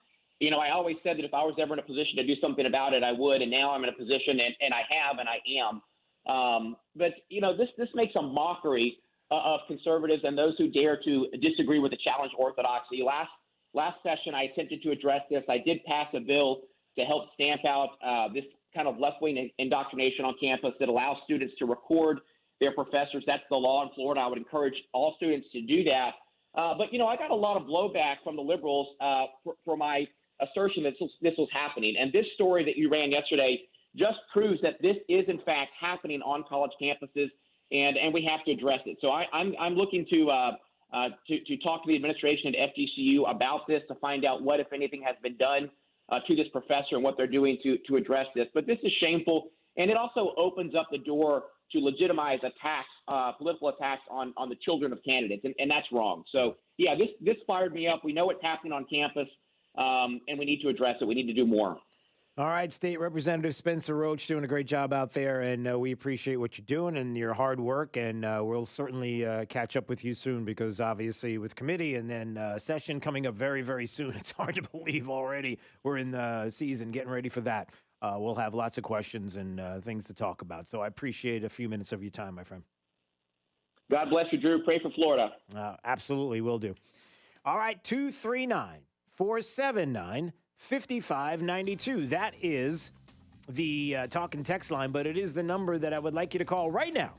always said that if I was ever in a position to do something about it, I would, and now I'm in a position, and I have, and I am. But this makes a mockery of conservatives and those who dare to disagree with the challenged orthodoxy. Last session, I attempted to address this. I did pass a bill to help stamp out this kind of left-wing indoctrination on campus that allows students to record their professors. That's the law in Florida. I would encourage all students to do that. But I got a lot of blowback from the liberals for my assertion that this was happening. And this story that you ran yesterday just proves that this is, in fact, happening on college campuses, and we have to address it. So I'm looking to talk to the administration at FGCU about this to find out what, if anything, has been done to this professor and what they're doing to address this. But this is shameful, and it also opens up the door to legitimize attacks, political attacks on the children of candidates, and that's wrong. So, yeah, this fired me up. We know what's happening on campus, and we need to address it. We need to do more. All right, State Representative Spencer Roach doing a great job out there, and we appreciate what you're doing and your hard work, and we'll certainly catch up with you soon because obviously with committee and then session coming up very, very soon, it's hard to believe already we're in the season getting ready for that. We'll have lots of questions and things to talk about, so I appreciate a few minutes of your time, my friend. God bless you, Drew. Pray for Florida. Absolutely, will do. All right, 239-479-5592. That is the talk and text line, but it is the number that I would like you to call right now.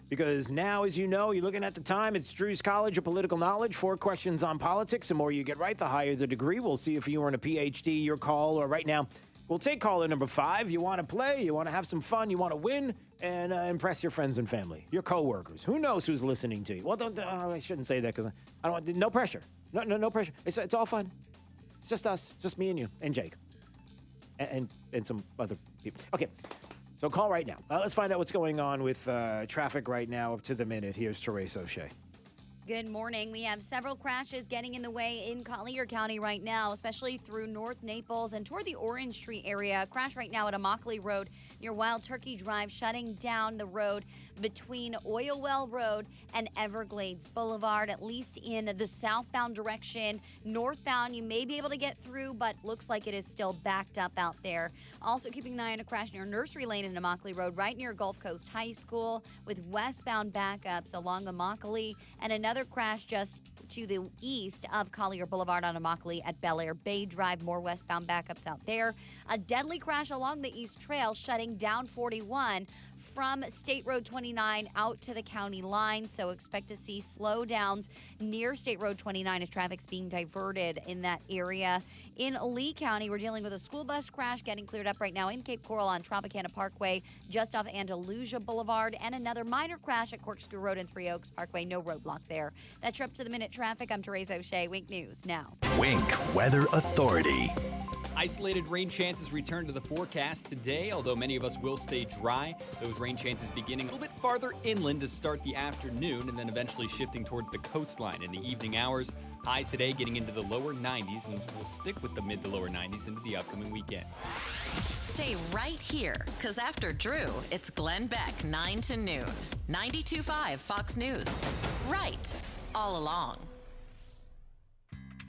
Because now, as you know, you're looking at the time, it's Drew's College of Political Knowledge. 4 questions on politics. The more you get right, the higher the degree. We'll see if you earn a PhD, your call, or right now, we'll take caller number 5. You want to play, you want to have some fun, you want to win, and impress your friends and family, your coworkers. Who knows who's listening to you? Well, I shouldn't say that because I don't. No pressure. No pressure. It's all fun. It's just us, just me and you and Jake, and some other people. Okay, so call right now. Let's find out what's going on with traffic right now up to the minute. Here's Therese O'Shea. Good morning. We have several crashes getting in the way in Collier County right now, especially through North Naples and toward the Orange Tree area. Crash right now at Immokalee Road near Wild Turkey Drive, shutting down the road between Oil Well Road and Everglades Boulevard, at least in the southbound direction. Northbound, you may be able to get through, but looks like it is still backed up out there. Also keeping an eye on a crash near Nursery Lane in Immokalee Road, right near Gulf Coast High School, with westbound backups along Immokalee, and another crash just to the east of Collier Boulevard on Immokalee at Bel Air Bay Drive. More westbound backups out there. A deadly crash along the East Trail, shutting down 41 from State Road 29 out to the county line. So expect to see slowdowns near State Road 29 as traffic's being diverted in that area. In Lee County, we're dealing with a school bus crash getting cleared up right now in Cape Coral on Tropicana Parkway, just off Andalusia Boulevard, and another minor crash at Corkscrew Road and Three Oaks Parkway. No roadblock there. That's your up-to-the-minute traffic. I'm Therese O'Shea. Wink News now. Wink Weather Authority. Isolated rain chances return to the forecast today, although many of us will stay dry. Those rain chances beginning a little bit farther inland to start the afternoon and then eventually shifting towards the coastline in the evening hours. Highs today getting into the lower 90s, and we'll stick with the mid to lower 90s into the upcoming weekend. Stay right here, because after Drew, it's Glenn Beck, 9 to noon. 92.5 Fox News. Right, all along.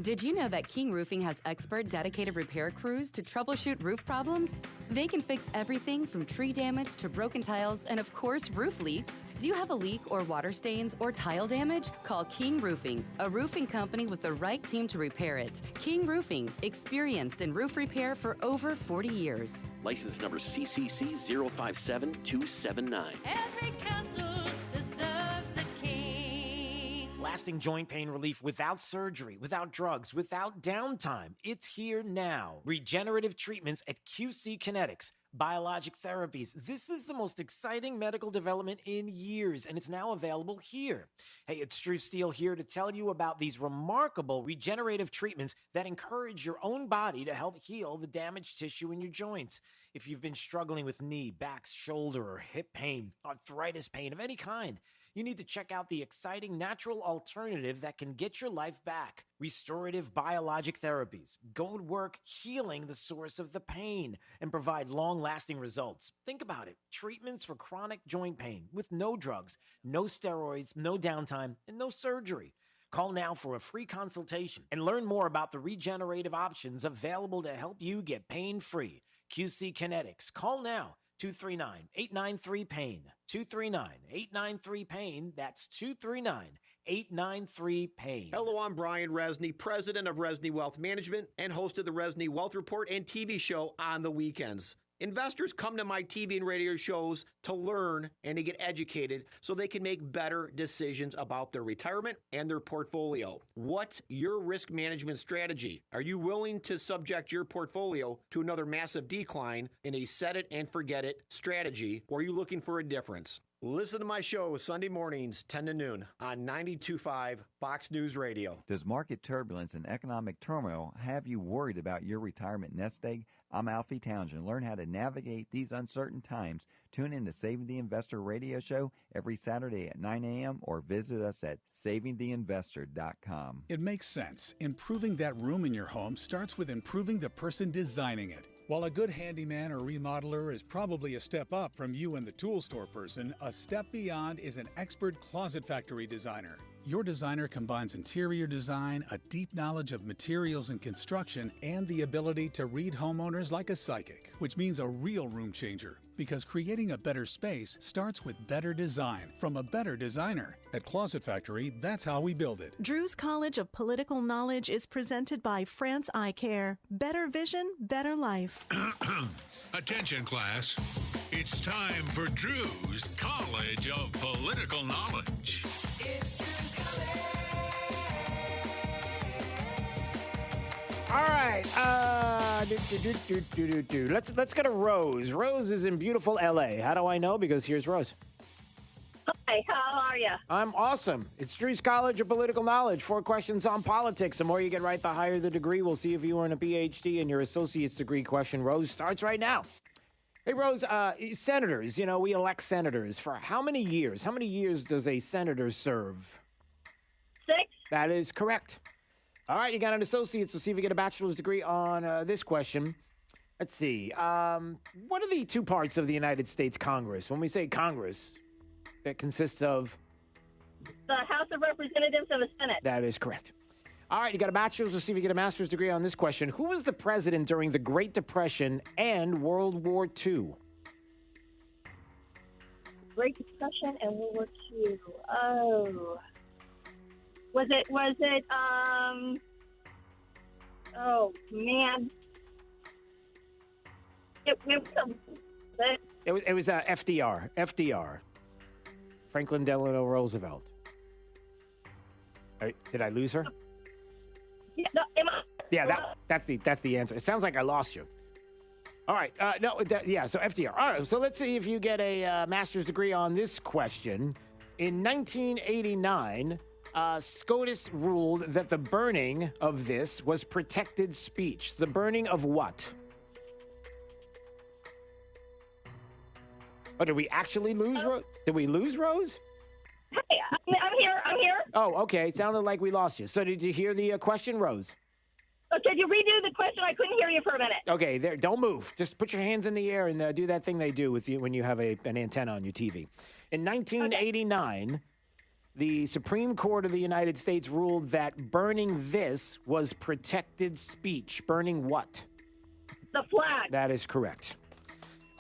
Did you know that King Roofing has expert dedicated repair crews to troubleshoot roof problems? They can fix everything from tree damage to broken tiles and, of course, roof leaks. Do you have a leak or water stains or tile damage? Call King Roofing, a roofing company with the right team to repair it. King Roofing, experienced in roof repair for over 40 years. License number CCC 057279. Every castle deserves a king. Lasting joint pain relief without surgery, without drugs, without downtime. It's here now. Regenerative treatments at QC Kinetics. Biologic therapies. This is the most exciting medical development in years, and it's now available here. Hey, it's Drew Steele here to tell you about these remarkable regenerative treatments that encourage your own body to help heal the damaged tissue in your joints. If you've been struggling with knee, back, shoulder, or hip pain, arthritis pain of any kind, you need to check out the exciting natural alternative that can get your life back. Restorative biologic therapies go to work healing the source of the pain and provide long-lasting results. Think about it. Treatments for chronic joint pain with no drugs, no steroids, no downtime, and no surgery. Call now for a free consultation and learn more about the regenerative options available to help you get pain-free. QC Kinetics. Call now. 239-893-PAIN. 239-893-PAIN. That's 239-893-PAIN. Hello, I'm Brian Resney, president of Resney Wealth Management and host of the Resney Wealth Report and TV show on the weekends. Investors come to my TV and radio shows to learn and to get educated so they can make better decisions about their retirement and their portfolio. What's your risk management strategy? Are you willing to subject your portfolio to another massive decline in a set it and forget it strategy, or are you looking for a difference? Listen to my show Sunday mornings, 10 to noon on 92.5 Fox News Radio. Does market turbulence and economic turmoil have you worried about your retirement nest egg? I'm Alfie Townsend. Learn how to navigate these uncertain times. Tune in to Saving the Investor radio show every Saturday at 9 a.m. or visit us at savingtheinvestor.com. It makes sense. Improving that room in your home starts with improving the person designing it. While a good handyman or remodeler is probably a step up from you and the tool store person, a step beyond is an expert closet factory designer. Your designer combines interior design, a deep knowledge of materials and construction, and the ability to read homeowners like a psychic, which means a real room changer. Because creating a better space starts with better design from a better designer. At Closet Factory, that's how we build it. Drew's College of Political Knowledge is presented by France Eye Care. Better vision, better life. Attention, class. It's time for Drew's College of Political Knowledge. It's Drew's College. All right. Let's go to Rose. Rose is in beautiful LA. How do I know? Because here's Rose. Hi, how are you? I'm awesome. It's Drew's College of Political Knowledge. 4 questions on politics. The more you get right, the higher the degree. We'll see if you earn a PhD and your associate's degree question. Rose starts right now. Hey, Rose, senators, we elect senators for how many years? How many years does a senator serve? 6. That is correct. All right, you got an associate's. We'll see if you get a bachelor's degree on this question. Let's see. What are the 2 parts of the United States Congress? When we say Congress, that consists of? The House of Representatives and the Senate. That is correct. All right, you got a bachelor's. We'll see if you get a master's degree on this question. Who was the president during the Great Depression and World War II? Great Depression and World War II. Oh. Was it, oh, man. It was FDR. Franklin Delano Roosevelt. Did I lose her? Yeah, no, that's the answer. It sounds like I lost you. All right. So FDR. All right, so let's see if you get a master's degree on this question. In 1989, SCOTUS ruled that the burning of this was protected speech. The burning of what? Oh, did we actually lose Rose? Did we lose Rose? Hey, I'm here. Oh, okay. It sounded like we lost you. So did you hear the question, Rose? Could you redo the question? I couldn't hear you for a minute. Okay, there. Don't move. Just put your hands in the air and do that thing they do with you when you have an antenna on your TV. In 1989, the Supreme Court of the United States ruled that burning this was protected speech. Burning what? The flag. That is correct.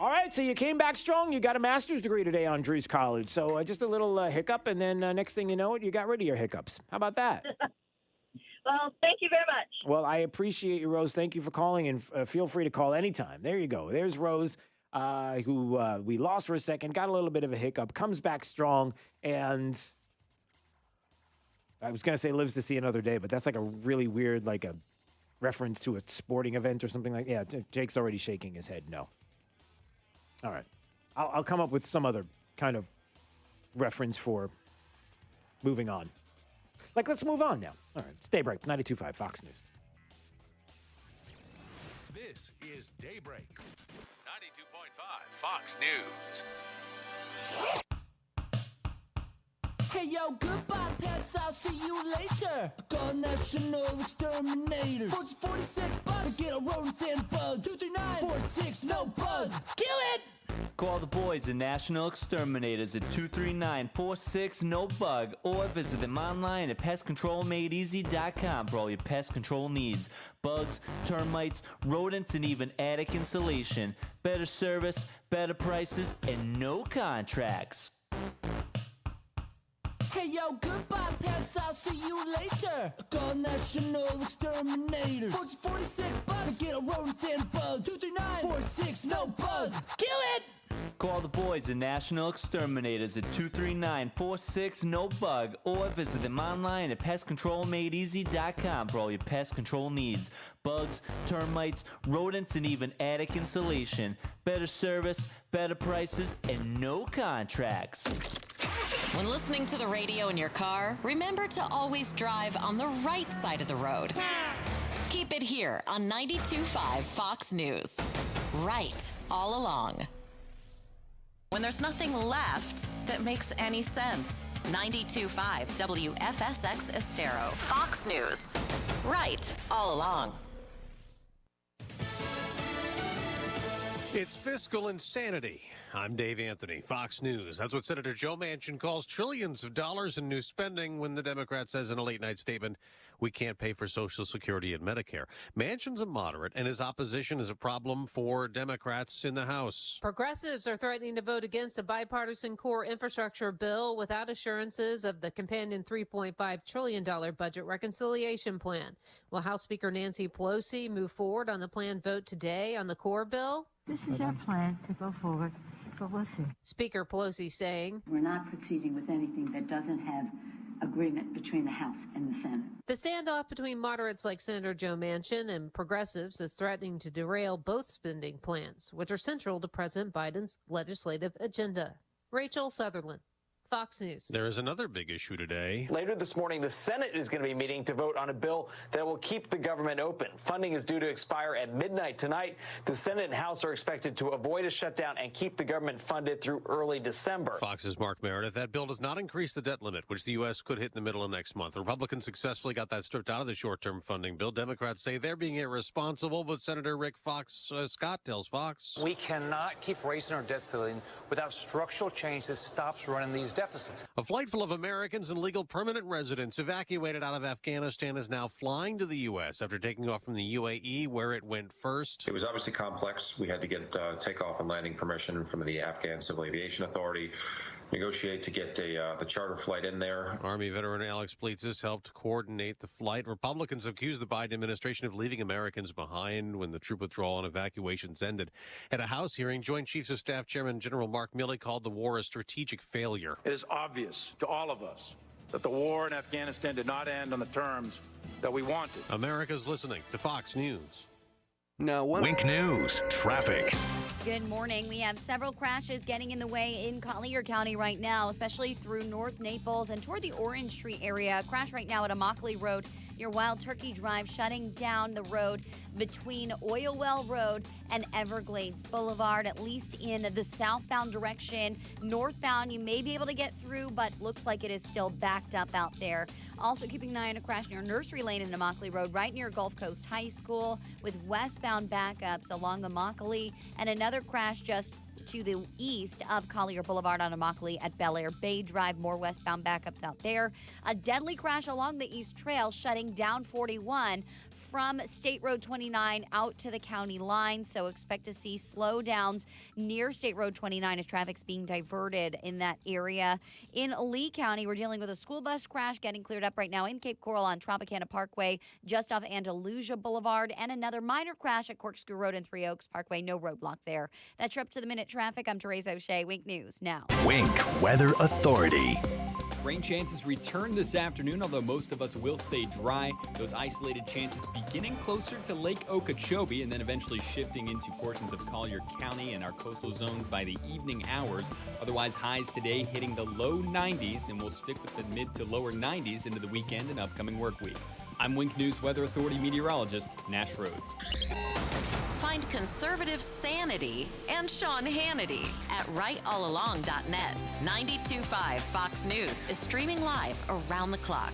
All right, so you came back strong. You got a master's degree today on Drew's College. So just a little hiccup, and then next thing you know it, you got rid of your hiccups. How about that? Well, thank you very much. Well, I appreciate you, Rose. Thank you for calling, and feel free to call anytime. There you go. There's Rose, who we lost for a second, got a little bit of a hiccup, comes back strong, and I was going to say lives to see another day, but that's like a really weird, like a reference to a sporting event or something like that. Yeah, Jake's already shaking his head no. All right. I'll come up with some other kind of reference for moving on. Like, let's move on now. All right. It's Daybreak, 92.5 Fox News. This is Daybreak, 92.5 Fox News. Hey yo, goodbye, pets, I'll see you later. I got National Exterminator. 46 bucks, get a rodents and bugs. 239 46, no bugs. Kill it! Call the boys at National Exterminators at 239-46-NO-BUG or visit them online at pestcontrolmadeeasy.com for all your pest control needs. Bugs, termites, rodents, and even attic insulation. Better service, better prices, and no contracts. Hey yo, goodbye pests, I'll see you later. Call National Exterminators. $46 to get a rodents and bugs. 239-46-NO-BUG. Kill it! Call the boys at National Exterminators at 239-46-NO-BUG or visit them online at pestcontrolmadeeasy.com for all your pest control needs. Bugs, termites, rodents, and even attic insulation. Better service, better prices, and no contracts. When listening to the radio in your car, remember to always drive on the right side of the road. Keep it here on 92.5 Fox News. Right all along. When there's nothing left that makes any sense. 92.5 WFSX Estero. Fox News. Right all along. It's fiscal insanity. I'm Dave Anthony, Fox News. That's what Senator Joe Manchin calls trillions of dollars in new spending when the Democrat says in a late-night statement, we can't pay for Social Security and Medicare. Manchin's a moderate, and his opposition is a problem for Democrats in the House. Progressives are threatening to vote against a bipartisan core infrastructure bill without assurances of the companion $3.5 trillion budget reconciliation plan. Will House Speaker Nancy Pelosi move forward on the planned vote today on the core bill? This is our plan to go forward, but we'll see. Speaker Pelosi saying, we're not proceeding with anything that doesn't have agreement between the House and the Senate. The standoff between moderates like Senator Joe Manchin and progressives is threatening to derail both spending plans, which are central to President Biden's legislative agenda. Rachel Sutherland, Fox News. There is another big issue today. Later this morning, the Senate is going to be meeting to vote on a bill that will keep the government open. Funding is due to expire at midnight tonight. The Senate and House are expected to avoid a shutdown and keep the government funded through early December. Fox's Mark Meredith. That bill does not increase the debt limit, which the U.S. could hit in the middle of next month. Republicans successfully got that stripped out of the short-term funding bill. Democrats say they're being irresponsible, but Senator Rick Scott tells Fox, we cannot keep raising our debt ceiling without structural change that stops running these deficits. A flight full of Americans and legal permanent residents evacuated out of Afghanistan is now flying to the U.S. after taking off from the UAE, where it went first. It was obviously complex. We had to get takeoff and landing permission from the Afghan Civil Aviation Authority, negotiate to get the charter flight in there. Army veteran Alex Pleatzis helped coordinate the flight. Republicans accused the Biden administration of leaving Americans behind when the troop withdrawal and evacuations ended. At a House hearing, Joint Chiefs of Staff Chairman General Mark Milley called the war a strategic failure. It is obvious to all of us that the war in Afghanistan did not end on the terms that we wanted. America's listening to Fox News. Now, Wink News, traffic. Good morning. We have several crashes getting in the way in Collier County right now, especially through North Naples and toward the Orange Tree area. Crash right now at Immokalee Road near Wild Turkey Drive, shutting down the road between Oil Well Road and Everglades Boulevard, at least in the southbound direction. Northbound, you may be able to get through, but looks like it is still backed up out there. Also keeping an eye on a crash near Nursery Lane in Immokalee Road, right near Gulf Coast High School, with westbound backups along Immokalee, and another crash just to the east of Collier Boulevard on Immokalee at Bel Air Bay Drive. More westbound backups out there. A deadly crash along the East Trail, shutting down 41 from State Road 29 out to the county line. So expect to see slowdowns near State Road 29 as traffic's being diverted in that area. In Lee County, we're dealing with a school bus crash getting cleared up right now in Cape Coral on Tropicana Parkway, just off Andalusia Boulevard, and another minor crash at Corkscrew Road and Three Oaks Parkway. No roadblock there. That's your up-to-the-minute traffic. I'm Therese O'Shea. Wink News now. Wink Weather Authority. Rain chances return this afternoon, although most of us will stay dry. Those isolated chances beginning closer to Lake Okeechobee and then eventually shifting into portions of Collier County and our coastal zones by the evening hours. Otherwise, highs today hitting the low 90s, and we'll stick with the mid to lower 90s into the weekend and upcoming work week. I'm Wink News Weather Authority meteorologist Nash Rhodes. Find conservative sanity and Sean Hannity at rightallalong.net. 92.5 Fox News is streaming live around the clock.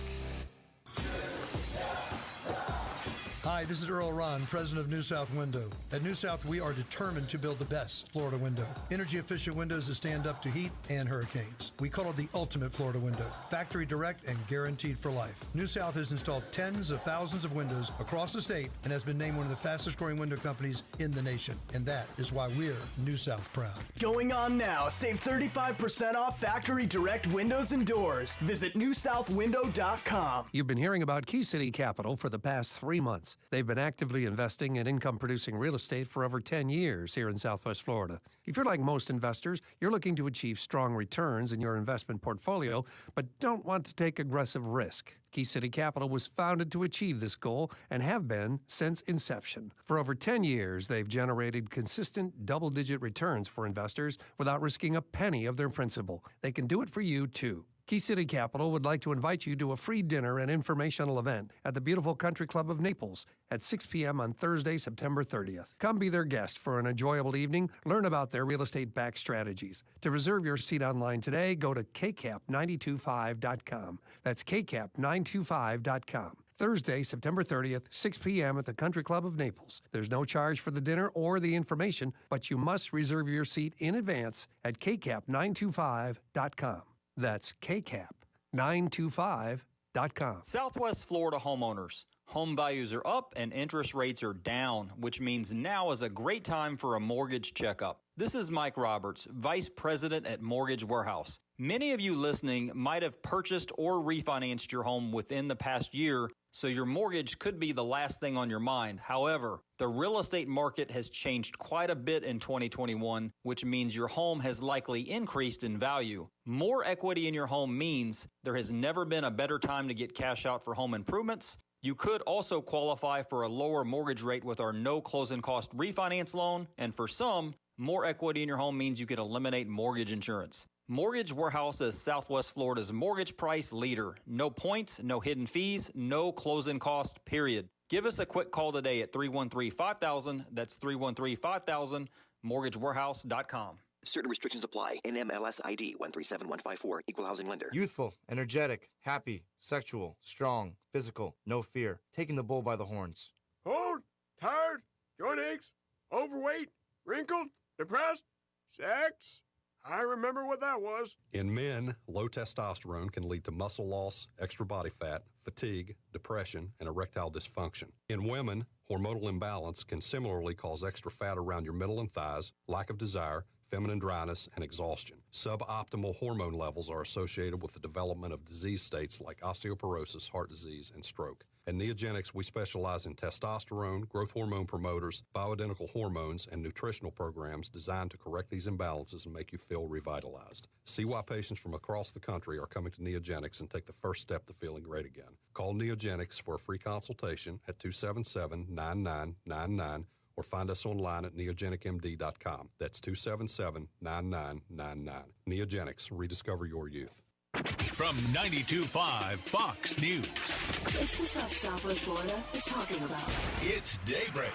Hi, this is Earl Ron, president of New South Window. At New South, we are determined to build the best Florida window. Energy-efficient windows that stand up to heat and hurricanes. We call it the ultimate Florida window. Factory direct and guaranteed for life. New South has installed tens of thousands of windows across the state and has been named one of the fastest-growing window companies in the nation. And that is why we're New South proud. Going on now. Save 35% off factory direct windows and doors. Visit newsouthwindow.com. You've been hearing about Key City Capital for the past 3 months. They've been actively investing in income-producing real estate for over 10 years here in Southwest Florida. If you're like most investors, you're looking to achieve strong returns in your investment portfolio, but don't want to take aggressive risk. Key City Capital was founded to achieve this goal and have been since inception. For over 10 years, they've generated consistent double-digit returns for investors without risking a penny of their principal. They can do it for you, too. Key City Capital would like to invite you to a free dinner and informational event at the beautiful Country Club of Naples at 6 p.m. on Thursday, September 30th. Come be their guest for an enjoyable evening. Learn about their real estate-backed strategies. To reserve your seat online today, go to kcap925.com. That's kcap925.com. Thursday, September 30th, 6 p.m. at the Country Club of Naples. There's no charge for the dinner or the information, but you must reserve your seat in advance at kcap925.com. That's kcap925.com. Southwest Florida homeowners. Home values are up and interest rates are down, which means now is a great time for a mortgage checkup. This is Mike Roberts, Vice President at Mortgage Warehouse. Many of you listening might have purchased or refinanced your home within the past year, so your mortgage could be the last thing on your mind. However, the real estate market has changed quite a bit in 2021, which means your home has likely increased in value. More equity in your home means there has never been a better time to get cash out for home improvements. You could also qualify for a lower mortgage rate with our no closing cost refinance loan, and for some, more equity in your home means you can eliminate mortgage insurance. Mortgage Warehouse is Southwest Florida's mortgage price leader. No points, no hidden fees, no closing cost, period. Give us a quick call today at 313-5000. That's 313-5000, mortgagewarehouse.com. Certain restrictions apply. NMLS ID 137154, Equal Housing Lender. Youthful, energetic, happy, sexual, strong, physical, no fear. Taking the bull by the horns. Old, tired, joint aches, overweight, wrinkled, depressed, sex. I remember what that was. In men, low testosterone can lead to muscle loss, extra body fat, fatigue, depression, and erectile dysfunction. In women, hormonal imbalance can similarly cause extra fat around your middle and thighs, lack of desire, feminine dryness, and exhaustion. Suboptimal hormone levels are associated with the development of disease states like osteoporosis, heart disease, and stroke. At Neogenics, we specialize in testosterone, growth hormone promoters, bioidentical hormones, and nutritional programs designed to correct these imbalances and make you feel revitalized. See why patients from across the country are coming to Neogenics and take the first step to feeling great again. Call Neogenics for a free consultation at 277-9999 or find us online at neogenicmd.com. That's 277-9999. Neogenics, rediscover your youth. From 92.5 Fox News. It's the stuff Southwest Florida is talking about. It's Daybreak.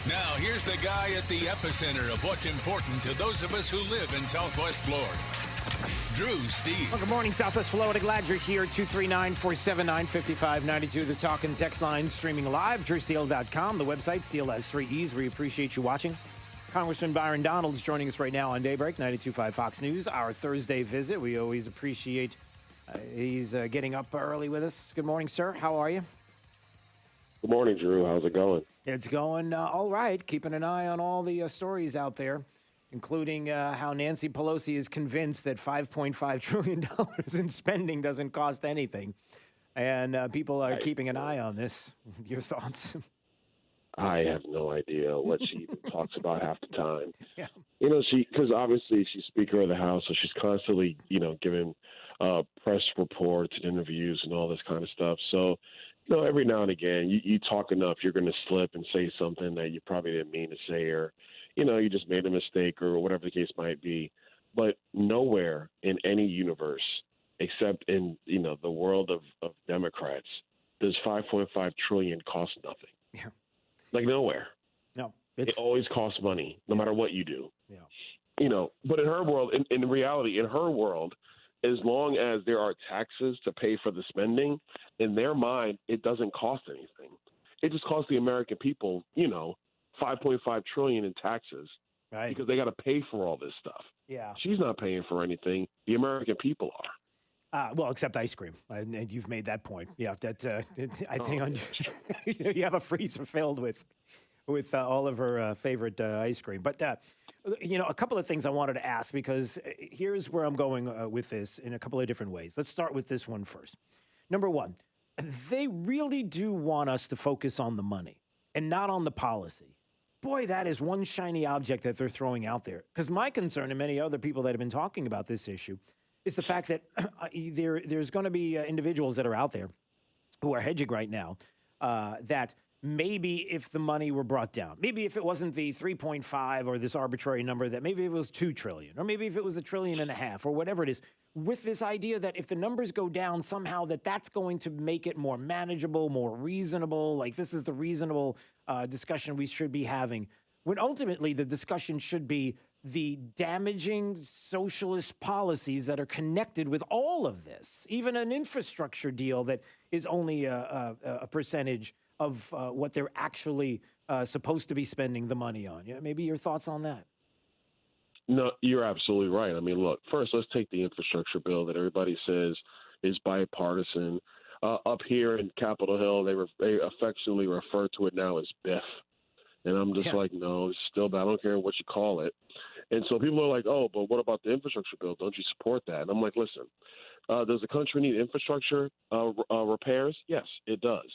Now, here's the guy at the epicenter of what's important to those of us who live in Southwest Florida. Drew Steve. Well, good morning, Southwest Florida. Glad you're here. 239-479-5592. The talk and text line streaming live. DrewSteele.com. The website, Steele has 3 E's. We appreciate you watching. Congressman Byron Donalds joining us right now on Daybreak, 92.5 Fox News. Our Thursday visit. We always appreciate he's getting up early with us. Good morning, sir. How are you? Good morning, Drew. How's it going? It's going all right. Keeping an eye on all the stories out there, including how Nancy Pelosi is convinced that $5.5 trillion in spending doesn't cost anything. And people are keeping an eye on this. Your thoughts? I have no idea what she even talks about half the time. Yeah. You know, because obviously she's Speaker of the House, so she's constantly, giving press reports and interviews and all this kind of stuff. So, every now and again, you talk enough, you're going to slip and say something that you probably didn't mean to say, or, you just made a mistake or whatever the case might be. But nowhere in any universe, except in, the world of Democrats, does $5.5 trillion cost nothing. Yeah. Like nowhere. No. It always costs money, no matter what you do. Yeah. But in her world, in reality, in her world, as long as there are taxes to pay for the spending, in their mind, it doesn't cost anything. it just costs the American people, $5.5 trillion in taxes because they got to pay for all this stuff. Yeah. She's not paying for anything. The American people are. Well, except ice cream, and you've made that point. Yeah, that I think you have a freezer filled with all of her favorite ice cream. But a couple of things I wanted to ask, because here's where I'm going with this in a couple of different ways. Let's start with this one first. Number one, they really do want us to focus on the money and not on the policy. Boy, that is one shiny object that they're throwing out there. Because my concern, and many other people that have been talking about this issue, is the fact that there's going to be individuals that are out there who are hedging right now that maybe if the money were brought down, maybe if it wasn't the 3.5 or this arbitrary number, that maybe it was 2 trillion, or maybe if it was $1.5 trillion or whatever it is, with this idea that if the numbers go down somehow, that's going to make it more manageable, more reasonable, like this is the reasonable discussion we should be having, when ultimately the discussion should be the damaging socialist policies that are connected with all of this, even an infrastructure deal that is only a percentage of what they're actually supposed to be spending the money on. Yeah, maybe your thoughts on that? No, you're absolutely right. I mean, look, first, let's take the infrastructure bill that everybody says is bipartisan. Up here in Capitol Hill, they affectionately refer to it now as BIF. And I'm just like, no, it's still, I don't care what you call it. And so people are like, oh, but what about the infrastructure bill? Don't you support that? And I'm like, listen, does the country need infrastructure repairs? Yes, it does.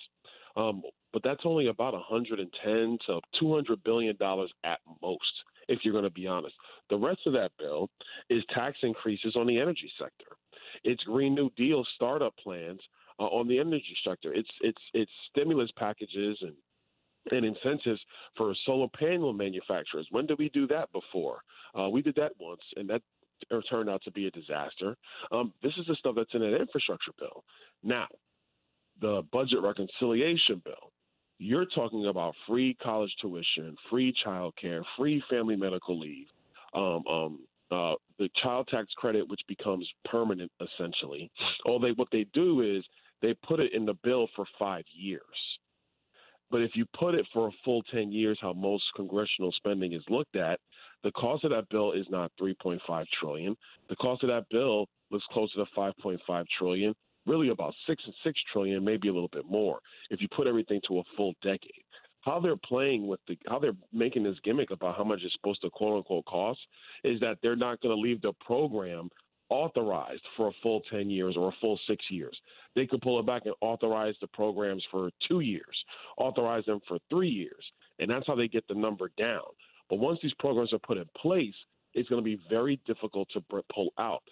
But that's only about $110 to $200 billion at most, if you're going to be honest. The rest of that bill is tax increases on the energy sector. It's Green New Deal startup plans on the energy sector. It's stimulus packages and incentives for solar panel manufacturers. When did we do that before? We did that once, and that turned out to be a disaster. This is the stuff that's in an infrastructure bill. Now, the budget reconciliation bill, you're talking about free college tuition, free child care, free family medical leave, the child tax credit, which becomes permanent essentially. What they do is they put it in the bill for 5 years. But if you put it for a full 10 years, how most congressional spending is looked at, the cost of that bill is not $3.5 trillion. The cost of that bill looks closer to $5.5 trillion, really about $6 trillion, maybe a little bit more, if you put everything to a full decade. How they're playing with how they're making this gimmick about how much it's supposed to quote unquote cost is that they're not going to leave the program authorized for a full 10 years or a full 6 years. They could pull it back and authorize the programs for 2 years, authorize them for 3 years. And that's how they get the number down. But once these programs are put in place, it's going to be very difficult to pull out.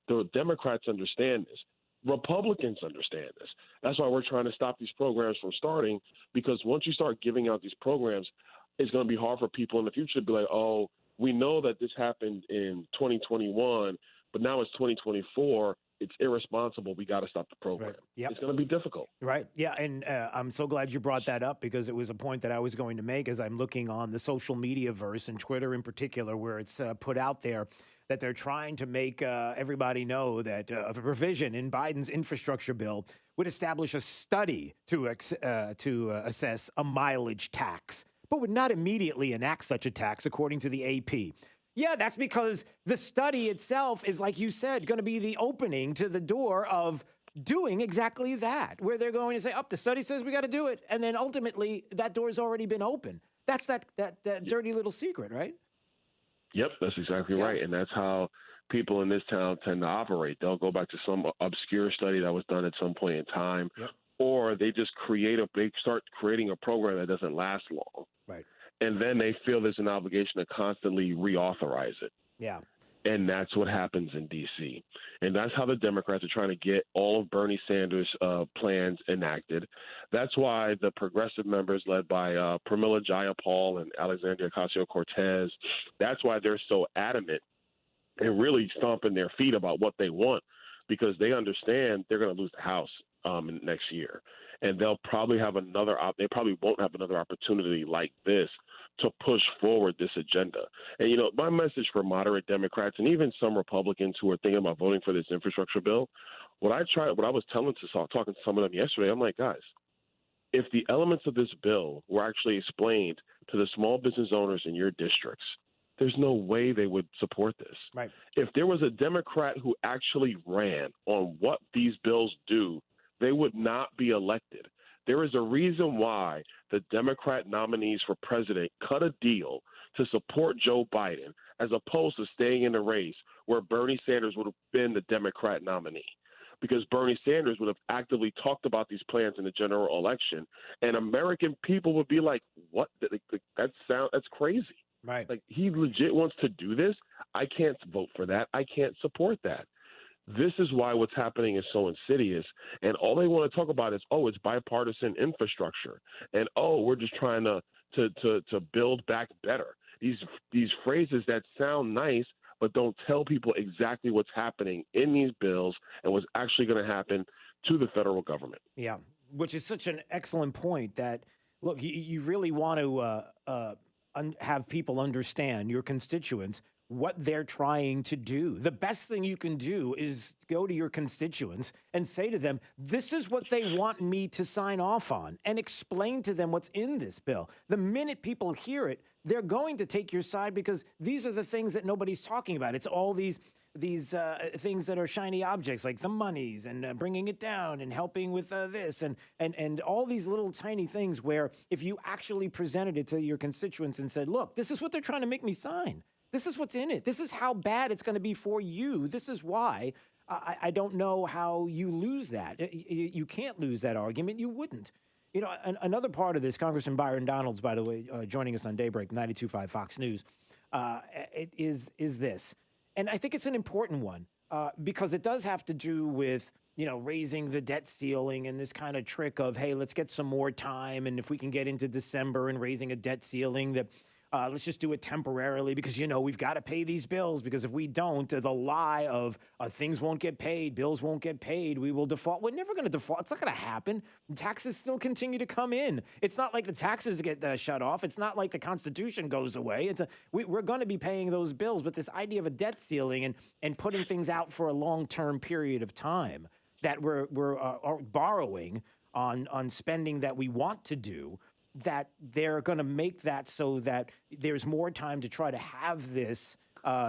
The Democrats understand this. Republicans understand this. That's why we're trying to stop these programs from starting, because once you start giving out these programs, it's going to be hard for people in the future to be like, oh, we know that this happened in 2021, but now it's 2024. It's irresponsible. We got to stop the program. Right. Yep. It's going to be difficult. Right. Yeah. And I'm so glad you brought that up, because it was a point that I was going to make as I'm looking on the social media verse and Twitter in particular, where it's put out there that they're trying to make everybody know that a provision in Biden's infrastructure bill would establish a study to assess a mileage tax, but would not immediately enact such a tax, according to the AP. Yeah, that's because the study itself is, like you said, going to be the opening to the door of doing exactly that, where they're going to say, the study says we got to do it. And then ultimately that door's already been open. That's that dirty little secret, right? Yep, that's exactly right. And that's how people in this town tend to operate. They'll go back to some obscure study that was done at some point in time, or they just start creating a program that doesn't last long. Right. And then they feel there's an obligation to constantly reauthorize it. Yeah. And that's what happens in D.C. And that's how the Democrats are trying to get all of Bernie Sanders' plans enacted. That's why the progressive members led by Pramila Jayapal and Alexandria Ocasio-Cortez, that's why they're so adamant and really stomping their feet about what they want, because they understand they're going to lose the House next year. And they'll probably have they probably won't have another opportunity like this to push forward this agenda. And, my message for moderate Democrats and even some Republicans who are thinking about voting for this talking to some of them yesterday, I'm like, guys, if the elements of this bill were actually explained to the small business owners in your districts, there's no way they would support this. Right. If there was a Democrat who actually ran on what these bills do, they would not be elected. There is a reason why the Democrat nominees for president cut a deal to support Joe Biden as opposed to staying in the race where Bernie Sanders would have been the Democrat nominee. Because Bernie Sanders would have actively talked about these plans in the general election, and American people would be like, what? That's crazy. Right. Like, he legit wants to do this. I can't vote for that. I can't support that. This is why what's happening is so insidious. And all they want to talk about is, oh, it's bipartisan infrastructure. And, oh, we're just trying to build back better. These phrases that sound nice, but don't tell people exactly what's happening in these bills and what's actually going to happen to the federal government. Yeah, which is such an excellent point that, look, you really want to have people understand, your constituents, what they're trying to do. The best thing you can do is go to your constituents and say to them, this is what they want me to sign off on, and explain to them what's in this bill. The minute people hear it, they're going to take your side because these are the things that nobody's talking about. It's all these things that are shiny objects, like the monies and bringing it down and helping with this and all these little tiny things where if you actually presented it to your constituents and said, look, this is what they're trying to make me sign. This is what's in it. This is how bad it's going to be for you. This is why. I don't know how you lose that. You can't lose that argument. You wouldn't. You know, another part of this, Congressman Byron Donalds, by the way, joining us on Daybreak, 92.5 Fox News, is this. And I think it's an important one because it does have to do with, you know, raising the debt ceiling and this kind of trick of, hey, let's get some more time. And if we can get into December and raising a debt ceiling, that let's just do it temporarily because, you know, we've got to pay these bills because if we don't, the lie of things won't get paid, bills won't get paid, we will default. We're never going to default. It's not going to happen. Taxes still continue to come in. It's not like the taxes get shut off. It's not like the Constitution goes away. We're going to be paying those bills. But this idea of a debt ceiling and putting things out for a long-term period of time that we're borrowing on spending that we want to do, that they're going to make that so that there's more time to try to have this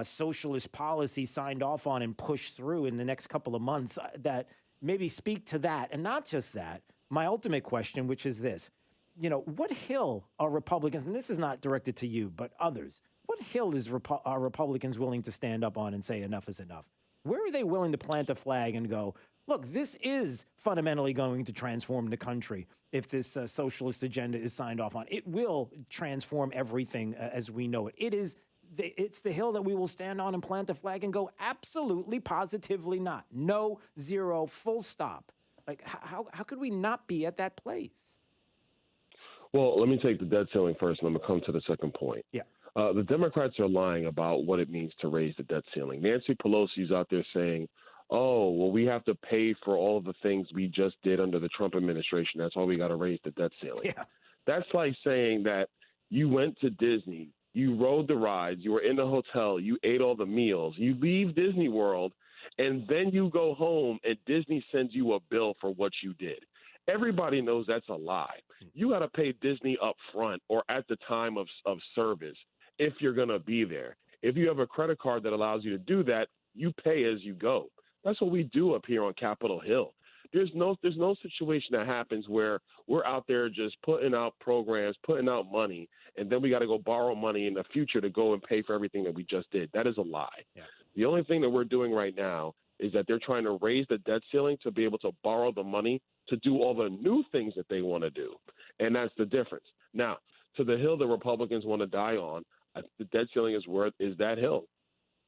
socialist policy signed off on and pushed through in the next couple of months, that maybe speak to that. And not just that, my ultimate question, which is this, you know, what hill are Republicans, and this is not directed to you, but others, what hill are Republicans willing to stand up on and say enough is enough? Where are they willing to plant a flag and go, look, this is fundamentally going to transform the country if this socialist agenda is signed off on. It will transform everything as we know it. It's the hill that we will stand on and plant the flag and go, absolutely, positively not. No, zero, full stop. Like, how could we not be at that place? Well, let me take the debt ceiling first, and I'm going to come to the second point. Yeah. The Democrats are lying about what it means to raise the debt ceiling. Nancy Pelosi's out there saying, oh, well, we have to pay for all of the things we just did under the Trump administration. That's why we got to raise the debt ceiling. Yeah. That's like saying that you went to Disney, you rode the rides, you were in the hotel, you ate all the meals, you leave Disney World, and then you go home and Disney sends you a bill for what you did. Everybody knows that's a lie. You got to pay Disney up front or at the time of service if you're going to be there. If you have a credit card that allows you to do that, you pay as you go. That's what we do up here on Capitol Hill. There's no situation that happens where we're out there just putting out programs, putting out money, and then we got to go borrow money in the future to go and pay for everything that we just did. That is a lie. Yeah. The only thing that we're doing right now is that they're trying to raise the debt ceiling to be able to borrow the money to do all the new things that they want to do. And that's the difference. Now, to the hill that Republicans want to die on, the debt ceiling is that hill.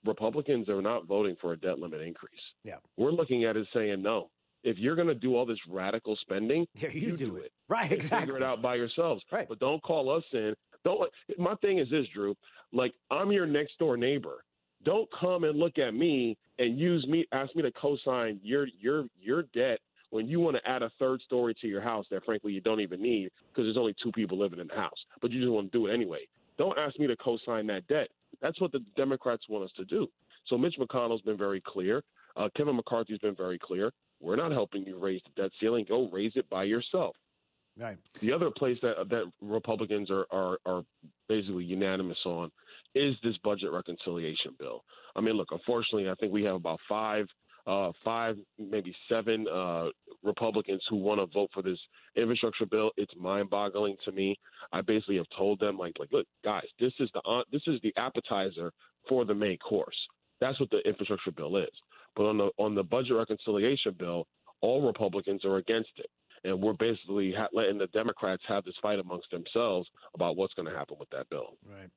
Republicans are not voting for a debt limit increase. Yeah. We're looking at it saying, no, if you're going to do all this radical spending, you do it. Right, exactly. Figure it out by yourselves. Right. But don't call us in. My thing is this, Drew. Like, I'm your next door neighbor. Don't come and look at me and ask me to co-sign your debt when you want to add a third story to your house that, frankly, you don't even need because there's only 2 people living in the house. But you just want to do it anyway. Don't ask me to co-sign that debt. That's what the Democrats want us to do. So Mitch McConnell's been very clear. Kevin McCarthy's been very clear. We're not helping you raise the debt ceiling. Go raise it by yourself. Right. The other place that Republicans are basically unanimous on is this budget reconciliation bill. I mean, look, unfortunately, I think we have about five, maybe seven Republicans who want to vote for this infrastructure bill. It's mind-boggling to me. I basically have told them, like, look, guys, this is the appetizer for the main course. That's what the infrastructure bill is. But on the budget reconciliation bill, all Republicans are against it. And we're basically letting the Democrats have this fight amongst themselves about what's going to happen with that bill. Right.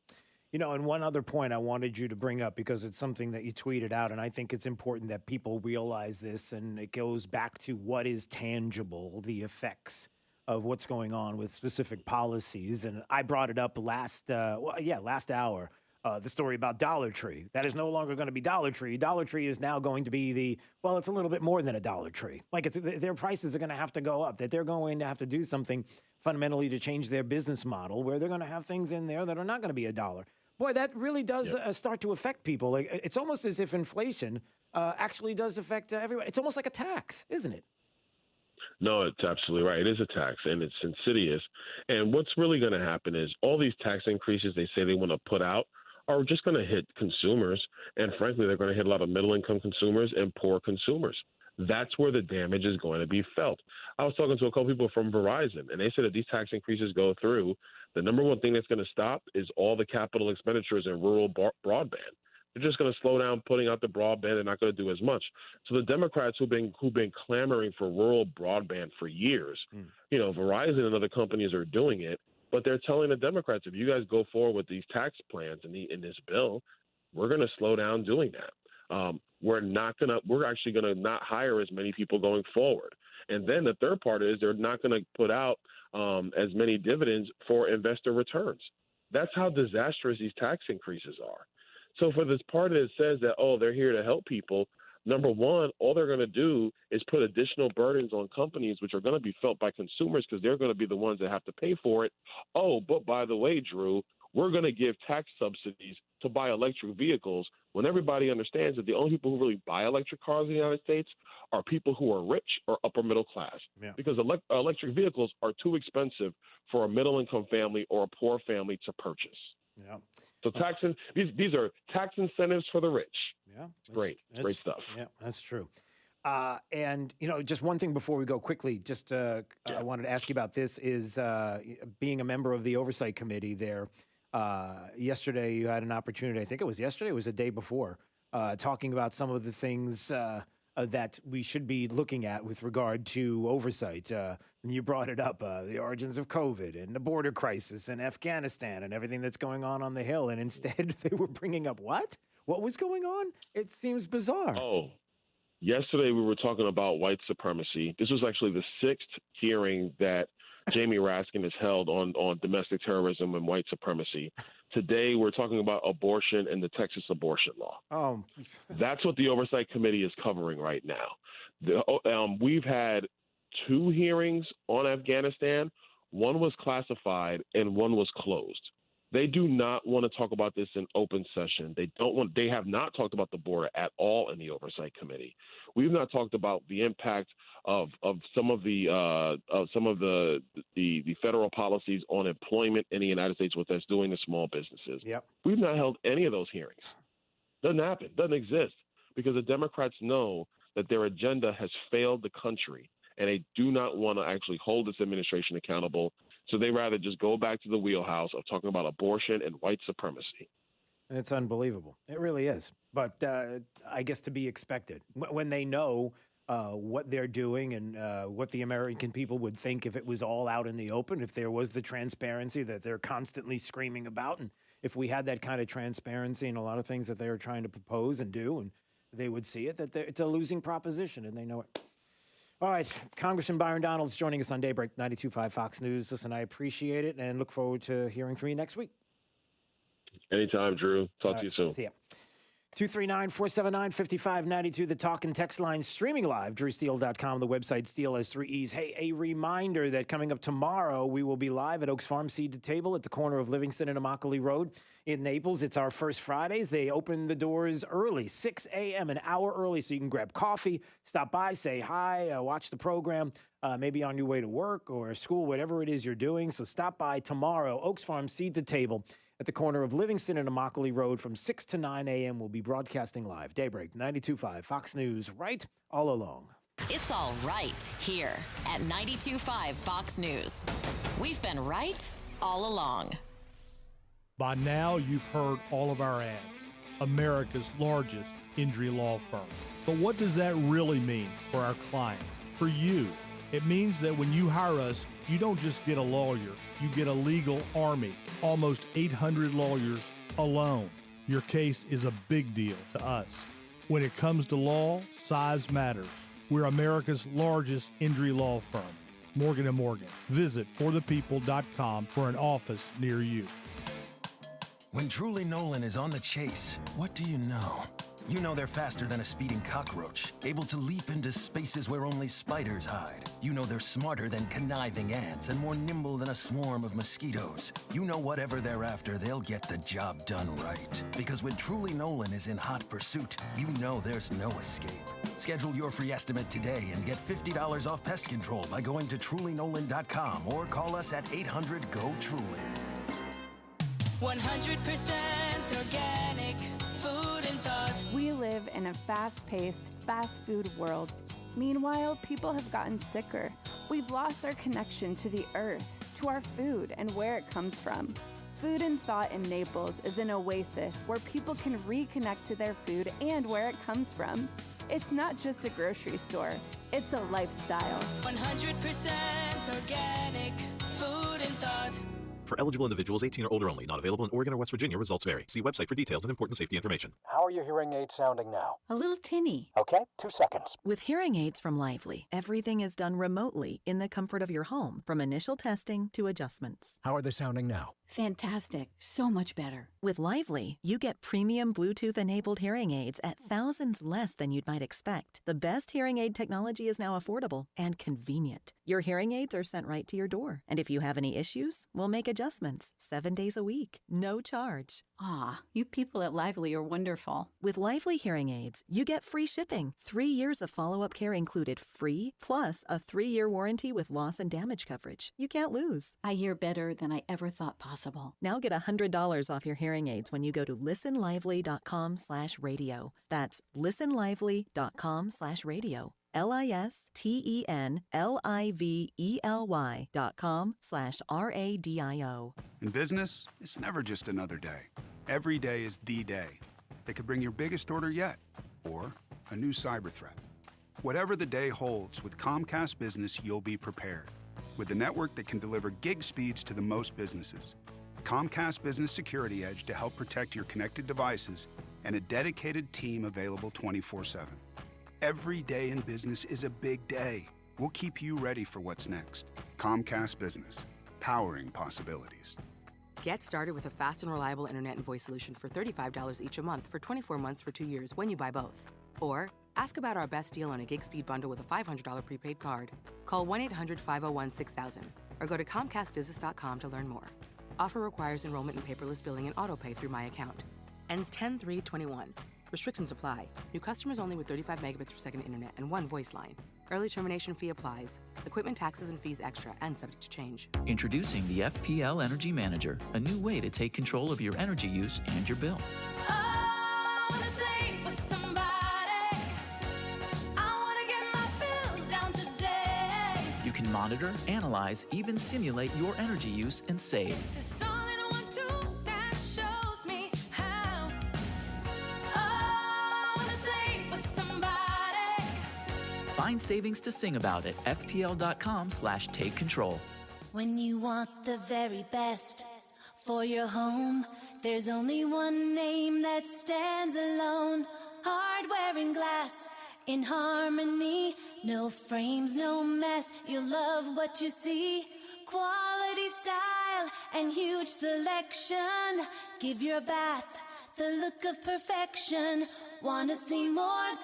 And one other point I wanted you to bring up, because it's something that you tweeted out, and I think it's important that people realize this, and it goes back to what is tangible, the effects of what's going on with specific policies. And I brought it up last hour. The story about Dollar Tree. That is no longer going to be Dollar Tree. Dollar Tree is now going to be it's a little bit more than a Dollar Tree. Like, their prices are going to have to go up, that they're going to have to do something fundamentally to change their business model, where they're going to have things in there that are not going to be $1. Boy, that really does start to affect people. Like, it's almost as if inflation actually does affect everyone. It's almost like a tax, isn't it? No, it's absolutely right. It is a tax, and it's insidious. And what's really going to happen is all these tax increases they say they want to put out are just going to hit consumers. And frankly, they're going to hit a lot of middle-income consumers and poor consumers. That's where the damage is going to be felt. I was talking to a couple people from Verizon, and they said that these tax increases go through, the number one thing that's going to stop is all the capital expenditures in rural broadband. They're just going to slow down putting out the broadband. They're not going to do as much. So the Democrats who've been clamoring for rural broadband for years, Verizon and other companies are doing it. But they're telling the Democrats, if you guys go forward with these tax plans in this bill, we're going to slow down doing that. We're actually going to not hire as many people going forward. And then the third part is they're not going to put out as many dividends for investor returns. That's how disastrous these tax increases are. So for this part that says that, they're here to help people, number one, all they're going to do is put additional burdens on companies, which are going to be felt by consumers because they're going to be the ones that have to pay for it. Oh, but by the way, Drew, we're going to give tax subsidies to buy electric vehicles when everybody understands that the only people who really buy electric cars in the United States are people who are rich or upper middle class. Yeah. Because electric vehicles are too expensive for a middle-income family or a poor family to purchase. Yeah. So these are tax incentives for the rich. Yeah. Great stuff. Yeah, that's true. And, just one thing before we go quickly, I wanted to ask you about this is being a member of the Oversight Committee there. Yesterday, you had an opportunity, I think it was yesterday, it was the day before, talking about some of the things that we should be looking at with regard to oversight. And you brought it up, the origins of COVID and the border crisis and Afghanistan and everything that's going on the Hill. And instead, they were bringing up what? What was going on? It seems bizarre. Oh, yesterday we were talking about white supremacy. This was actually the 6th hearing that Jamie Raskin has held on domestic terrorism and white supremacy. Today we're talking about abortion and the Texas abortion law. Oh, that's what the Oversight Committee is covering right now. We've had 2 hearings on Afghanistan. One was classified and one was closed. They do not want to talk about this in open session. They have not talked about the border at all in the Oversight Committee. We've not talked about the impact of some of the federal policies on employment in the United States, what that's doing to small businesses. Yep. We've not held any of those hearings. Doesn't happen. Doesn't exist because the Democrats know that their agenda has failed the country, and they do not want to actually hold this administration accountable. So they rather just go back to the wheelhouse of talking about abortion and white supremacy. It's unbelievable. It really is. But I guess to be expected when they know what they're doing and what the American people would think if it was all out in the open, if there was the transparency that they're constantly screaming about. And if we had that kind of transparency in a lot of things that they are trying to propose and do, and they would see it, that it's a losing proposition and they know it. All right, Congressman Byron Donalds joining us on Daybreak 92.5 Fox News. Listen, I appreciate it and look forward to hearing from you next week. Anytime, Drew. Talk to you soon. See ya. 239-479-5592, the talk and text line, streaming live, drewsteele.com, the website Steele has 3 E's. Hey, a reminder that coming up tomorrow, we will be live at Oaks Farm Seed to Table at the corner of Livingston and Immokalee Road in Naples. It's our first Fridays. They open the doors early, 6 a.m., an hour early, so you can grab coffee, stop by, say hi, watch the program. maybe on your way to work or school, whatever it is you're doing. So stop by tomorrow. Oaks Farm Seed to Table at the corner of Livingston and Immokalee Road from 6 to 9 a.m. We'll be broadcasting live. Daybreak 92.5 Fox News, right all along. It's all right here at 92.5 Fox News. We've been right all along. By now, you've heard all of our ads. America's largest injury law firm. But what does that really mean for our clients, for you? It means that when you hire us, you don't just get a lawyer, you get a legal army, almost 800 lawyers alone. Your case is a big deal to us. When it comes to law, size matters. We're America's largest injury law firm, Morgan & Morgan. Visit forthepeople.com for an office near you. When Truly Nolan is on the chase, what do you know? You know they're faster than a speeding cockroach, able to leap into spaces where only spiders hide. You know they're smarter than conniving ants and more nimble than a swarm of mosquitoes. You know whatever they're after, they'll get the job done right. Because when Truly Nolan is in hot pursuit, you know there's no escape. Schedule your free estimate today and get $50 off pest control by going to trulynolan.com or call us at 800-GO-TRULY. 100% organic food and thoughts. We live in a fast-paced, fast food world. Meanwhile, people have gotten sicker. We've lost our connection to the earth, to our food, and where it comes from. Food and Thought in Naples is an oasis where people can reconnect to their food and where it comes from. It's not just a grocery store, it's a lifestyle. 100% organic food and thought. For eligible individuals 18 or older only. Not available in Oregon or West Virginia. Results vary. See website for details and important safety information. How are your hearing aids sounding now? A little tinny. Okay, 2 seconds. With hearing aids from Lively, everything is done remotely in the comfort of your home, from initial testing to adjustments. How are they sounding now? Fantastic. So much better. With Lively, you get premium Bluetooth-enabled hearing aids at thousands less than you'd might expect. The best hearing aid technology is now affordable and convenient. Your hearing aids are sent right to your door. And if you have any issues, we'll make adjustments 7 days a week, no charge. Ah, you people at Lively are wonderful. With Lively hearing aids, you get free shipping, 3 years of follow-up care included free, plus a 3-year warranty with loss and damage coverage. You can't lose. I hear better than I ever thought possible. Now get $100 off your hearing aids when you go to listenlively.com/radio. That's listenlively.com/radio. listenlively.com/radio. In business, it's never just another day. Every day is the day that could bring your biggest order yet, or a new cyber threat. Whatever the day holds, with Comcast Business, you'll be prepared. With a network that can deliver gig speeds to the most businesses. Comcast Business Security Edge to help protect your connected devices, and a dedicated team available 24/7. Every day in business is a big day. We'll keep you ready for what's next. Comcast Business, powering possibilities. Get started with a fast and reliable internet and voice solution for $35 each a month for 24 months for 2 years when you buy both. Or ask about our best deal on a gig speed bundle with a $500 prepaid card. Call 1-800-501-6000 or go to ComcastBusiness.com to learn more. Offer requires enrollment in paperless billing and autopay through My Account. Ends 10/3/21. Restrictions apply. New customers only with 35 megabits per second internet and 1 voice line. Early termination fee applies. Equipment taxes and fees extra and subject to change. Introducing the Fpl Energy Manager, a new way to take control of your energy use and your bill. You can monitor, analyze, even simulate your energy use and save. Find savings to sing about at fpl.com/take control. When you want the very best for your home, there's only one name that stands alone. Hardware and glass in harmony. No frames, no mess. You'll love what you see. Quality, style, and huge selection. Give your bath the look of perfection. Want to see more?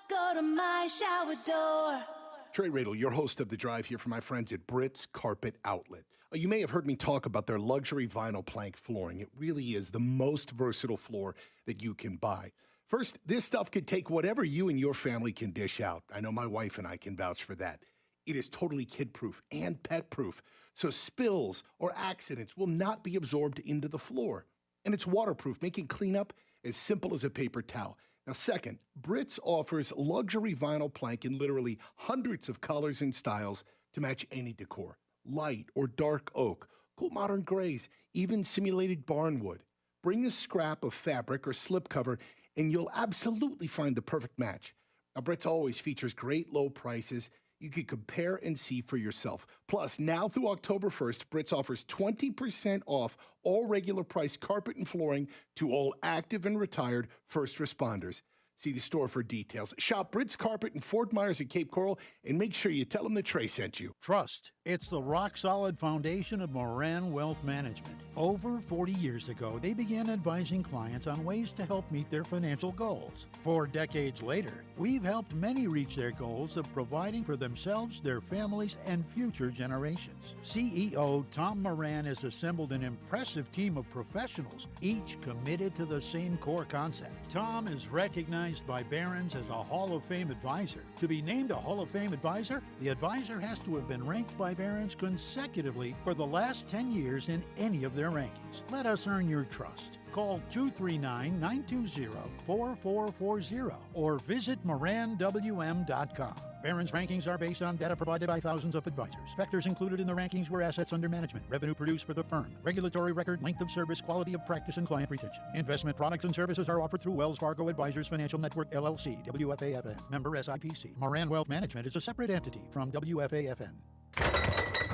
Go to my shower door. Trey Radel, your host of The Drive, here for my friends at Britt's Carpet Outlet. You may have heard me talk about their luxury vinyl plank flooring. It really is the most versatile floor that you can buy. First, this stuff could take whatever you and your family can dish out. I know my wife and I can vouch for that. It is totally kid-proof and pet-proof, so spills or accidents will not be absorbed into the floor. And it's waterproof, making cleanup as simple as a paper towel. Now, second, Brits offers luxury vinyl plank in literally hundreds of colors and styles to match any decor. Light or dark oak, cool modern grays, even simulated barnwood. Bring a scrap of fabric or slipcover, and you'll absolutely find the perfect match. Now, Brits always features great low prices. You can compare and see for yourself. Plus, now through October 1st, Brits offers 20% off all regular price carpet and flooring to all active and retired first responders. See the store for details. Shop Brits Carpet in Fort Myers and Cape Coral, and make sure you tell them that Trey sent you. Trust. It's the rock-solid foundation of Moran Wealth Management. Over 40 years ago, they began advising clients on ways to help meet their financial goals. 4 decades later, we've helped many reach their goals of providing for themselves, their families, and future generations. CEO Tom Moran has assembled an impressive team of professionals, each committed to the same core concept. Tom is recognized by Barron's as a Hall of Fame advisor. To be named a Hall of Fame advisor, the advisor has to have been ranked by Barron's consecutively for the last 10 years in any of their rankings. Let us earn your trust. Call 239-920-4440 or visit moranwm.com. Barron's rankings are based on data provided by thousands of advisors. Factors included in the rankings were assets under management, revenue produced for the firm, regulatory record, length of service, quality of practice, and client retention. Investment products and services are offered through Wells Fargo Advisors Financial Network, LLC, WFAFN, member SIPC. Moran Wealth Management is a separate entity from WFAFN.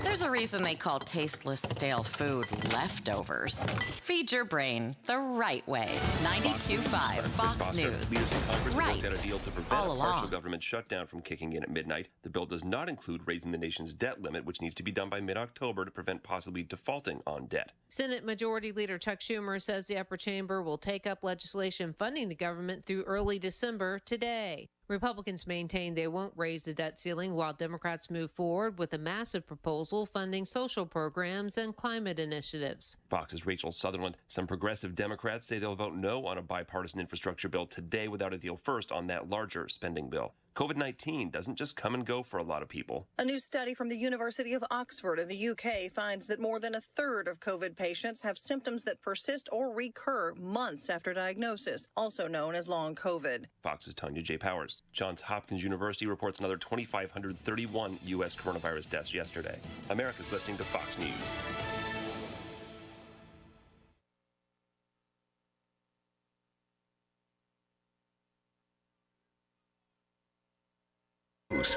There's a reason they call tasteless, stale food leftovers. Feed your brain the right way. 92.5 Fox News. Leaders in Congress Right. have worked out a deal to prevent All a partial along. government shutdown from kicking in at midnight. The bill does not include raising the nation's debt limit, which needs to be done by mid-October to prevent possibly defaulting on debt. Senate Majority Leader Chuck Schumer says the upper chamber will take up legislation funding the government through early December today. Republicans maintain they won't raise the debt ceiling while Democrats move forward with a massive proposal funding social programs and climate initiatives. Fox's Rachel Sutherland. Some progressive Democrats say they'll vote no on a bipartisan infrastructure bill today without a deal first on that larger spending bill. COVID-19 doesn't just come and go for a lot of people. A new study from the University of Oxford in the UK finds that more than a third of COVID patients have symptoms that persist or recur months after diagnosis, also known as long COVID. Fox's Tanya J. Powers. Johns Hopkins University reports another 2,531 U.S. coronavirus deaths yesterday. America's listening to Fox News.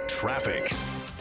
Traffic.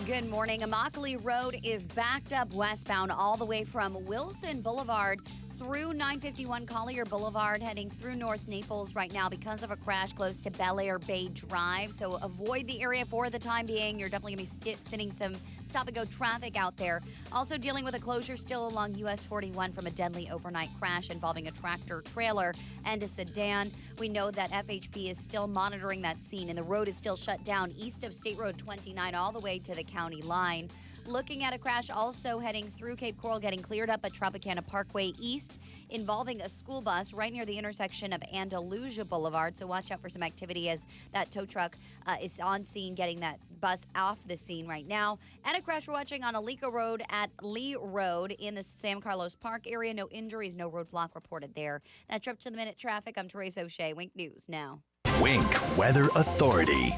Good morning. Immokalee Road is backed up westbound all the way from Wilson Boulevard through 951 Collier Boulevard, heading through North Naples right now because of a crash close to Bel Air Bay Drive. So avoid the area for the time being. You're definitely going to be sitting some stop-and-go traffic out there. Also dealing with a closure still along US 41 from a deadly overnight crash involving a tractor-trailer and a sedan. We know that FHP is still monitoring that scene, and the road is still shut down east of State Road 29 all the way to the county line. Looking at a crash also heading through Cape Coral, getting cleared up at Tropicana Parkway East, involving a school bus right near the intersection of Andalusia Boulevard. So watch out for some activity as that tow truck is on scene, getting that bus off the scene right now. And a crash we're watching on Alico Road at Lee Road in the San Carlos Park area. No injuries, no roadblock reported there. That's up to the minute traffic. I'm Therese O'Shea. Wink News now. Wink Weather Authority.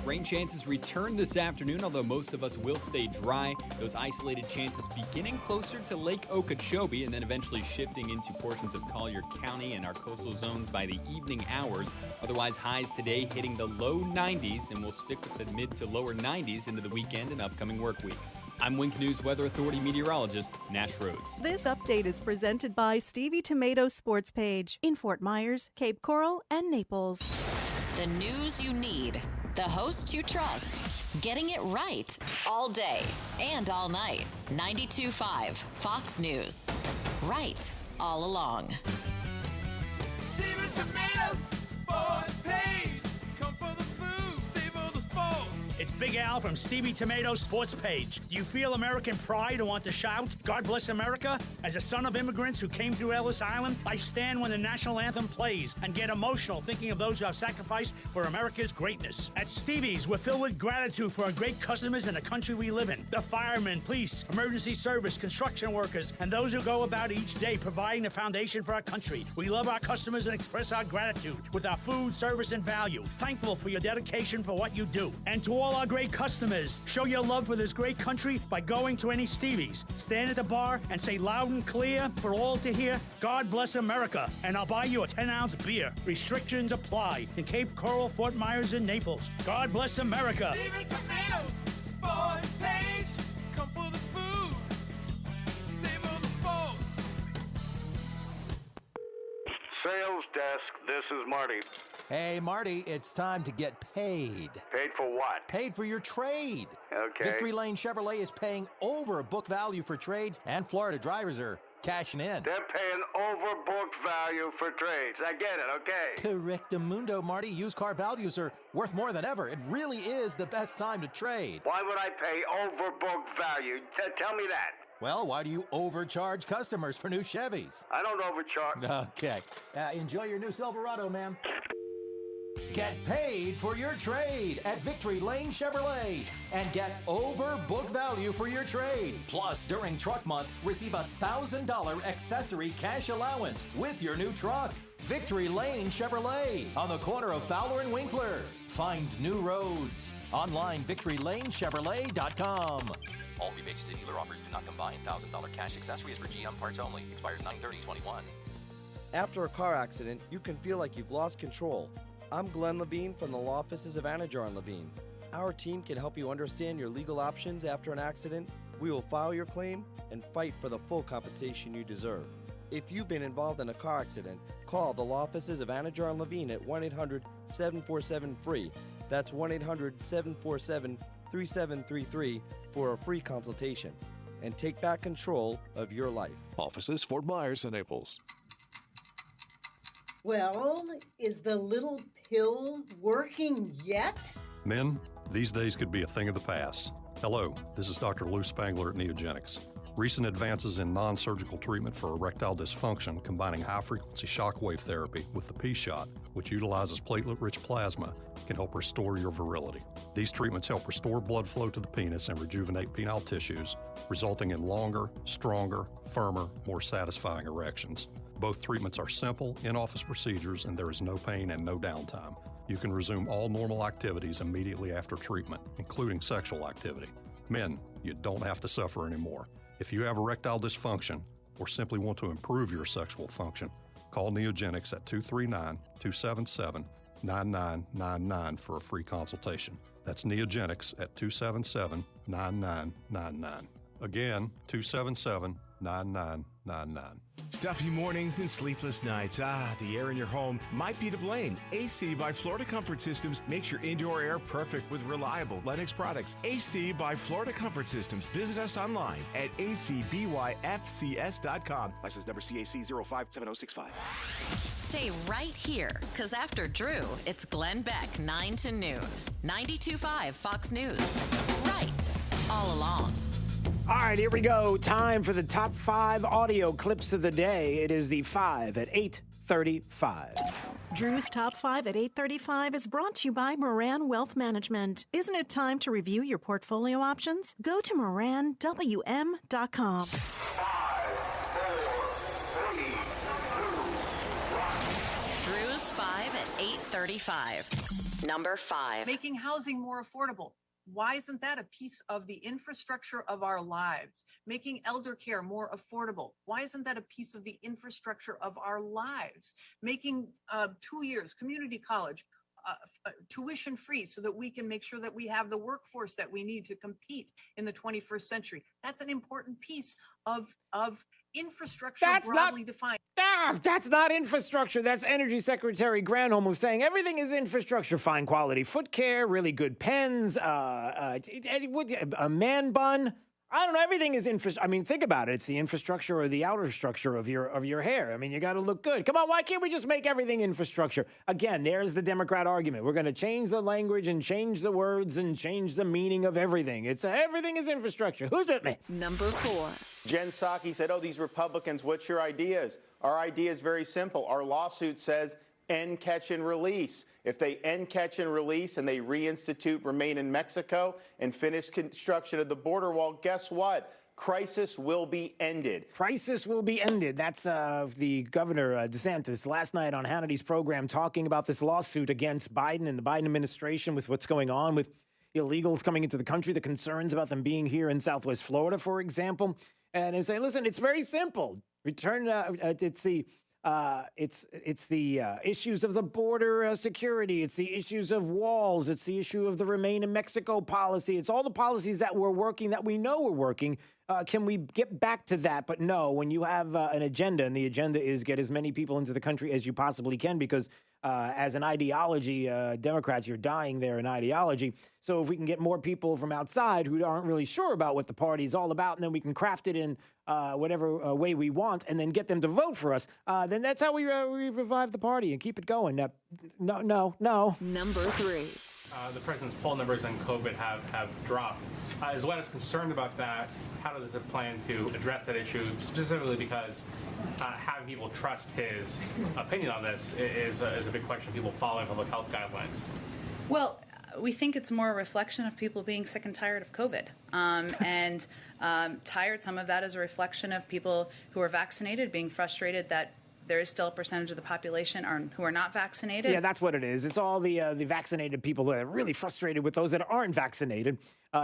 Rain chances return this afternoon, although most of us will stay dry. Those isolated chances beginning closer to Lake Okeechobee and then eventually shifting into portions of Collier County and our coastal zones by the evening hours. Otherwise, highs today hitting the low 90s, and we'll stick with the mid to lower 90s into the weekend and upcoming work week. I'm Wink News Weather Authority meteorologist Nash Rhodes. This update is presented by Stevie Tomato Sports Page in Fort Myers, Cape Coral, and Naples. The news you need. The host you trust. Getting it right all day and all night. 92.5 Fox News. Right all along. Stevie Tomatoes Sports Page. Come for the food, stay for the sports. It's Big Al from Stevie Tomato's Sports Page. Do you feel American pride and want to shout, God bless America? As a son of immigrants who came through Ellis Island, I stand when the national anthem plays and get emotional thinking of those who have sacrificed for America's greatness. At Stevie's, we're filled with gratitude for our great customers and the country we live in. The firemen, police, emergency service, construction workers, and those who go about each day providing the foundation for our country. We love our customers and express our gratitude with our food, service, and value. Thankful for your dedication for what you do. And to all our great customers, show your love for this great country by going to any Stevie's. Stand at the bar and say loud and clear for all to hear, God bless America, and I'll buy you a 10-ounce beer. Restrictions apply in Cape Coral, Fort Myers, and Naples. God bless America. Stevie Tomatoes, Sports Page. Come for the food. Stay for the sports. Sales desk, this is Marty. Hey, Marty, it's time to get paid. Paid for what? Paid for your trade. Okay. Victory Lane Chevrolet is paying over book value for trades, and Florida drivers are cashing in. They're paying over book value for trades. I get it, okay. Correctamundo, Marty. Used car values are worth more than ever. It really is the best time to trade. Why would I pay over book value? Tell me that. Well, why do you overcharge customers for new Chevys? I don't overcharge. Okay. Enjoy your new Silverado, ma'am. Get paid for your trade at Victory Lane Chevrolet and get over book value for your trade. Plus, during Truck Month, receive a $1,000 accessory cash allowance with your new truck. Victory Lane Chevrolet on the corner of Fowler and Winkler. Find new roads. Online, victorylanechevrolet.com. All rebates to dealer offers do not combine. $1,000 cash accessories for GM parts only. Expires 9/30/21. After a car accident, you can feel like you've lost control. I'm Glenn Levine from the law offices of Anajar and Levine. Our team can help you understand your legal options after an accident. We will file your claim and fight for the full compensation you deserve. If you've been involved in a car accident, call the law offices of Anajar and Levine at 1-800-747-FREE. That's 1-800-747-3733 for a free consultation. And take back control of your life. Offices Fort Myers and Naples. Well, is the little pill working yet? Men, these days could be a thing of the past. Hello, this is Dr. Lou Spangler at Neogenics. Recent advances in non-surgical treatment for erectile dysfunction, combining high-frequency shockwave therapy with the P-Shot, which utilizes platelet-rich plasma, can help restore your virility. These treatments help restore blood flow to the penis and rejuvenate penile tissues, resulting in longer, stronger, firmer, more satisfying erections. Both treatments are simple, in-office procedures, and there is no pain and no downtime. You can resume all normal activities immediately after treatment, including sexual activity. Men, you don't have to suffer anymore. If you have erectile dysfunction or simply want to improve your sexual function, call Neogenics at 239-277-9999 for a free consultation. That's Neogenics at 277-9999. Again, 277-9999. Stuffy mornings and sleepless nights. The air in your home might be to blame. AC by Florida Comfort Systems makes your indoor air perfect with reliable Lennox products. AC by Florida Comfort Systems. Visit us online at acbyfcs.com. License number CAC 057065. Stay right here, because after Drew, it's Glenn Beck, 9 to noon. 92.5 Fox News. Right all along. All right, here we go. Time for the top 5 audio clips of the day. It is the 5 at 8:35. Drew's Top 5 at 8:35 is brought to you by Moran Wealth Management. Isn't it time to review your portfolio options? Go to moranwm.com. Drew's 5 at 8:35. Number 5. Making housing more affordable. Why isn't that a piece of the infrastructure of our lives? Making elder care more affordable. Why isn't that a piece of the infrastructure of our lives? Making 2 years community college tuition free so that we can make sure that we have the workforce that we need to compete in the 21st century. That's an important piece of infrastructure broadly defined. That's not infrastructure. That's Energy Secretary Granholm who's saying everything is infrastructure. Fine quality foot care, really good pens, a man bun. I don't know. Everything is infrastructure. I mean, think about it. It's the infrastructure or the outer structure of your hair. I mean, you got to look good. Come on, why can't we just make everything infrastructure? Again, there's the Democrat argument. We're going to change the language and change the words and change the meaning of everything. It's everything is infrastructure. Who's with me? Number 4. Jen Psaki said, these Republicans, what's your ideas? Our idea is very simple. Our lawsuit says end, catch, and release. If they end, catch, and release and they reinstitute remain in Mexico and finish construction of the border wall, guess what? Crisis will be ended. Crisis will be ended. That's the governor, DeSantis, last night on Hannity's program talking about this lawsuit against Biden and the Biden administration with what's going on with illegals coming into the country, the concerns about them being here in Southwest Florida, for example. And he's saying, listen, it's very simple. Return, it's the issues of the border security. It's the issues of walls. It's the issue of the Remain in Mexico policy. It's all the policies that were working, that we know are working. Can we get back to that? But no, when you have an agenda, and the agenda is get as many people into the country as you possibly can, because as an ideology, Democrats, you're dying there in ideology. So if we can get more people from outside who aren't really sure about what the party is all about, and then we can craft it in whatever way we want, and then get them to vote for us, then that's how we revive the party and keep it going. No. Number 3. The president's poll numbers on COVID have dropped. Is the White House concerned about that? How does it plan to address that issue, specifically because having people trust his opinion on this is a big question of people following public health guidelines? Well, we think it's more a reflection of people being sick and tired of COVID. And tired, some of that is a reflection of people who are vaccinated being frustrated that there is still a percentage of the population who are not vaccinated. Yeah, that's what it is. It's all the vaccinated people that are really frustrated with those that aren't vaccinated,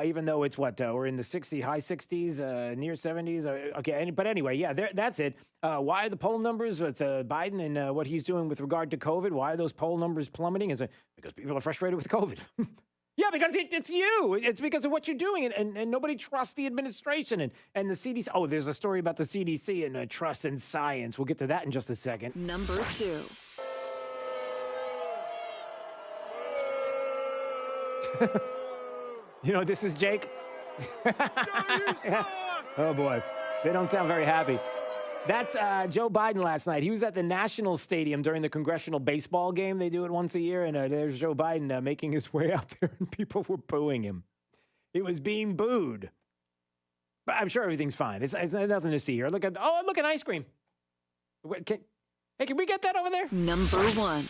even though it's we're in the high 60s, near 70s. Okay, but anyway, yeah, that's it. Why are the poll numbers with Biden and what he's doing with regard to COVID? Why are those poll numbers plummeting? Is it because people are frustrated with COVID? Yeah, because it's you. It's because of what you're doing, and nobody trusts the administration and the CDC. Oh, there's a story about the CDC and trust in science. We'll get to that in just a second. Number 2. You know, this is Jake. Oh, boy. They don't sound very happy. That's Joe Biden last night. He was at the National Stadium during the congressional baseball game. They do it once a year, and there's Joe Biden making his way out there, and people were booing him. He was being booed. But I'm sure everything's fine. It's nothing to see here. Look, an ice cream. Hey, can we get that over there? Number 1.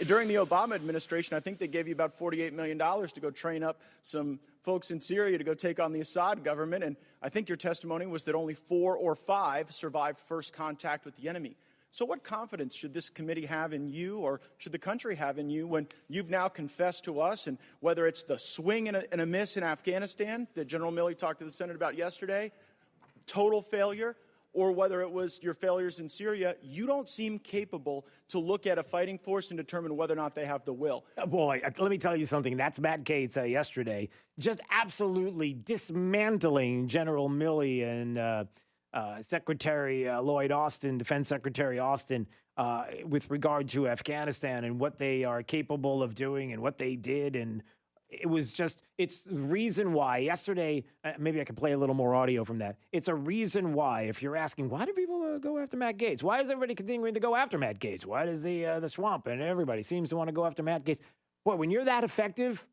During the Obama administration, I think they gave you about $48 million to go train up some folks in Syria to go take on the Assad government. And I think your testimony was that only 4 or 5 survived first contact with the enemy. So what confidence should this committee have in you, or should the country have in you, when you've now confessed to us, and whether it's the swing and a miss in Afghanistan that General Milley talked to the Senate about yesterday, total failure, or whether it was your failures in Syria, you don't seem capable to look at a fighting force and determine whether or not they have the will. Boy, let me tell you something. That's Matt Gaetz yesterday, just absolutely dismantling General Milley and Secretary Lloyd Austin, Defense Secretary Austin, with regard to Afghanistan and what they are capable of doing and what they did. And it's the reason why yesterday, maybe I can play a little more audio from that. It's a reason why, if you're asking, why do people go after Matt Gaetz? Why is everybody continuing to go after Matt Gaetz? Why does the swamp and everybody seems to want to go after Matt Gaetz? Boy, when you're that effective,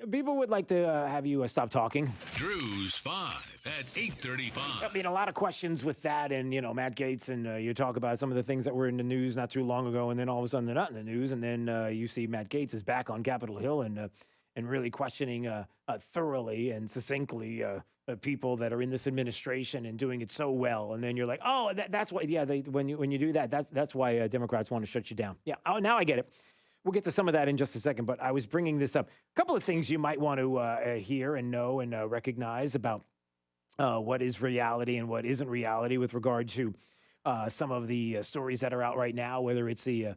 people would like to have you stop talking. Drew's 5 at 8:35. I mean, a lot of questions with that, and Matt Gaetz, and you talk about some of the things that were in the news not too long ago, and then all of a sudden they're not in the news, and then you see Matt Gaetz is back on Capitol Hill and really questioning thoroughly and succinctly people that are in this administration and doing it so well, and then you're like, oh, that's why. Yeah, when you do that, that's why Democrats want to shut you down. Yeah, oh, now I get it. We'll get to some of that in just a second, but I was bringing this up. A couple of things you might want to hear and know and recognize about what is reality and what isn't reality with regard to some of the stories that are out right now, whether it's the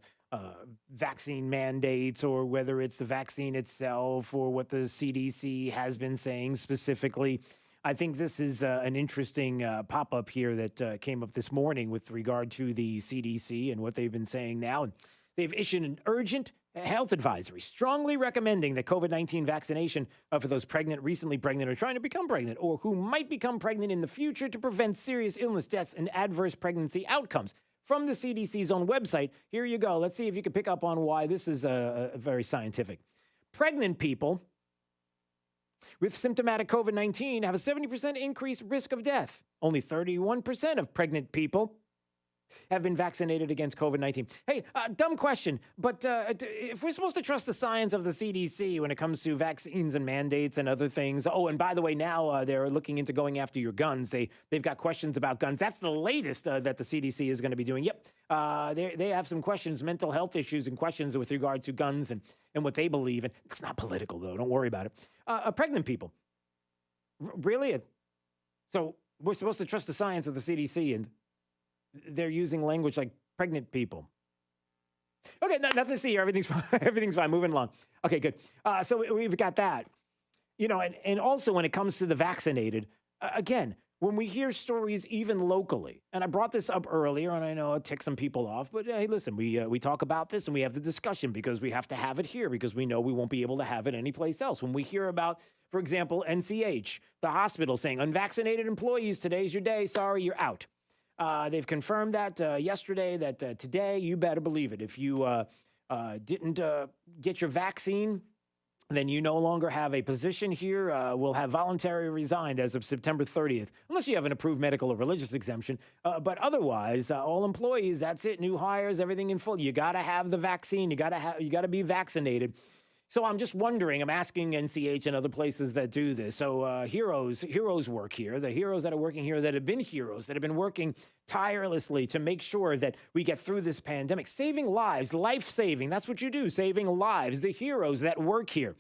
vaccine mandates or whether it's the vaccine itself or what the CDC has been saying specifically. I think this is an interesting pop-up here that came up this morning with regard to the CDC and what they've been saying now. They've issued an urgent health advisory strongly recommending that COVID-19 vaccination for those pregnant, recently pregnant, or trying to become pregnant, or who might become pregnant in the future to prevent serious illness, deaths, and adverse pregnancy outcomes. From the CDC's own website, here you go. Let's see if you can pick up on why this is very scientific. Pregnant people with symptomatic COVID-19 have a 70% increased risk of death. Only 31% of pregnant people have been vaccinated against COVID-19. Hey, dumb question, but if we're supposed to trust the science of the CDC when it comes to vaccines and mandates and other things, oh, and by the way, now they're looking into going after your guns. They've got questions about guns. That's the latest that the CDC is going to be doing. Yep, they have some questions, mental health issues and questions with regard to guns and what they believe. And it's not political, though. Don't worry about it. Pregnant people. Really? So we're supposed to trust the science of the CDC, and they're using language like pregnant people. Okay, nothing to see here. Everything's fine. Everything's fine. Moving along. Okay, good. So we've got that. You know, and also when it comes to the vaccinated, again, when we hear stories even locally, and I brought this up earlier, and I know it ticked some people off, but hey, listen, we talk about this and we have the discussion because we have to have it here because we know we won't be able to have it anyplace else. When we hear about, for example, NCH, the hospital saying, unvaccinated employees, today's your day, sorry, you're out. They've confirmed that yesterday, that today, you better believe it. If you didn't get your vaccine, then you no longer have a position here. Will have voluntarily resigned as of September 30th, unless you have an approved medical or religious exemption. But otherwise, all employees, that's it. New hires, everything in full. You got to have the vaccine. You got to be vaccinated. So I'm just wondering, I'm asking NCH and other places that do this. So heroes work here. The heroes that are working here that have been heroes, that have been working tirelessly to make sure that we get through this pandemic. Saving lives, life-saving. That's what you do, saving lives. The heroes that work here.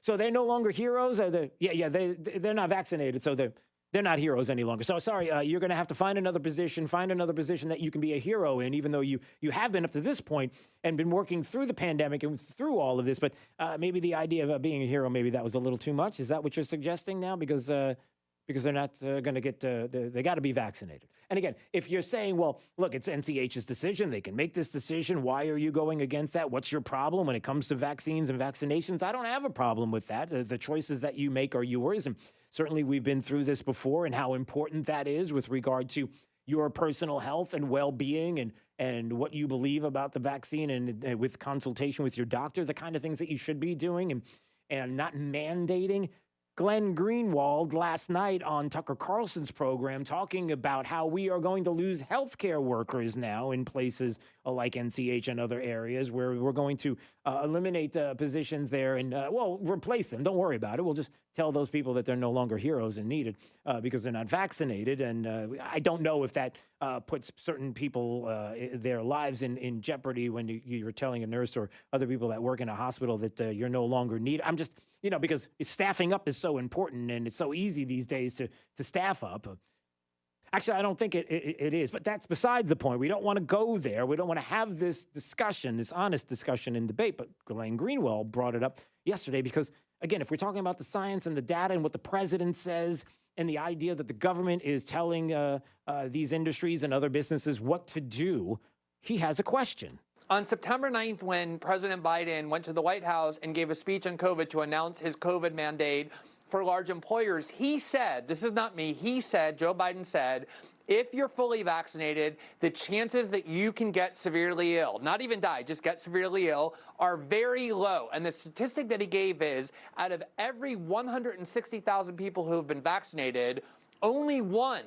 So they're no longer heroes? They're not vaccinated, so they're not heroes any longer. So sorry, you're going to have to find another position that you can be a hero in, even though you have been up to this point and been working through the pandemic and through all of this. But maybe the idea of being a hero, maybe that was a little too much. Is that what you're suggesting now? Because they're not going to get, they got to be vaccinated. And again, if you're saying, well, look, it's NCH's decision. They can make this decision. Why are you going against that? What's your problem when it comes to vaccines and vaccinations? I don't have a problem with that. The choices that you make are yours. And certainly we've been through this before and how important that is with regard to your personal health and well-being and what you believe about the vaccine and with consultation with your doctor, the kind of things that you should be doing and not mandating. Glenn Greenwald last night on Tucker Carlson's program talking about how we are going to lose healthcare workers now in places like NCH and other areas where we're going to eliminate positions there and, replace them. Don't worry about it. We'll just tell those people that they're no longer heroes and needed because they're not vaccinated. And I don't know if that puts certain people, their lives in jeopardy when you're telling a nurse or other people that work in a hospital that you're no longer needed. I'm just, because staffing up is so important and it's so easy these days to staff up. Actually, I don't think it is, but that's beside the point. We don't want to go there. We don't want to have this discussion, this honest discussion and debate. But Glenn Greenwald brought it up yesterday because, again, if we're talking about the science and the data and what the president says and the idea that the government is telling these industries and other businesses what to do, he has a question. On September 9th, when President Biden went to the White House and gave a speech on COVID to announce his COVID mandate for large employers, he said, this is not me, Joe Biden said, if you're fully vaccinated, the chances that you can get severely ill, not even die, just get severely ill, are very low. And the statistic that he gave is, out of every 160,000 people who have been vaccinated, only one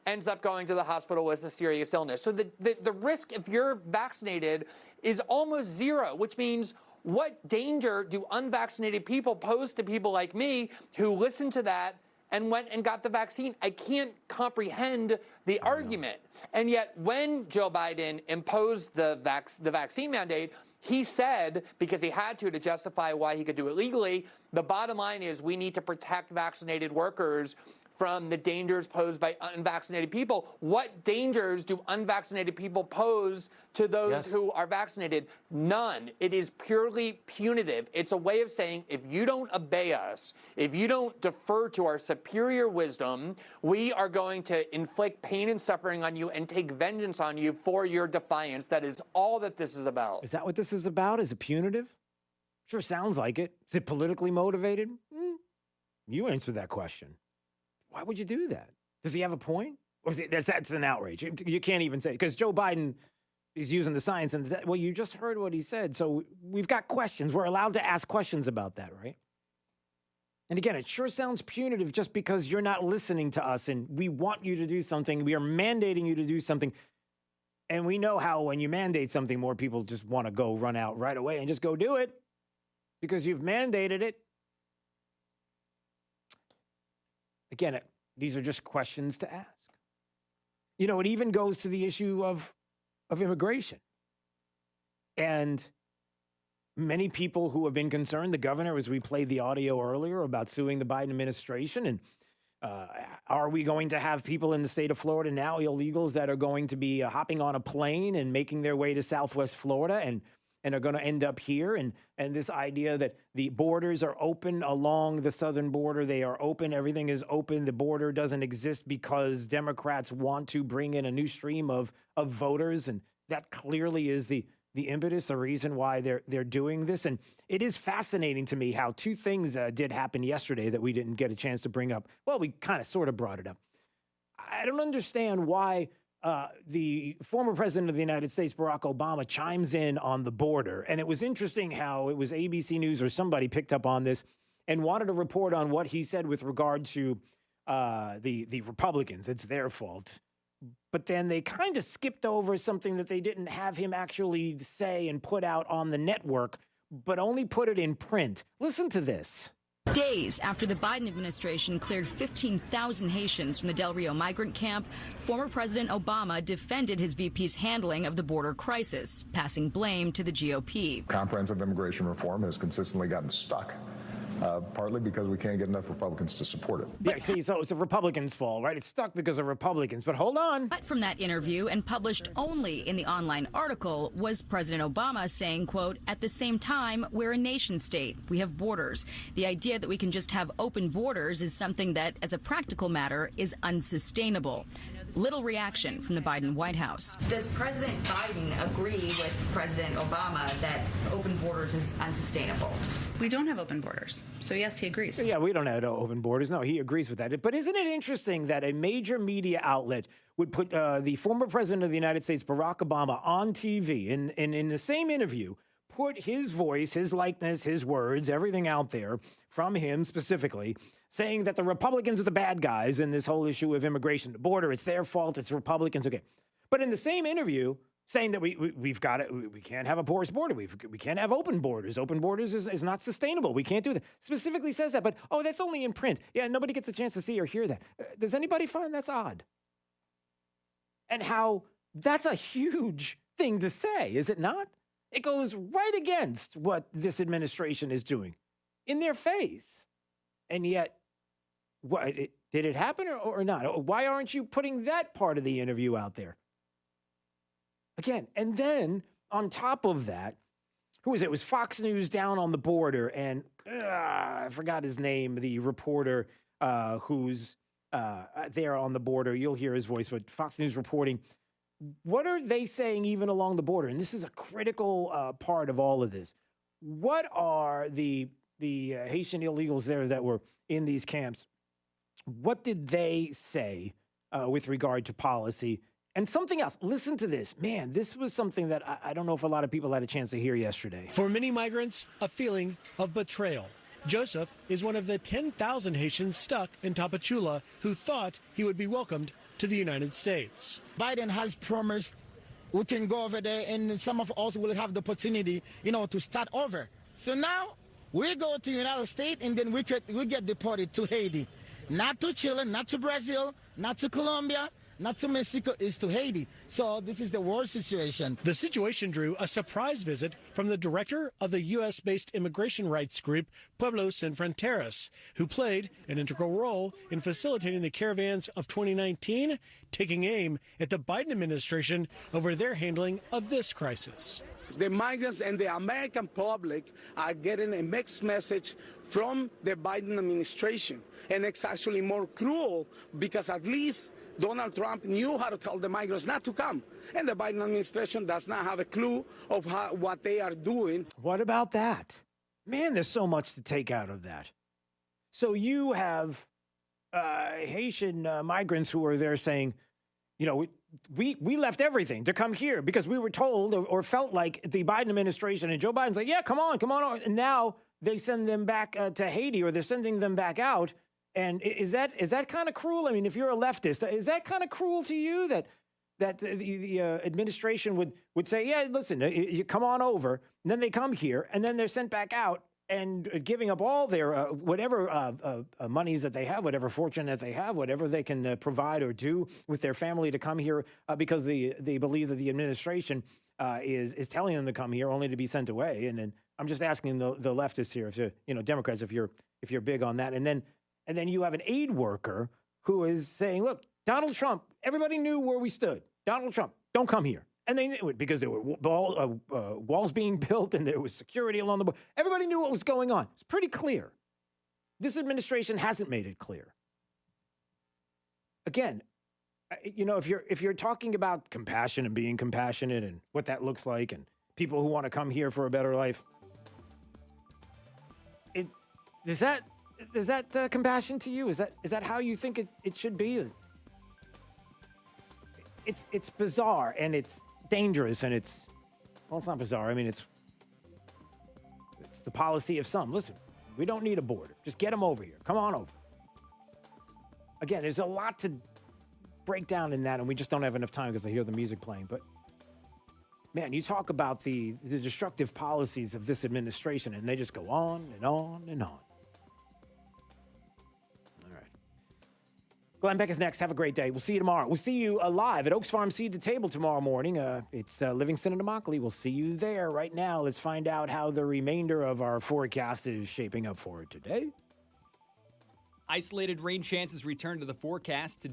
ends up going to the hospital with a serious illness. So the risk, if you're vaccinated, is almost zero, which means what danger do unvaccinated people pose to people like me who listened to that and went and got the vaccine? I can't comprehend the argument. And yet when Joe Biden imposed the vaccine mandate, he said, because he had to justify why he could do it legally, the bottom line is we need to protect vaccinated workers from the dangers posed by unvaccinated people. What dangers do unvaccinated people pose to those who are vaccinated? None. It is purely punitive. It's a way of saying, if you don't obey us, if you don't defer to our superior wisdom, we are going to inflict pain and suffering on you and take vengeance on you for your defiance. That is all that this is about. Is that what this is about? Is it punitive? Sure sounds like it. Is it politically motivated? You answer that question. Why would you do that? Does he have a point? Or that's an outrage. You can't even say, because Joe Biden is using the science. And well, you just heard what he said. So we've got questions. We're allowed to ask questions about that, right? And again, it sure sounds punitive just because you're not listening to us and we want you to do something. We are mandating you to do something. And we know how when you mandate something, more people just want to go run out right away and just go do it because you've mandated it. Again, these are just questions to ask. You know, it even goes to the issue of immigration. And many people who have been concerned, the governor, as we played the audio earlier, about suing the Biden administration. And are we going to have people in the state of Florida now, illegals, that are going to be hopping on a plane and making their way to Southwest Florida and are going to end up here? And this idea that the borders are open along the southern border, they are open, everything is open. The border doesn't exist because Democrats want to bring in a new stream of voters. And that clearly is the impetus, the reason why they're doing this. And it is fascinating to me how two things did happen yesterday that we didn't get a chance to bring up. Well, we kind of sort of brought it up. I don't understand why the former president of the United States, Barack Obama, chimes in on the border. And it was interesting how it was ABC News or somebody picked up on this and wanted to report on what he said with regard to the Republicans. It's their fault. But then they kind of skipped over something that they didn't have him actually say and put out on the network, but only put it in print. Listen to this. Days after the Biden administration cleared 15,000 Haitians from the Del Rio migrant camp, former President Obama defended his VP's handling of the border crisis, passing blame to the GOP. Comprehensive immigration reform has consistently gotten stuck. Partly because we can't get enough Republicans to support it. Yeah, see, so it's the Republicans' fault, right? It's stuck because of Republicans. But hold on. But from that interview and published only in the online article was President Obama saying, quote, "At the same time, we're a nation state. We have borders. The idea that we can just have open borders is something that, as a practical matter, is unsustainable." Little reaction from the Biden White House. Does President Biden agree with President Obama that open borders is unsustainable? We don't have open borders. So, yes, he agrees. Yeah, we don't have open borders. No, he agrees with that. But isn't it interesting that a major media outlet would put the former president of the United States, Barack Obama, on TV and in the same interview, put his voice, his likeness, his words, everything out there from him specifically, saying that the Republicans are the bad guys in this whole issue of immigration, the border, it's their fault, it's Republicans, okay. But in the same interview, saying that we've got it, we can't have a porous border, we can't have open borders. Open borders is not sustainable. We can't do that. Specifically says that, but that's only in print. Yeah, nobody gets a chance to see or hear that. Does anybody find that's odd? And how that's a huge thing to say, is it not? It goes right against what this administration is doing in their face. And yet, did it happen or not? Why aren't you putting that part of the interview out there? Again, and then on top of that, who was it? It was Fox News down on the border, and I forgot his name, the reporter who's there on the border. You'll hear his voice, but Fox News reporting. What are they saying even along the border? And this is a critical part of all of this. What are the Haitian illegals there that were in these camps? What did they say with regard to policy? And something else. Listen to this. Man, this was something that I don't know if a lot of people had a chance to hear yesterday. For many migrants, a feeling of betrayal. Joseph is one of the 10,000 Haitians stuck in Tapachula who thought he would be welcomed to the United States. Biden has promised we can go over there and some of us will have the opportunity, to start over. So now we go to the United States and then we get deported to Haiti. Not to Chile, not to Brazil, not to Colombia, not to Mexico, is to Haiti. So this is the worst situation. The situation drew a surprise visit from the director of the U.S.-based immigration rights group Pueblo Sin Fronteras, who played an integral role in facilitating the caravans of 2019, taking aim at the Biden administration over their handling of this crisis. The migrants and the American public are getting a mixed message from the Biden administration. And it's actually more cruel because at least Donald Trump knew how to tell the migrants not to come. And the Biden administration does not have a clue of what they are doing. What about that? Man, there's so much to take out of that. So you have Haitian migrants who are there saying, you know, we left everything to come here because we were told or felt like the Biden administration and Joe Biden's like, yeah, come on. And now they send them back to Haiti, or they're sending them back out. And is that kind of cruel? I mean, if you're a leftist, is that kind of cruel to you that the administration would say, yeah, listen, you come on over, and then they come here, and then they're sent back out, and giving up all their whatever monies that they have, whatever fortune that they have, whatever they can provide or do with their family to come here because they believe that the administration is telling them to come here only to be sent away. And then I'm just asking the leftists here, Democrats, if you're big on that. And then you have an aid worker who is saying, look, Donald Trump, everybody knew where we stood. Donald Trump, don't come here. And they knew it because there were walls being built and there was security along the border. Everybody knew what was going on. It's pretty clear. This administration hasn't made it clear. Again, if you're talking about compassion and being compassionate and what that looks like and people who want to come here for a better life, is that compassion to you? Is that how you think it should be? It's bizarre and it's dangerous and it's not bizarre. I mean, it's the policy of some. Listen, we don't need a border. Just get them over here. Come on over. Again, there's a lot to break down in that, and we just don't have enough time because I hear the music playing. But man, you talk about the destructive policies of this administration, and they just go on and on and on. Glenn Beck is next. Have a great day. We'll see you tomorrow. We'll see you live at Oaks Farm Seed to Table tomorrow morning. It's Livingston and Immokalee. We'll see you there. Right now, let's find out how the remainder of our forecast is shaping up for today. Isolated rain chances return to the forecast today.